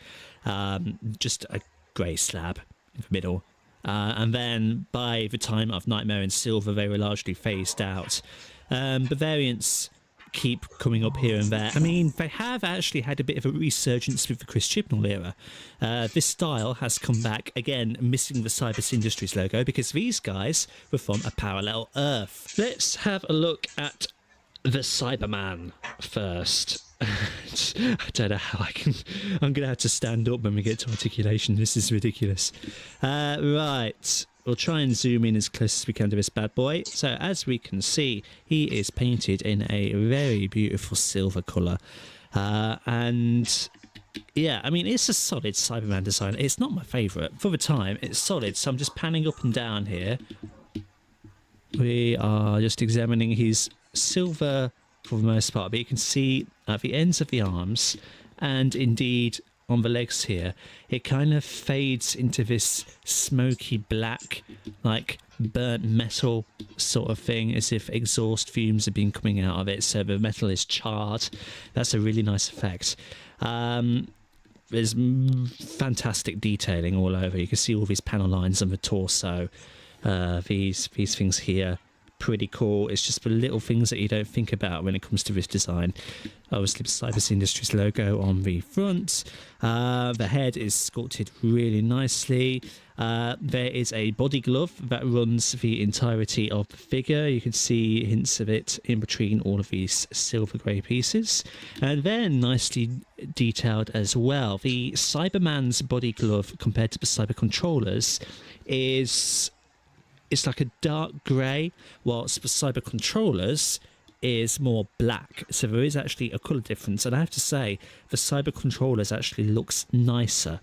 Just a grey slab in the middle. And then by the time of Nightmare in Silver, they were largely phased out. The variants keep coming up here and there. I mean, they have actually had a bit of a resurgence with the Chris Chibnall era. This style has come back, again, missing the Cybus Industries logo, because these guys were from a parallel Earth. Let's have a look at the Cyberman first. I don't know how I can... I'm going to have to stand up when we get to articulation. This is ridiculous. Right. We'll try and zoom in as close as we can to this bad boy. So as we can see, he is painted in a very beautiful silver colour. And yeah, I mean, it's a solid Cyberman design. It's not my favourite. For the time, it's solid. So I'm just panning up and down here. We are just examining his silver for the most part, but you can see at the ends of the arms and indeed on the legs here, it kind of fades into this smoky black, like burnt metal sort of thing, as if exhaust fumes have been coming out of it, so the metal is charred. That's a really nice effect. There's fantastic detailing all over. You can see all these panel lines on the torso. These things here, pretty cool. It's just the little things that you don't think about when it comes to this design. Obviously the Cybus Industries logo on the front. The head is sculpted really nicely. There is a body glove that runs the entirety of the figure. You can see hints of it in between all of these silver grey pieces, and then nicely detailed as well. The Cyberman's body glove compared to the Cyber Controllers it's like a dark grey, whilst the Cyber Controllers is more black. So there is actually a colour difference, and I have to say the Cyber Controllers actually looks nicer.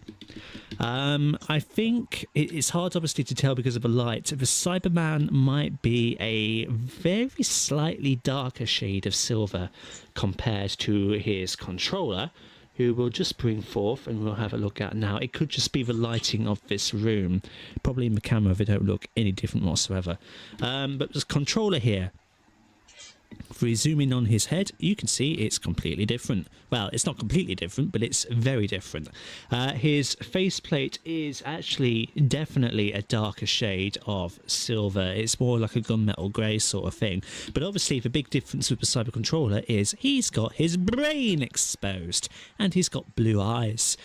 I think it's hard obviously to tell because of the light. The Cyberman might be a very slightly darker shade of silver compared to his controller, who we'll just bring forth and we'll have a look at now. It could just be the lighting of this room. Probably in the camera they don't look any different whatsoever. But this controller here, if we zoom in on his head, you can see it's completely different. Well, it's not completely different, but it's very different. His faceplate is actually definitely a darker shade of silver. It's more like a gunmetal grey sort of thing. But obviously the big difference with the Cyber Controller is he's got his brain exposed and he's got blue eyes.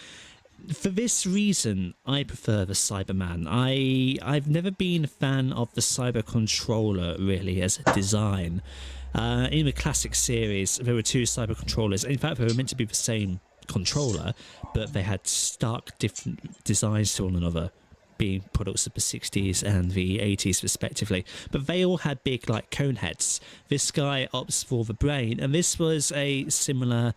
For this reason, I prefer the Cyberman. I've never been a fan of the Cyber Controller, really, as a design. In the classic series, there were two Cyber Controllers. In fact, they were meant to be the same controller, but they had stark different designs to one another, being products of the 60s and the 80s respectively. But they all had big, like, cone heads. This guy opts for the brain, and this was a similar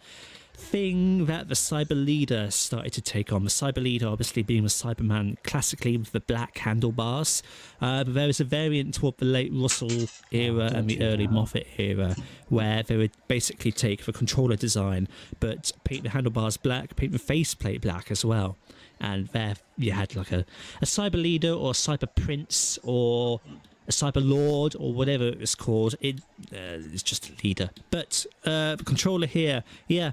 thing that the Cyber Leader started to take on. The Cyber Leader obviously being the Cyberman classically with the black handlebars, but there was a variant toward the late Russell era and the early Moffat era where they would basically take the controller design but paint the handlebars black, paint the faceplate black as well, and there you had like a Cyber Leader or a Cyber Prince or a Cyber Lord or whatever it was called. It's just a leader. But the controller here, yeah,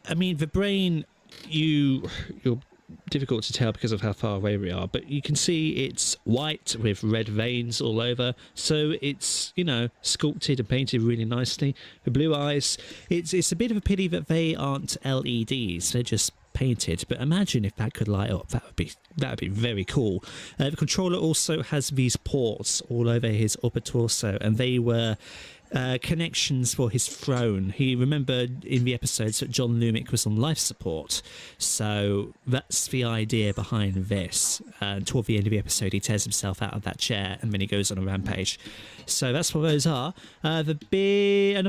I mean, the brain, you're difficult to tell because of how far away we are, but you can see it's white with red veins all over, so it's, you know, sculpted and painted really nicely. The blue eyes, it's a bit of a pity that they aren't LEDs, they're just painted, but imagine if that could light up. That would be very cool. The controller also has these ports all over his upper torso, and they were connections for his throne. He remembered in the episodes that John Lumick was on life support, so that's the idea behind this. Toward the end of the episode, he tears himself out of that chair and then he goes on a rampage. So that's what those are. Another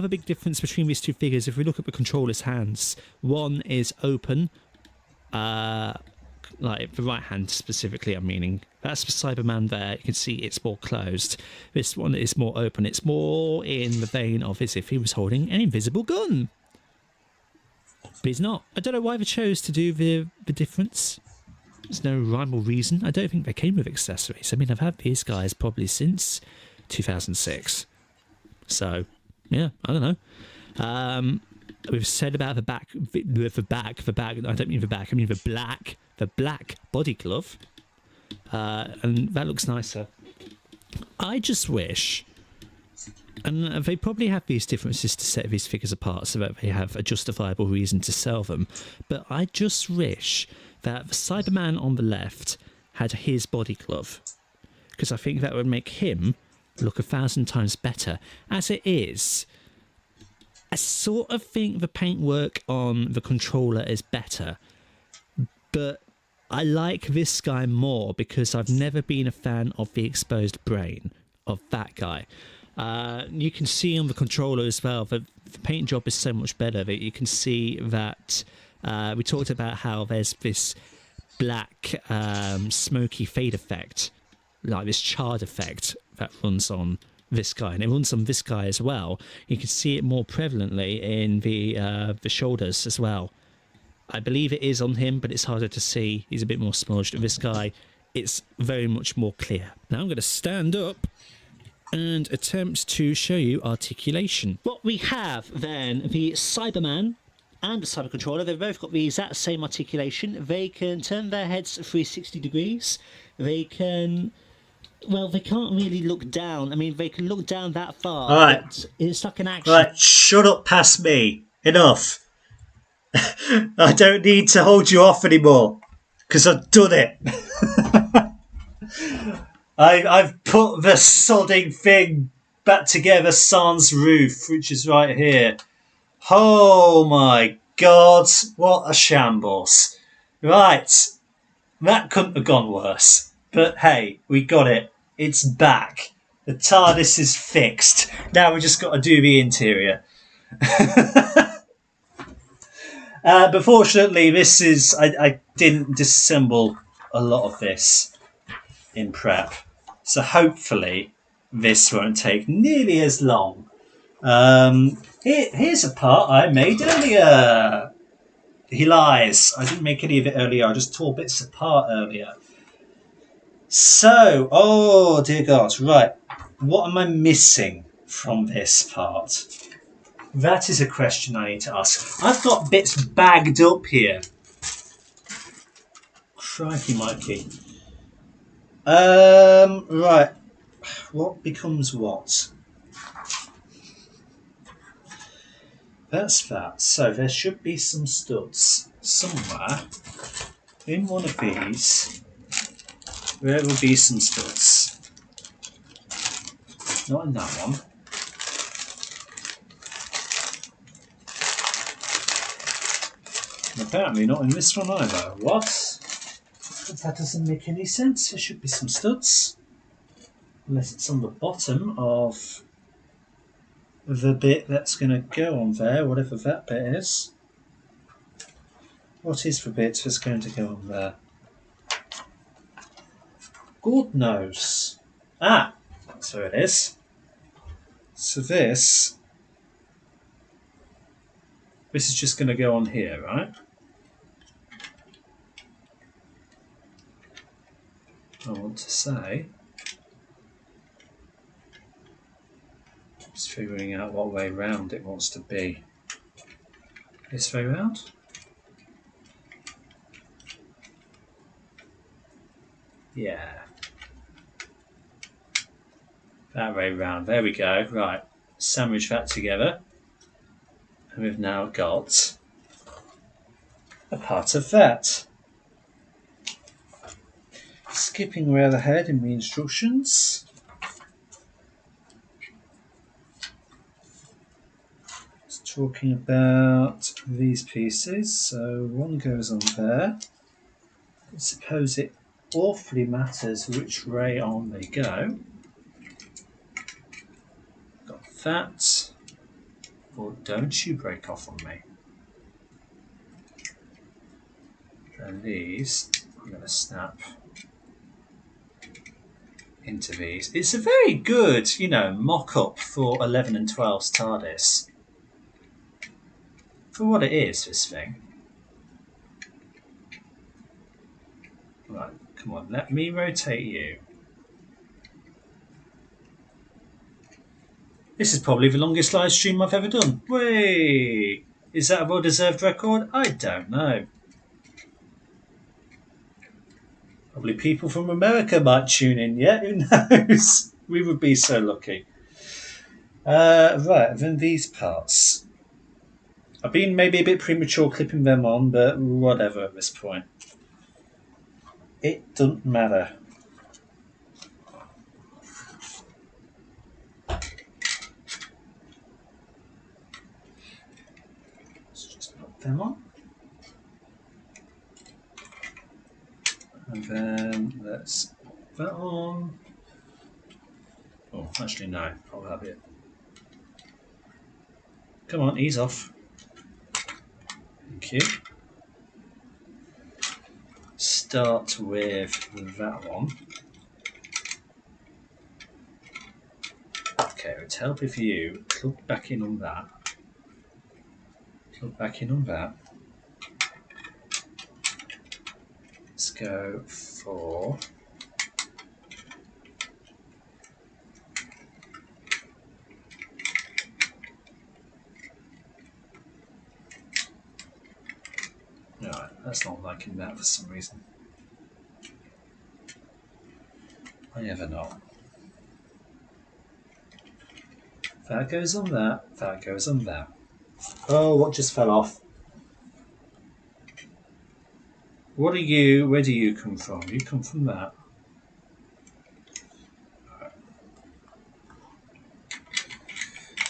big difference between these two figures, if we look at the controller's hands, one is open, like the right hand specifically, I'm meaning. That's the Cyberman there. You can see it's more closed. This one is more open. It's more in the vein of as if he was holding an invisible gun. But he's not. I don't know why they chose to do the difference. There's no rhyme or reason. I don't think they came with accessories. I mean, I've had these guys probably since 2006. So, yeah, I don't know. We've said about the back. I don't mean the back. I mean the black body glove, and that looks nicer. I just wish, and they probably have these differences to set these figures apart so that they have a justifiable reason to sell them, but I just wish that the Cyberman on the left had his body glove, because I think that would make him look 1,000 times better. As it is, I sort of think the paintwork on the controller is better, but I like this guy more because I've never been a fan of the exposed brain of that guy. You can see on the controller as well that the paint job is so much better that you can see that we talked about how there's this black smoky fade effect, like this charred effect that runs on this guy, and it runs on this guy as well. You can see it more prevalently in the shoulders as well. I believe it is on him, but it's harder to see. He's a bit more smudged. This guy, it's very much more clear. Now I'm going to stand up and attempt to show you articulation. What we have then, the Cyberman and the Cyber Controller, they've both got the exact same articulation. They can turn their heads 360 degrees. They can... Well, they can't really look down. I mean, they can look down that far. All right. But it's like an action. Right, shut up past me. Enough. I don't need to hold you off anymore because I've done it. I've put the sodding thing back together sans roof, which is right here. Oh my God, what a shambles. Right, that couldn't have gone worse. But hey, we got it. It's back. The TARDIS is fixed. Now we just got to do the interior. But fortunately, this is... I didn't disassemble a lot of this in prep. So hopefully this won't take nearly as long. Here's a part I made earlier. He lies. I didn't make any of it earlier. I just tore bits apart earlier. So, oh dear God, right. What am I missing from this part? That is a question I need to ask. I've got bits bagged up here. Crikey, Mikey. Right. What becomes what? That's that. So there should be some studs somewhere in one of these. There will be some studs. Not in that one. Apparently not in this one either. What? That doesn't make any sense. There should be some studs. Unless it's on the bottom of the bit that's going to go on there, whatever that bit is. What is the bit that's going to go on there? God knows. Ah, that's where it is. So this is just going to go on here, right? I want to say, just figuring out what way round it wants to be. This way round? Yeah. That way round. There we go. Right. Sandwich that together. And we've now got a part of that. Skipping right ahead in the instructions. talking about these pieces. So one goes on there. I suppose it awfully matters which way on they go. Got that. Or don't you break off on me. And these, I'm going to snap into these. It's a very good, mock-up for 11 and 12's TARDIS. For what it is, this thing. Right, come on, let me rotate you. This is probably the longest live stream I've ever done. Whey! Is that a well-deserved record? I don't know. Probably people from America might tune in yet. Who knows? We would be so lucky. Right, then these parts. I've been maybe a bit premature clipping them on, but whatever at this point. It doesn't matter. Let's just put them on. And then let's put that on. Oh, actually no, I'll have it. Come on, ease off. Thank you. Start with that one. Okay, it would help if you plug back in on that. Plug back in on that. Let's go for right, that's not liking that for some reason. I never know. That goes on that, that goes on that. Oh, what just fell off? What are you, where do you come from? You come from that.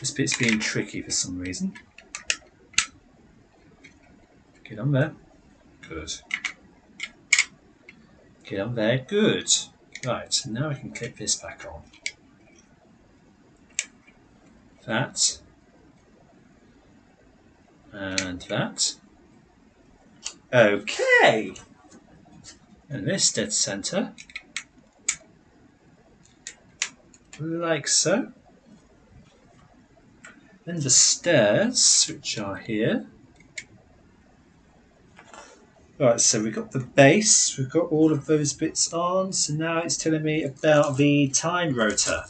This bit's being tricky for some reason. Get on there. Good. Get on there. Good. Right, now I can clip this back on. That. And that. Okay. And this dead center. Like so. Then the stairs, which are here. Right, so we've got the base, we've got all of those bits on, so now it's telling me about the time rotor.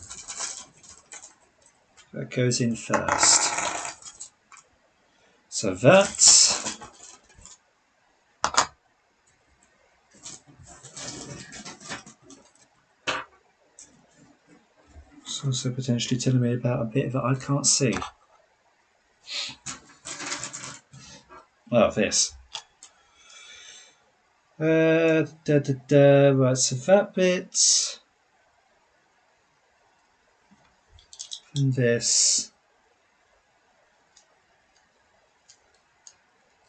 That goes in first. So that. It's also potentially telling me about a bit that I can't see. Oh, this. Right, so that bit. And this.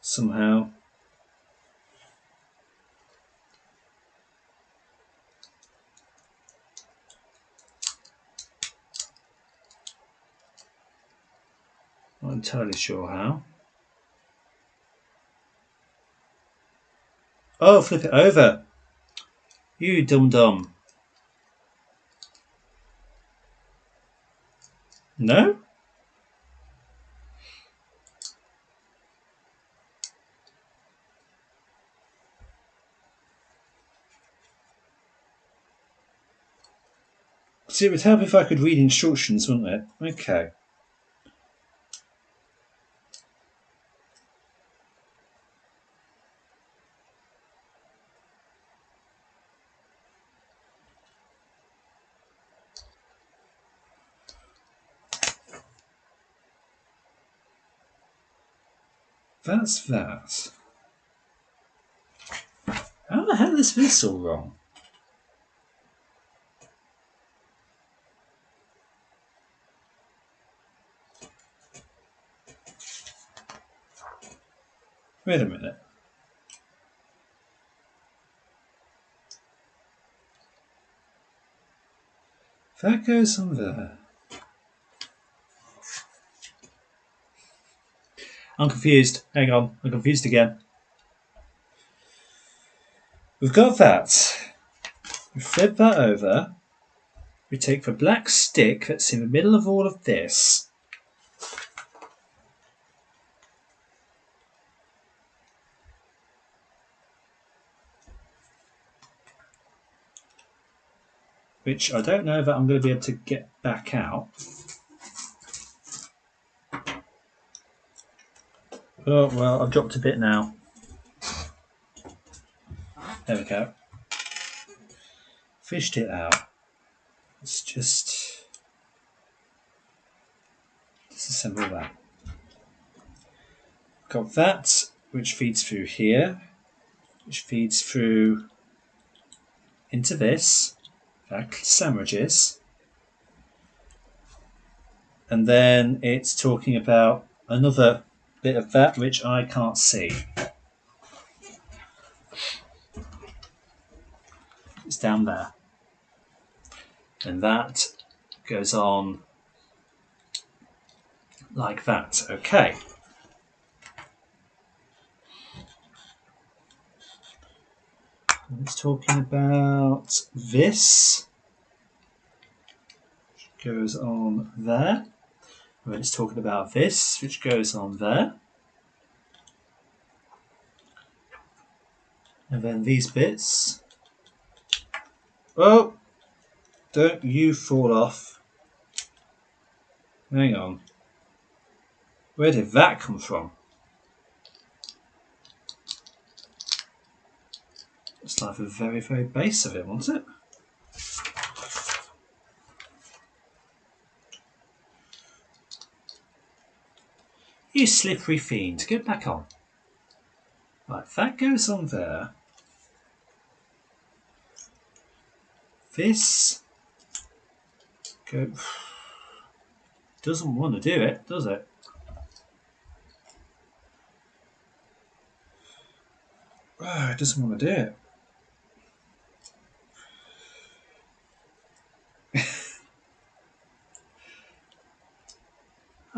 Somehow. Not entirely sure how. Oh, flip it over. You dum-dum. No? See, it would help if I could read instructions, wouldn't it? Okay. That's that. How the hell is this all wrong? Wait a minute. That goes on there. I'm confused. Hang on, I'm confused again. We've got that. We flip that over. We take the black stick that's in the middle of all of this. Which I don't know that I'm going to be able to get back out. Oh, well, I've dropped a bit now. There we go. Fished it out. Let's just disassemble that. Got that, which feeds through here, which feeds through into this. That sandwiches. And then it's talking about another bit of that which I can't see. It's down there. And that goes on like that. Okay. It's talking about this. Which goes on there. And it's talking about this, which goes on there. And then these bits. Oh! Don't you fall off. Hang on. Where did that come from? It's like the very, very base of it, wasn't it? You slippery fiend, get back on. Right, that goes on there. This doesn't want to do it, does it? Oh, it doesn't want to do it.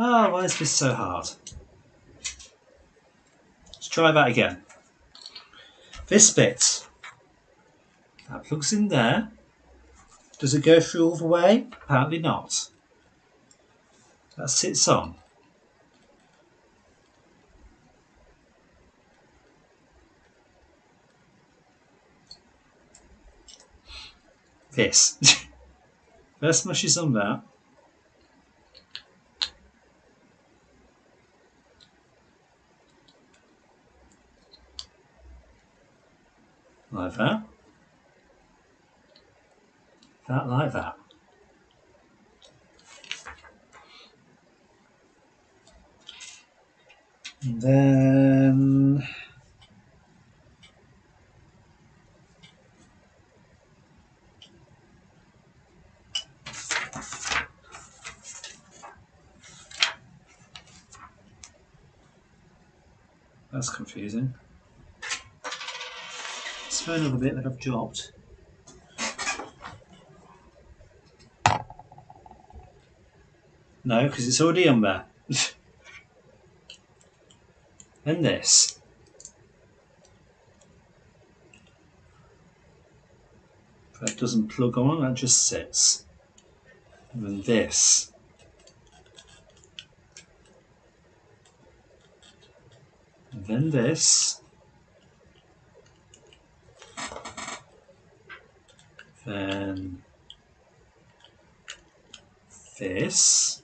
Oh, why is this so hard? Let's try that again. This bit. That plugs in there. Does it go through all the way? Apparently not. That sits on. This. That smashes on that. Like that. That like that. And then that's confusing. Let's find another bit that I've dropped. No, because it's already on there. And this. That doesn't plug on, that just sits. And then this. And then this. Then this.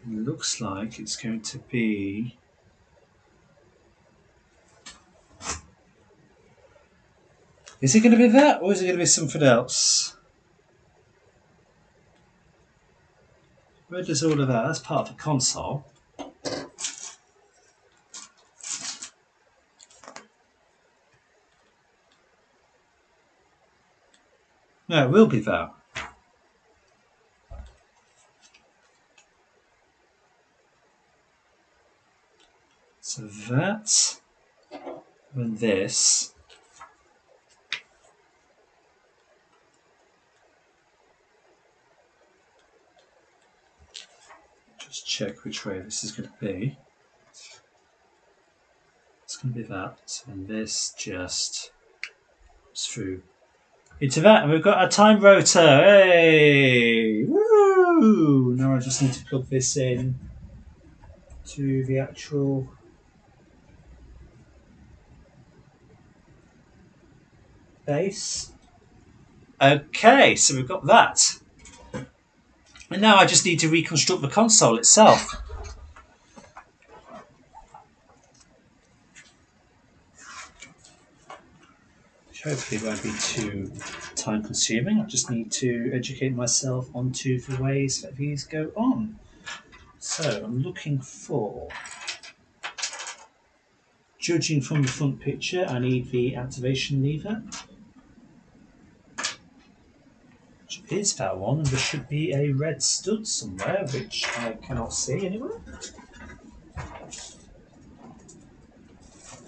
It looks like it's going to be Is it going to be that, or is it going to be something else? Where does all of that? That's part of the console. No, it will be that. So that and this. Just check which way this is going to be. It's going to be that, and this just goes through into that, and we've got a time rotor. Hey! Woo! Now I just need to plug this in to the actual base. Okay, so we've got that. And now I just need to reconstruct the console itself. Which hopefully won't be too time consuming. I just need to educate myself onto the ways that these go on. So I'm looking for, judging from the front picture, I need the activation lever. Which is that one, and there should be a red stud somewhere, which I cannot see anywhere.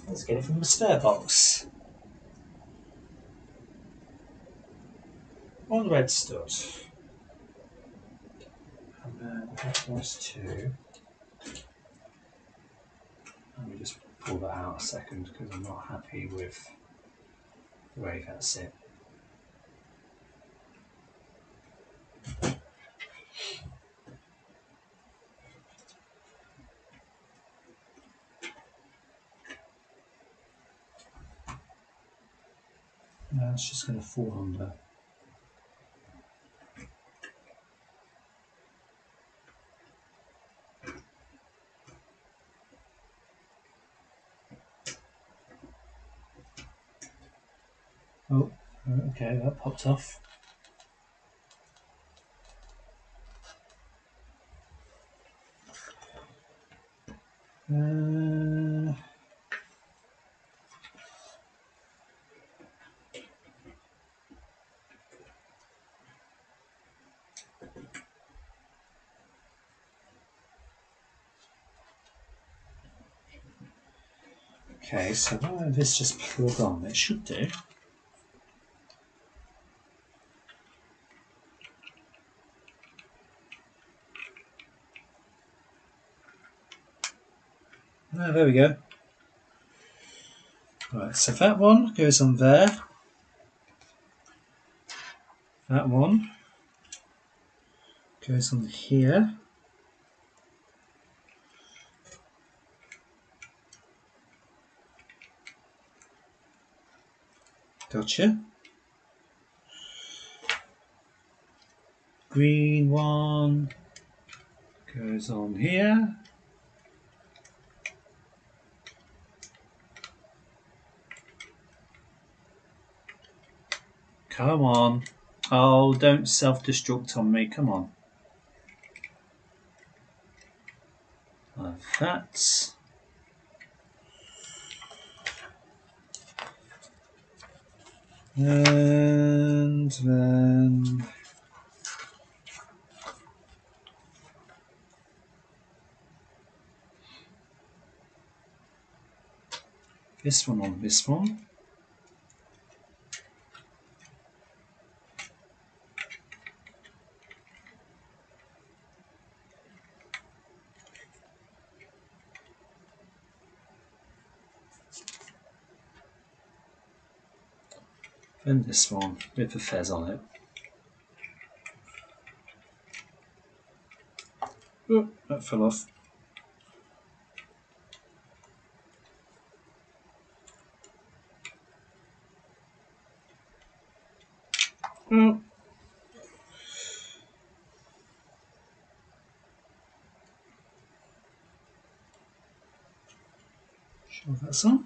Let's get it from the spare box. One red stud. And then that was two. Let me just pull that out a second because I'm not happy with the way that's it. Now it's just going to fall under. Oh, okay, that popped off. Okay, so why don't this just plug on? It should do. Oh, there we go. Right, so that one goes on there. That one goes on here. Gotcha. Green one goes on here. Come on. Oh, don't self-destruct on me. Come on. Like that. And then this one on this one. And this one with the fez on it. Oh, that fell off. Oh. Sure that's on.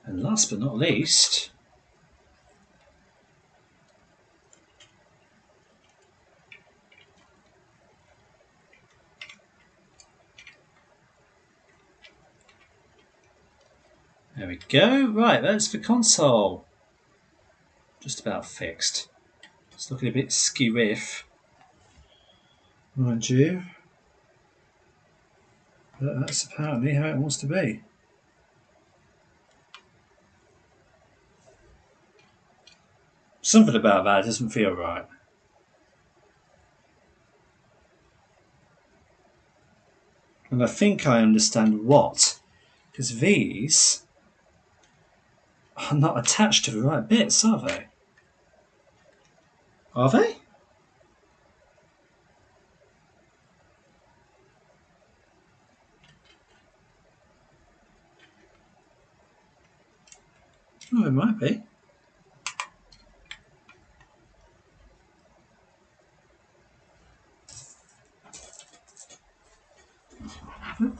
And last but not least, there we go. Right, that's the console. about fixed. It's looking a bit ski-riff, mind you. But that's apparently how it wants to be. Something about that doesn't feel right. And I think I understand what. Because these are not attached to the right bits, are they? Are they? Oh, it might be.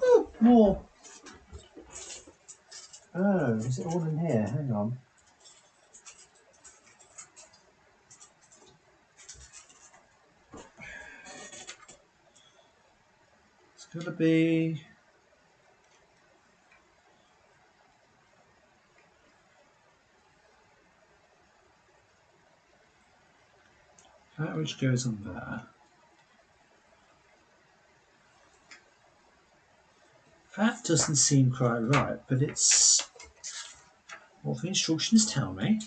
Oh, more. Oh, is it all in here? Hang on. It's got to be. That which goes on there. That doesn't seem quite right, but it's what the instructions tell me.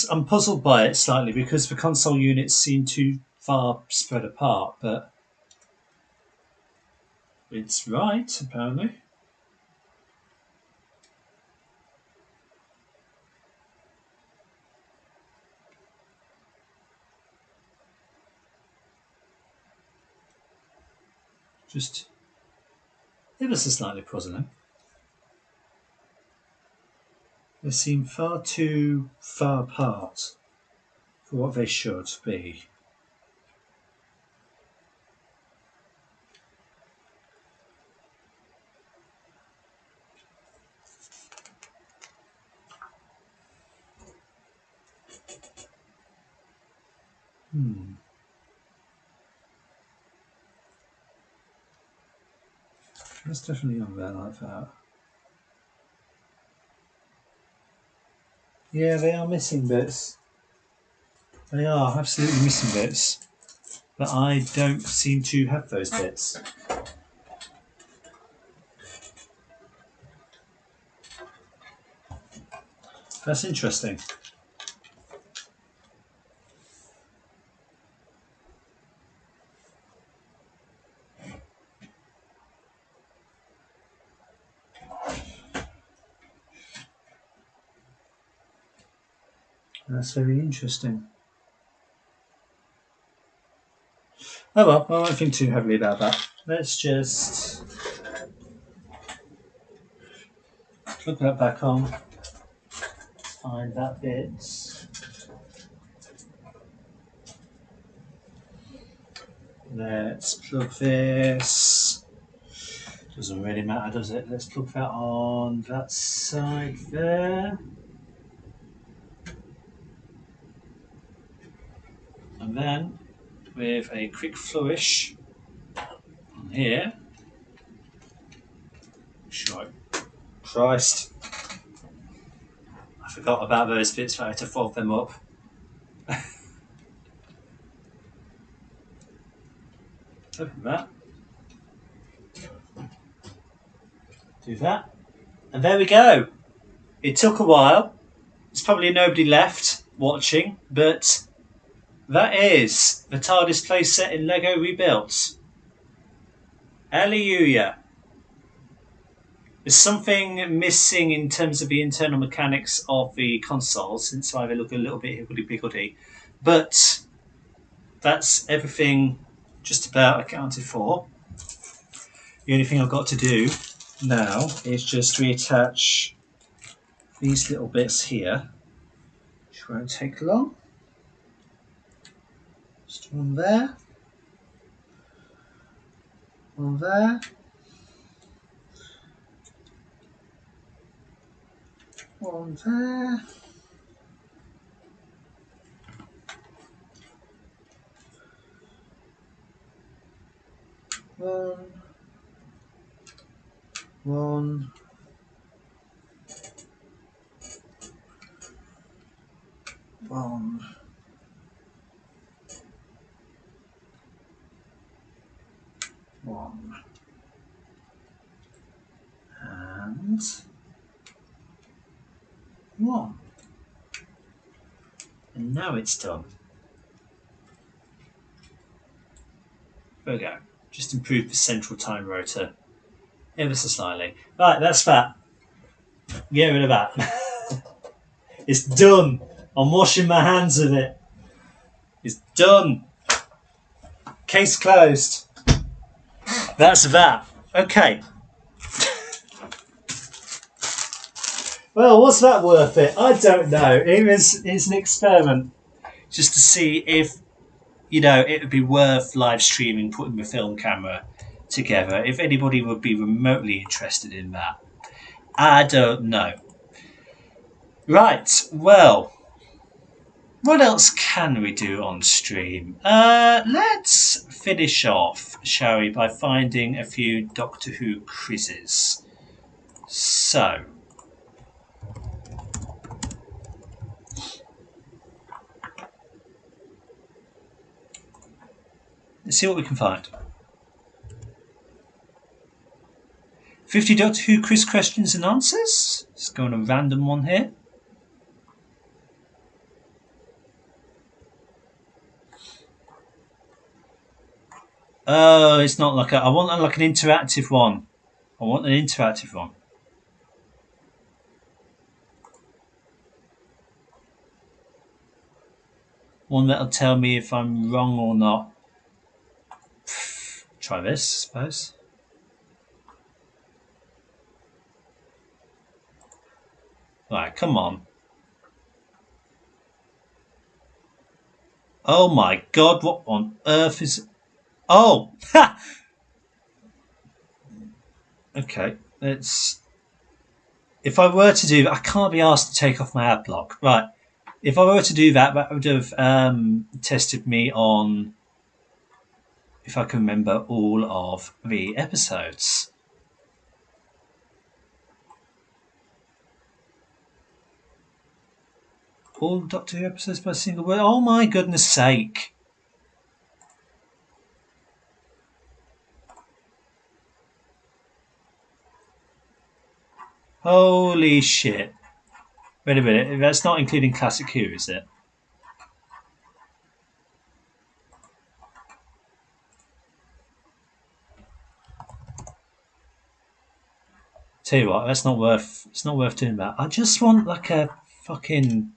I'm puzzled by it slightly because the console units seem too far spread apart, but it's right, apparently. Just ever so slightly puzzling. They seem far too far apart for what they should be. That's definitely on there like that. Yeah, they are missing bits. They are absolutely missing bits. But I don't seem to have those bits. That's interesting. That's very interesting. Oh well, I won't think too heavily about that. Let's just plug that back on. Find that bit. Let's plug this. Doesn't really matter, does it? Let's plug that on that side there. And then, with a quick flourish on here. Sure. Christ. I forgot about those bits, I had to fold them up. Open that. Do that. And there we go. It took a while. There's probably nobody left watching, but that is the TARDIS playset in LEGO Rebuilt. Hallelujah. There's something missing in terms of the internal mechanics of the console, since they look a little bit higgledy-piggledy. But that's everything just about accounted for. The only thing I've got to do now is just reattach these little bits here, which won't take long. Just one there, One there. One there. One. One. One. One. And one. And now it's done. There we go. Just improve the central time rotor ever so slightly. Right, that's that. Get rid of that. It's done. I'm washing my hands of it. It's done. Case closed. That's that. Okay. Well, was that worth it? I don't know. It's an experiment just to see if, you know, it would be worth live streaming, putting the film camera together. If anybody would be remotely interested in that. I don't know. Right, well, what else can we do on stream? Let's finish off, shall we, by finding a few Doctor Who quizzes. So, let's see what we can find. 50 Doctor Who quiz questions and answers. Let's go on a random one here. Oh, it's not like I want like an interactive one. I want an interactive one. One that'll tell me if I'm wrong or not. Try this, I suppose. Right, come on. Oh my god, what on earth is... Oh! Ha! Okay, let's... If I were to do that, I can't be asked to take off my ad block. Right, if I were to do that, that would have tested me on... If I can remember all of the episodes. All Doctor Who episodes by a single word. Oh my goodness sake. Holy shit. Wait a minute, that's not including Classic Who, is it? Tell you what, that's not worth, it's not worth doing that. I just want like a fucking...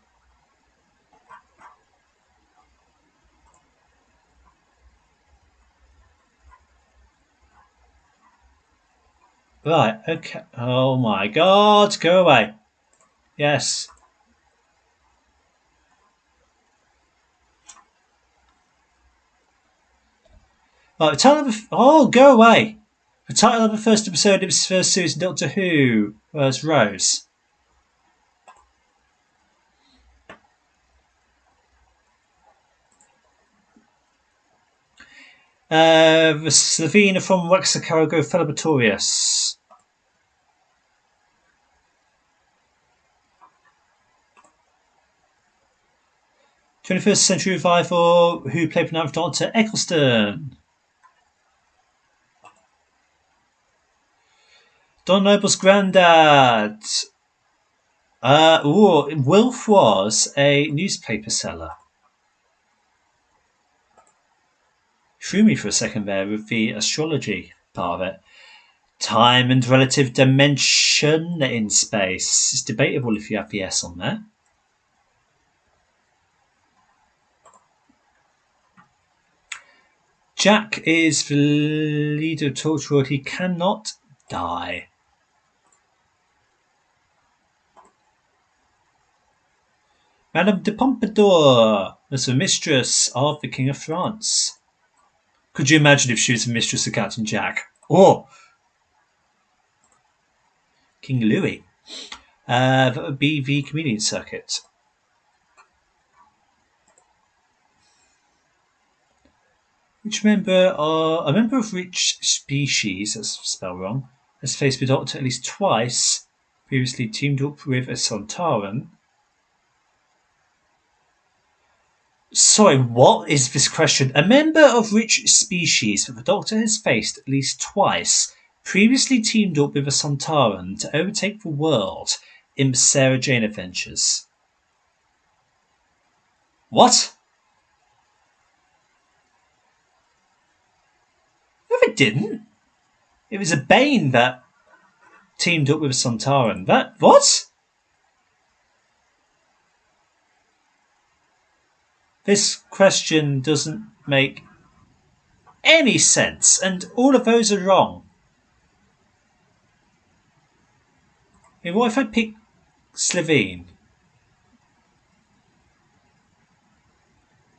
Right, okay. Oh my god, go away. Yes. Right, the title of the... Oh, go away. The title of the first episode of his first series of Doctor Who was Rose. The Slovenia from Waxacargo Phalabatorius. '21st Century Revival, who played the ninth Doctor Eccleston. Don Noble's granddad. Wilf was a newspaper seller. Threw me for a second there with the astrology part of it. Time and relative dimension in space. It's debatable if you have the S on there. Jack is the leader of Torchwood. He cannot die. Madame de Pompadour was the mistress of the King of France. Could you imagine if she was the mistress of Captain Jack? Oh, King Louis. That would be the comedian circuit. Which member are a member of which species, that's spelled wrong, has faced the Doctor at least twice, previously teamed up with a Sontaran. Sorry, what is this question? A member of which species that the Doctor has faced at least twice, previously teamed up with a Sontaran to overtake the world in the Sarah Jane adventures. What? No, it didn't. It was a Bane that teamed up with a Sontaran. That what? This question doesn't make any sense, and all of those are wrong. I mean, what if I pick Slovene?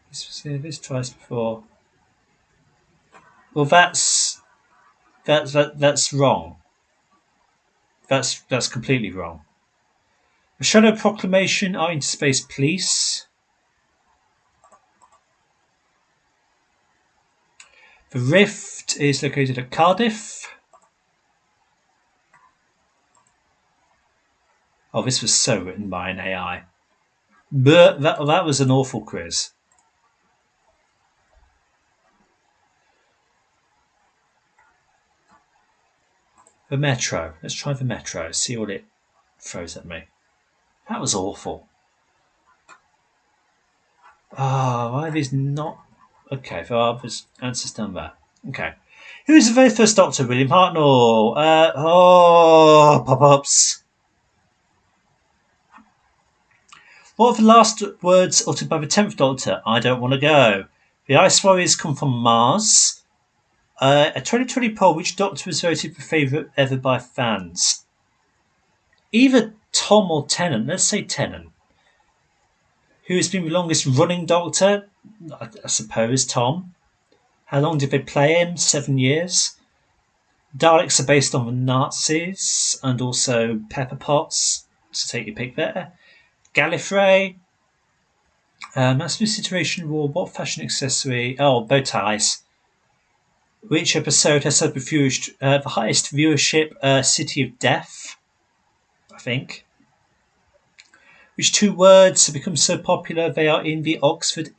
This twice before. Well, that's wrong. That's completely wrong. The Shadow Proclamation are Interspace Police. The Rift is located at Cardiff. Oh, this was so written by an AI. But that was an awful quiz. The Metro. Let's try the Metro. See what it throws at me. That was awful. Why are these not... Okay, the answer's done that. Okay. Who is the very first Doctor? William Hartnell. Pop-ups. What are the last words uttered by the 10th Doctor? I don't want to go. The Ice Warriors come from Mars. A 2020 poll, which Doctor was voted the favourite ever by fans? Either Tom or Tennant. Let's say Tennant. Who has been the longest running Doctor? I suppose Tom. How long did they play him? 7 years. Daleks are based on the Nazis and also Pepper Potts. So take your pick there. Gallifrey. Massive Situation War. What fashion accessory? Oh, bow ties. Which episode has had the highest viewership? City of Death, I think. Which two words have become so popular they are in the Oxford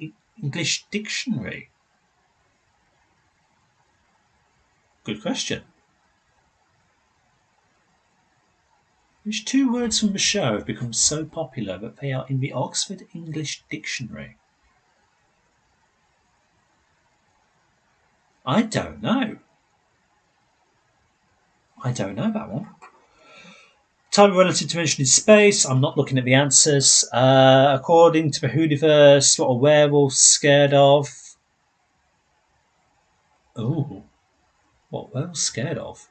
English Dictionary? Good question. Which two words from the show have become so popular that they are in the Oxford English Dictionary? I don't know. I don't know that one. Time relative dimension in space. I'm not looking at the answers. According to the Whoniverse, what are werewolves scared of? Ooh. What werewolves scared of?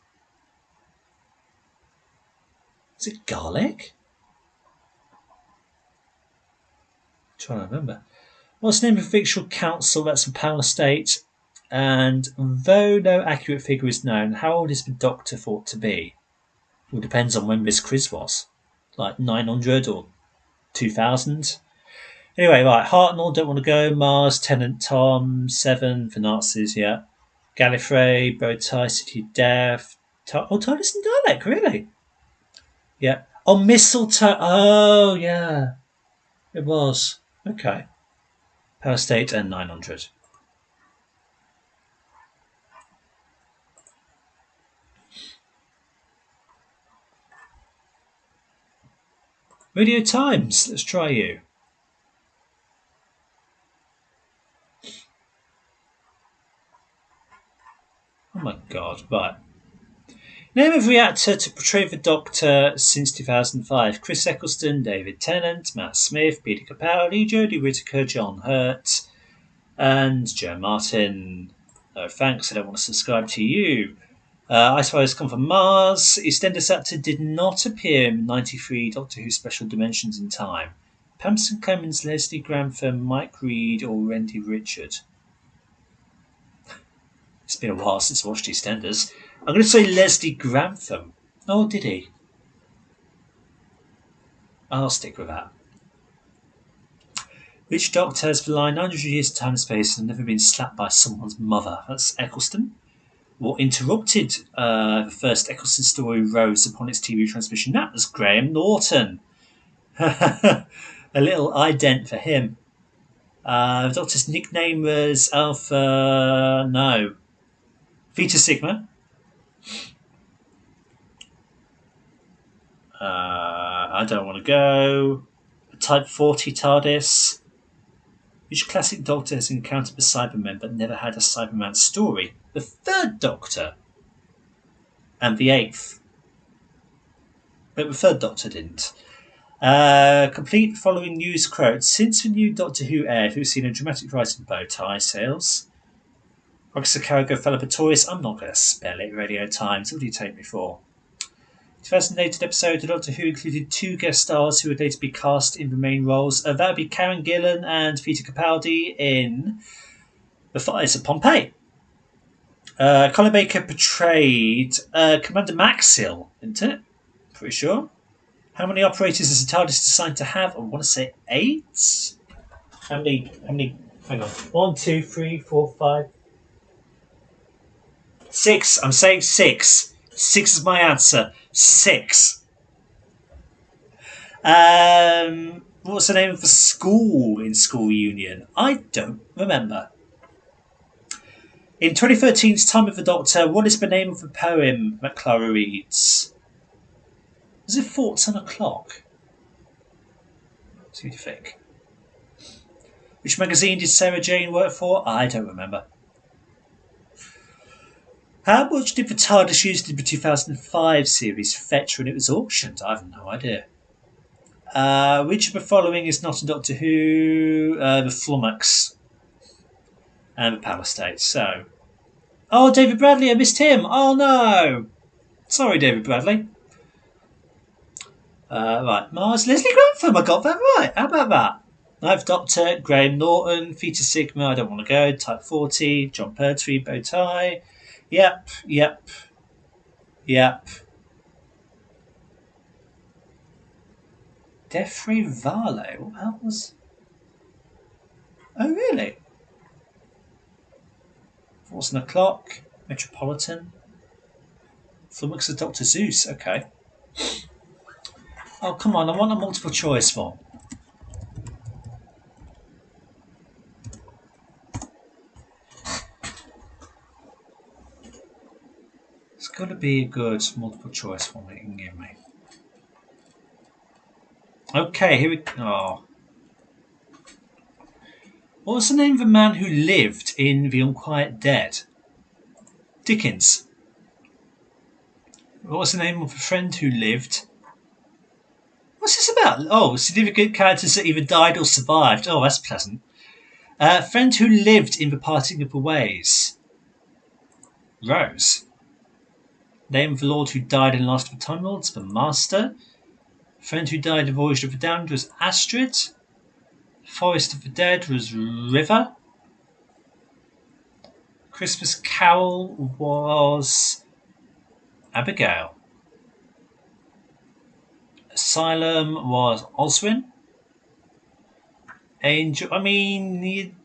Is it garlic? I'm trying to remember. What's the name of the fictional council that's a power state? And though no accurate figure is known, how old is the Doctor thought to be? Well, depends on when this quiz was. Like 900 or 2000. Anyway, right. Hartnell, don't want to go. Mars, Tennant, Tom, 7 for Nazis, yeah. Gallifrey, Bowtie, City of Death. TARDIS and Dalek, really? Yeah. Oh, Mistletoe. Oh, yeah. It was. Okay. Power State and 900. Radio Times. Let's try you. Oh my god, right. Name of the actor to portray the Doctor since 2005. Chris Eccleston, David Tennant, Matt Smith, Peter Capaldi, Jodie Whittaker, John Hurt, and Joe Martin. No thanks, I don't want to subscribe to you. Ice Warriors come from Mars. EastEnders actor did not appear in 93 Doctor Who Special Dimensions in Time. Pamson Clemens, Leslie Grantham, Mike Reed, or Randy Richard. It's been a while since I watched EastEnders. I'm going to say Leslie Grantham. Oh, did he? I'll stick with that. Which Doctor has for 900 years of time and space and never been slapped by someone's mother? That's Eccleston. What interrupted the first Eccleston story Rose upon its TV transmission? That was Graham Norton. A little ident for him. The Doctor's nickname was Alpha. No. Theta Sigma. I don't want to go. Type 40 TARDIS. Which classic Doctor has encountered the Cybermen but never had a Cyberman story? The third Doctor. And the eighth. But the third Doctor didn't. Complete following news quote. Since the new Doctor Who aired, we've seen a dramatic rise in bow tie sales. Roxacarigo Falapatorius. I'm not going to spell it, Radio Times. What do you take me for? 2008 episode of Doctor Who included 2 guest stars who would later be cast in the main roles. That would be Karen Gillan and Peter Capaldi in The Fires of Pompeii. Colin Baker portrayed Commander Maxill, isn't it? Pretty sure. How many operators is the TARDIS designed to have? I want to say 8. How many? Hang on. 1, 2, 3, 4, 5. 6. I'm saying 6. 6 is my answer. 6. What's the name of the school in School Reunion? I don't remember. In 2013's Time of the Doctor, what is the name of the poem that Clara reads? Was it Thoughts on a Clock? What do you think? Which magazine did Sarah Jane work for? I don't remember. How much did the TARDIS used in the 2005 series fetch when it was auctioned? I have no idea. Which of the following is not a Doctor Who? The Flummox and the Power State. So, oh, David Bradley, I missed him. Oh no, sorry, David Bradley. Right, Mars, Leslie Grantham. I got that right. How about that? Ninth Doctor, Graham Norton, Theta Sigma. I don't want to go. Type 40, John Pertwee, bow tie. Yep. Defrey Varlo. What the hell was? Oh, really? Thoughts on the Clock. Metropolitan. Flummox of Dr. Zeus. Okay. Oh, come on. I want a multiple choice one. It's got to be a good multiple choice one that you can give me. Okay, here we go. Oh. What was the name of the man who lived in The Unquiet Dead? Dickens. What was the name of a friend who lived? What's this about? Oh, significant characters that either died or survived. Oh, that's pleasant. Friend who lived in The Parting of the Ways. Rose. Name of the Lord who died in Last of the Time Lords. The Master. Friend who died in Voyage of the Damned was Astrid. Forest of the Dead was River. Christmas Carol was Abigail. Asylum was Oswin. Angel,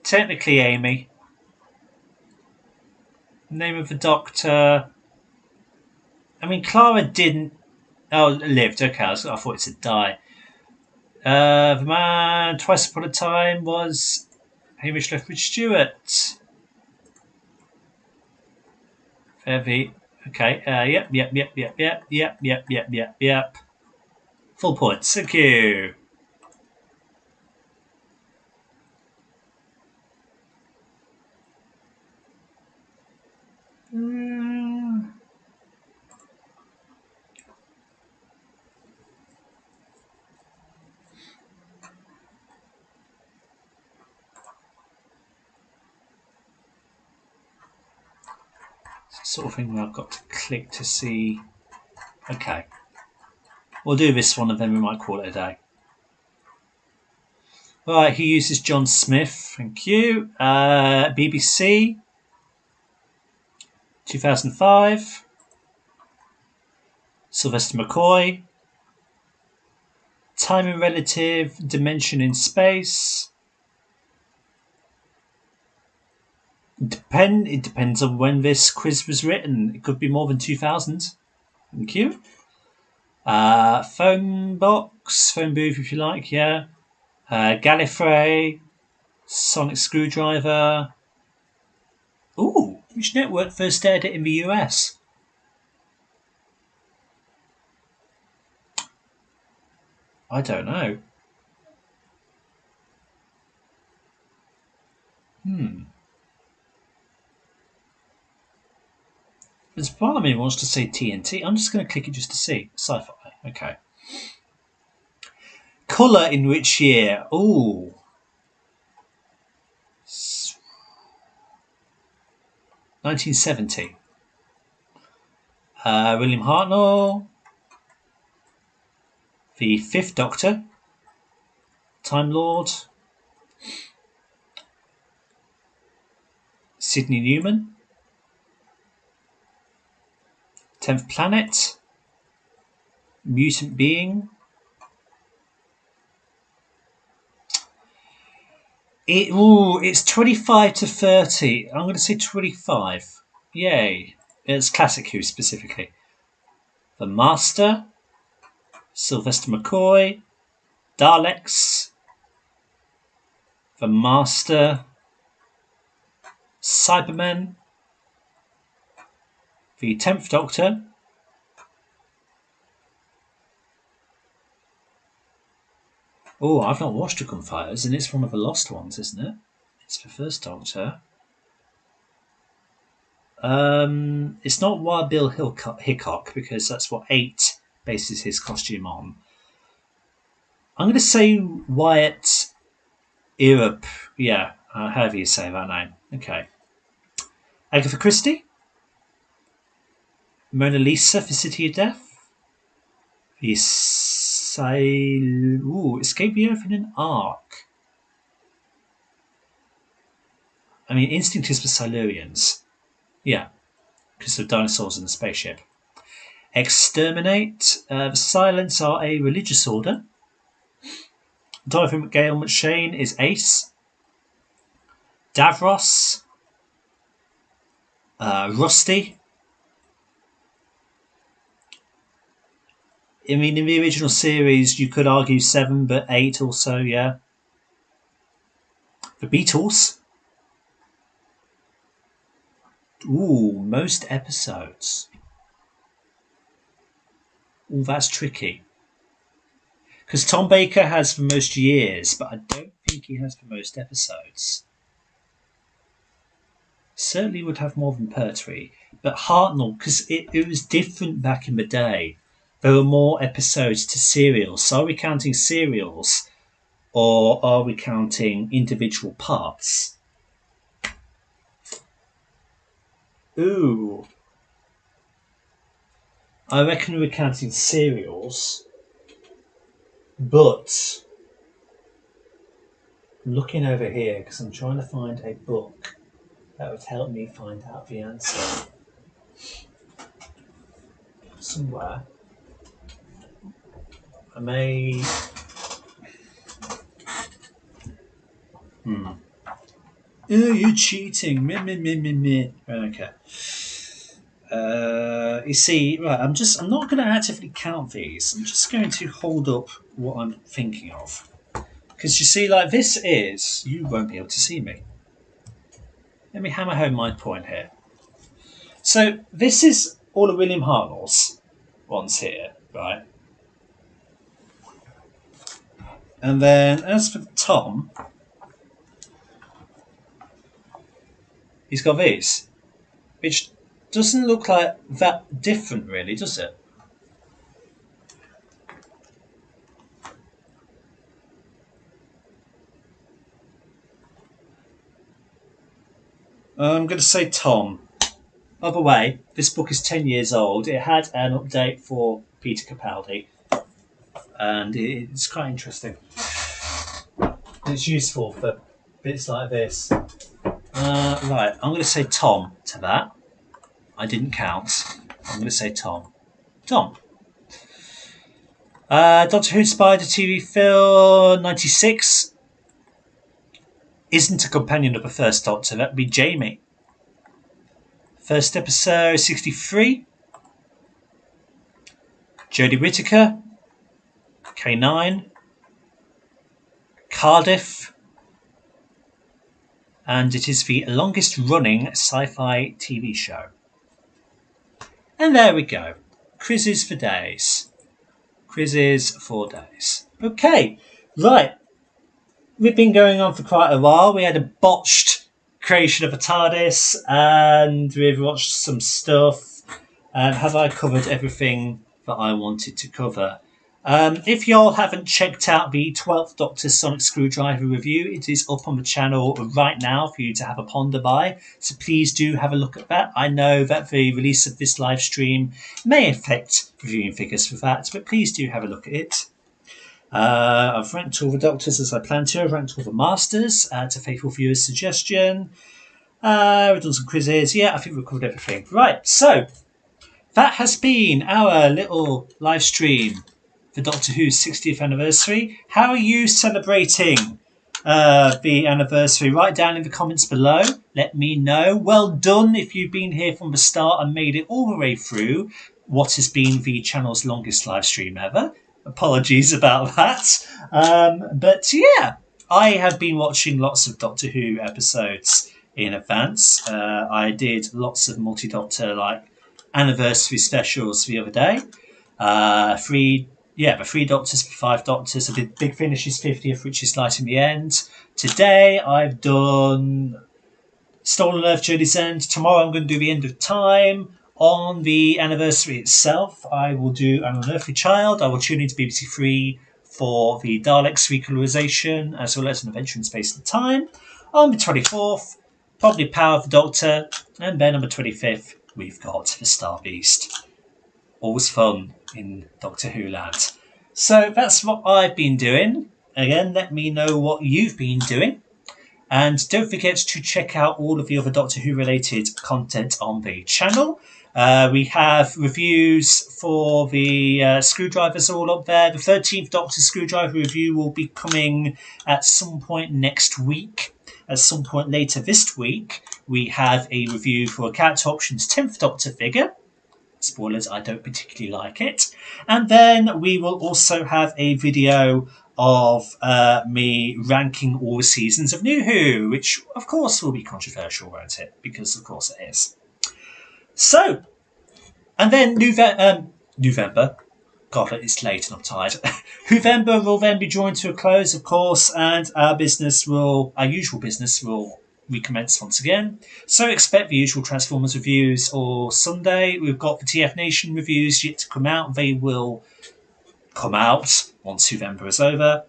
technically Amy. Name of the Doctor. Clara didn't. Oh, lived. Okay, I thought it said die. The man Twice Upon a Time was Hamish Lethbridge Stewart. Heavy. Okay. Yep. Full points. Thank you. Sort of thing where I've got to click to see. Okay, we'll do this one and then we might call it a day. Right, he uses John Smith. Thank you. BBC 2005. Sylvester McCoy. Time and Relative, Dimension in Space. It depends on when this quiz was written. It could be more than 2000. Thank you. Phone box, phone booth if you like, yeah. Gallifrey, Sonic Screwdriver. Ooh, which network first aired it in the US? I don't know. There's part of me wants to say TNT. I'm just going to click it just to see. Sci-fi. Okay. Colour in which year? Ooh. 1970. William Hartnell. The Fifth Doctor. Time Lord. Sidney Newman. 10th Planet. Mutant Being. It's 25 to 30. I'm going to say 25. Yay. It's Classic Who specifically. The Master. Sylvester McCoy. Daleks. The Master. Cybermen. The 10th Doctor. Oh, I've not watched The Gunfighters, and it's one of the lost ones, isn't it? It's the first Doctor. It's not Wild Bill Hickok, because that's what 8 bases his costume on. I'm going to say Wyatt Erup. Yeah, however you say that name. Okay. Agatha Christie. Mona Lisa for City of Death. The Escape the Earth in an Ark. I mean, Instinct is for Silurians. Yeah, because of dinosaurs in the spaceship. Exterminate. The Silents are a religious order. Dorothy McGale McShane is Ace. Davros. Rusty. I mean, in the original series, you could argue 7, but 8 also, yeah. The Beatles. Ooh, most episodes. Ooh, that's tricky. Because Tom Baker has the most years, but I don't think he has the most episodes. Certainly would have more than Pertwee. But Hartnell, because it was different back in the day. There were more episodes to serials. So are we counting serials or are we counting individual parts? Ooh. I reckon we're counting serials. But I'm looking over here because I'm trying to find a book that would help me find out the answer. Somewhere. I may... Oh, you're cheating. Me. Okay. You see, right, I'm not going to actively count these. I'm just going to hold up what I'm thinking of. Because you see, like, this is... You won't be able to see me. Let me hammer home my point here. So, this is all of William Hartnell's ones here, right? And then, as for Tom, he's got these, which doesn't look like that different, really, does it? I'm going to say Tom. By the way, this book is 10 years old. It had an update for Peter Capaldi, and it's quite interesting. It's useful for bits like this. Right, I'm going to say Tom to that. I didn't count. I'm going to say Tom. Tom. Doctor Who Spider TV film 96 isn't a companion of the first Doctor. That would be Jamie. First episode 63. Jodie Whittaker. K9. Cardiff. And it is the longest running sci-fi TV show. And there we go. Quizzes for days. Quizzes for days. Okay, right. We've been going on for quite a while. We had a botched creation of a TARDIS, and we've watched some stuff. Have I covered everything that I wanted to cover? If y'all haven't checked out the 12th Doctor Sonic Screwdriver review, it is up on the channel right now for you to have a ponder by. So please do have a look at that. I know that the release of this live stream may affect reviewing figures for that, but please do have a look at it. I've ranked all the Doctors as I planned to. I've ranked all the Masters to faithful viewers' suggestion. We've done some quizzes. Yeah, I think we've covered everything. Right, so that has been our little live stream for Doctor Who's 60th anniversary. How are you celebrating the anniversary? Write down in the comments below. Let me know. Well done if you've been here from the start and made it all the way through what has been the channel's longest live stream ever. Apologies about that. But yeah, I have been watching lots of Doctor Who episodes in advance. I did lots of multi-Doctor like anniversary specials the other day. The 3 Doctors, 5 Doctors. I did Big Finish's 50th, which is Light in the End. Today I've done Stolen Earth, Journey's End. Tomorrow I'm going to do The End of Time. On the anniversary itself, I will do An Unearthly Child. I will tune into BBC Three for the Daleks recolorization, as well as An Adventure in Space and Time. On the 24th, probably Power of the Doctor. And then on the 25th, we've got The Star Beast. Always fun in Doctor Who land. So that's what I've been doing. Again, let me know what you've been doing. And don't forget to check out all of the other Doctor Who related content on the channel. We have reviews for the screwdrivers all up there. The 13th Doctor Screwdriver review will be coming at some point next week. At some point later this week, we have a review for a Character Options 10th Doctor figure. Spoilers, I don't particularly like it. And then we will also have a video of me ranking all the seasons of New Who, which of course will be controversial, won't it? Because of course it is. So, and then November. God, it's late and I'm tired. November will then be drawing to a close, of course, and our usual business will recommence once again. So expect the usual Transformers reviews or Sunday. We've got the TF Nation reviews yet to come out. They will come out once November is over.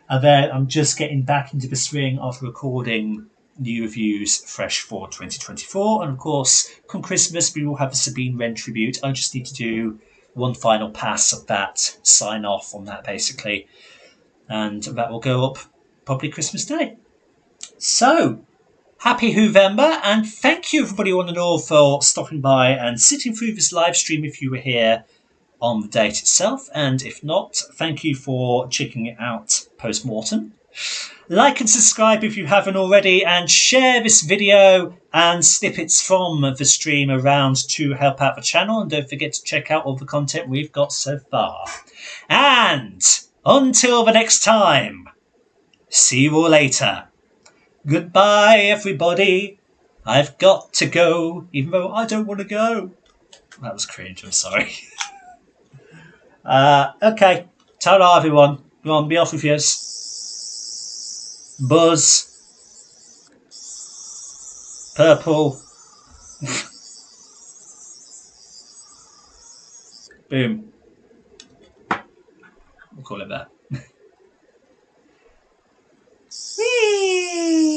And then I'm just getting back into the swing of recording new reviews fresh for 2024. And of course, come Christmas, we will have the Sabine Wren tribute. I just need to do one final pass of that, sign off on that basically. And that will go up probably Christmas Day. So, happy Whovember, and thank you everybody one and all for stopping by and sitting through this live stream if you were here on the date itself, and if not, thank you for checking it out post-mortem. Like and subscribe if you haven't already, and share this video and snippets from the stream around to help out the channel, and don't forget to check out all the content we've got so far. And until the next time, see you all later. Goodbye everybody. I've got to go, even though I don't want to go. That was cringe, I'm sorry. Okay, ta-ra everyone. Go on, be off with yours. Buzz. Purple. Boom. We'll call it that. Whee!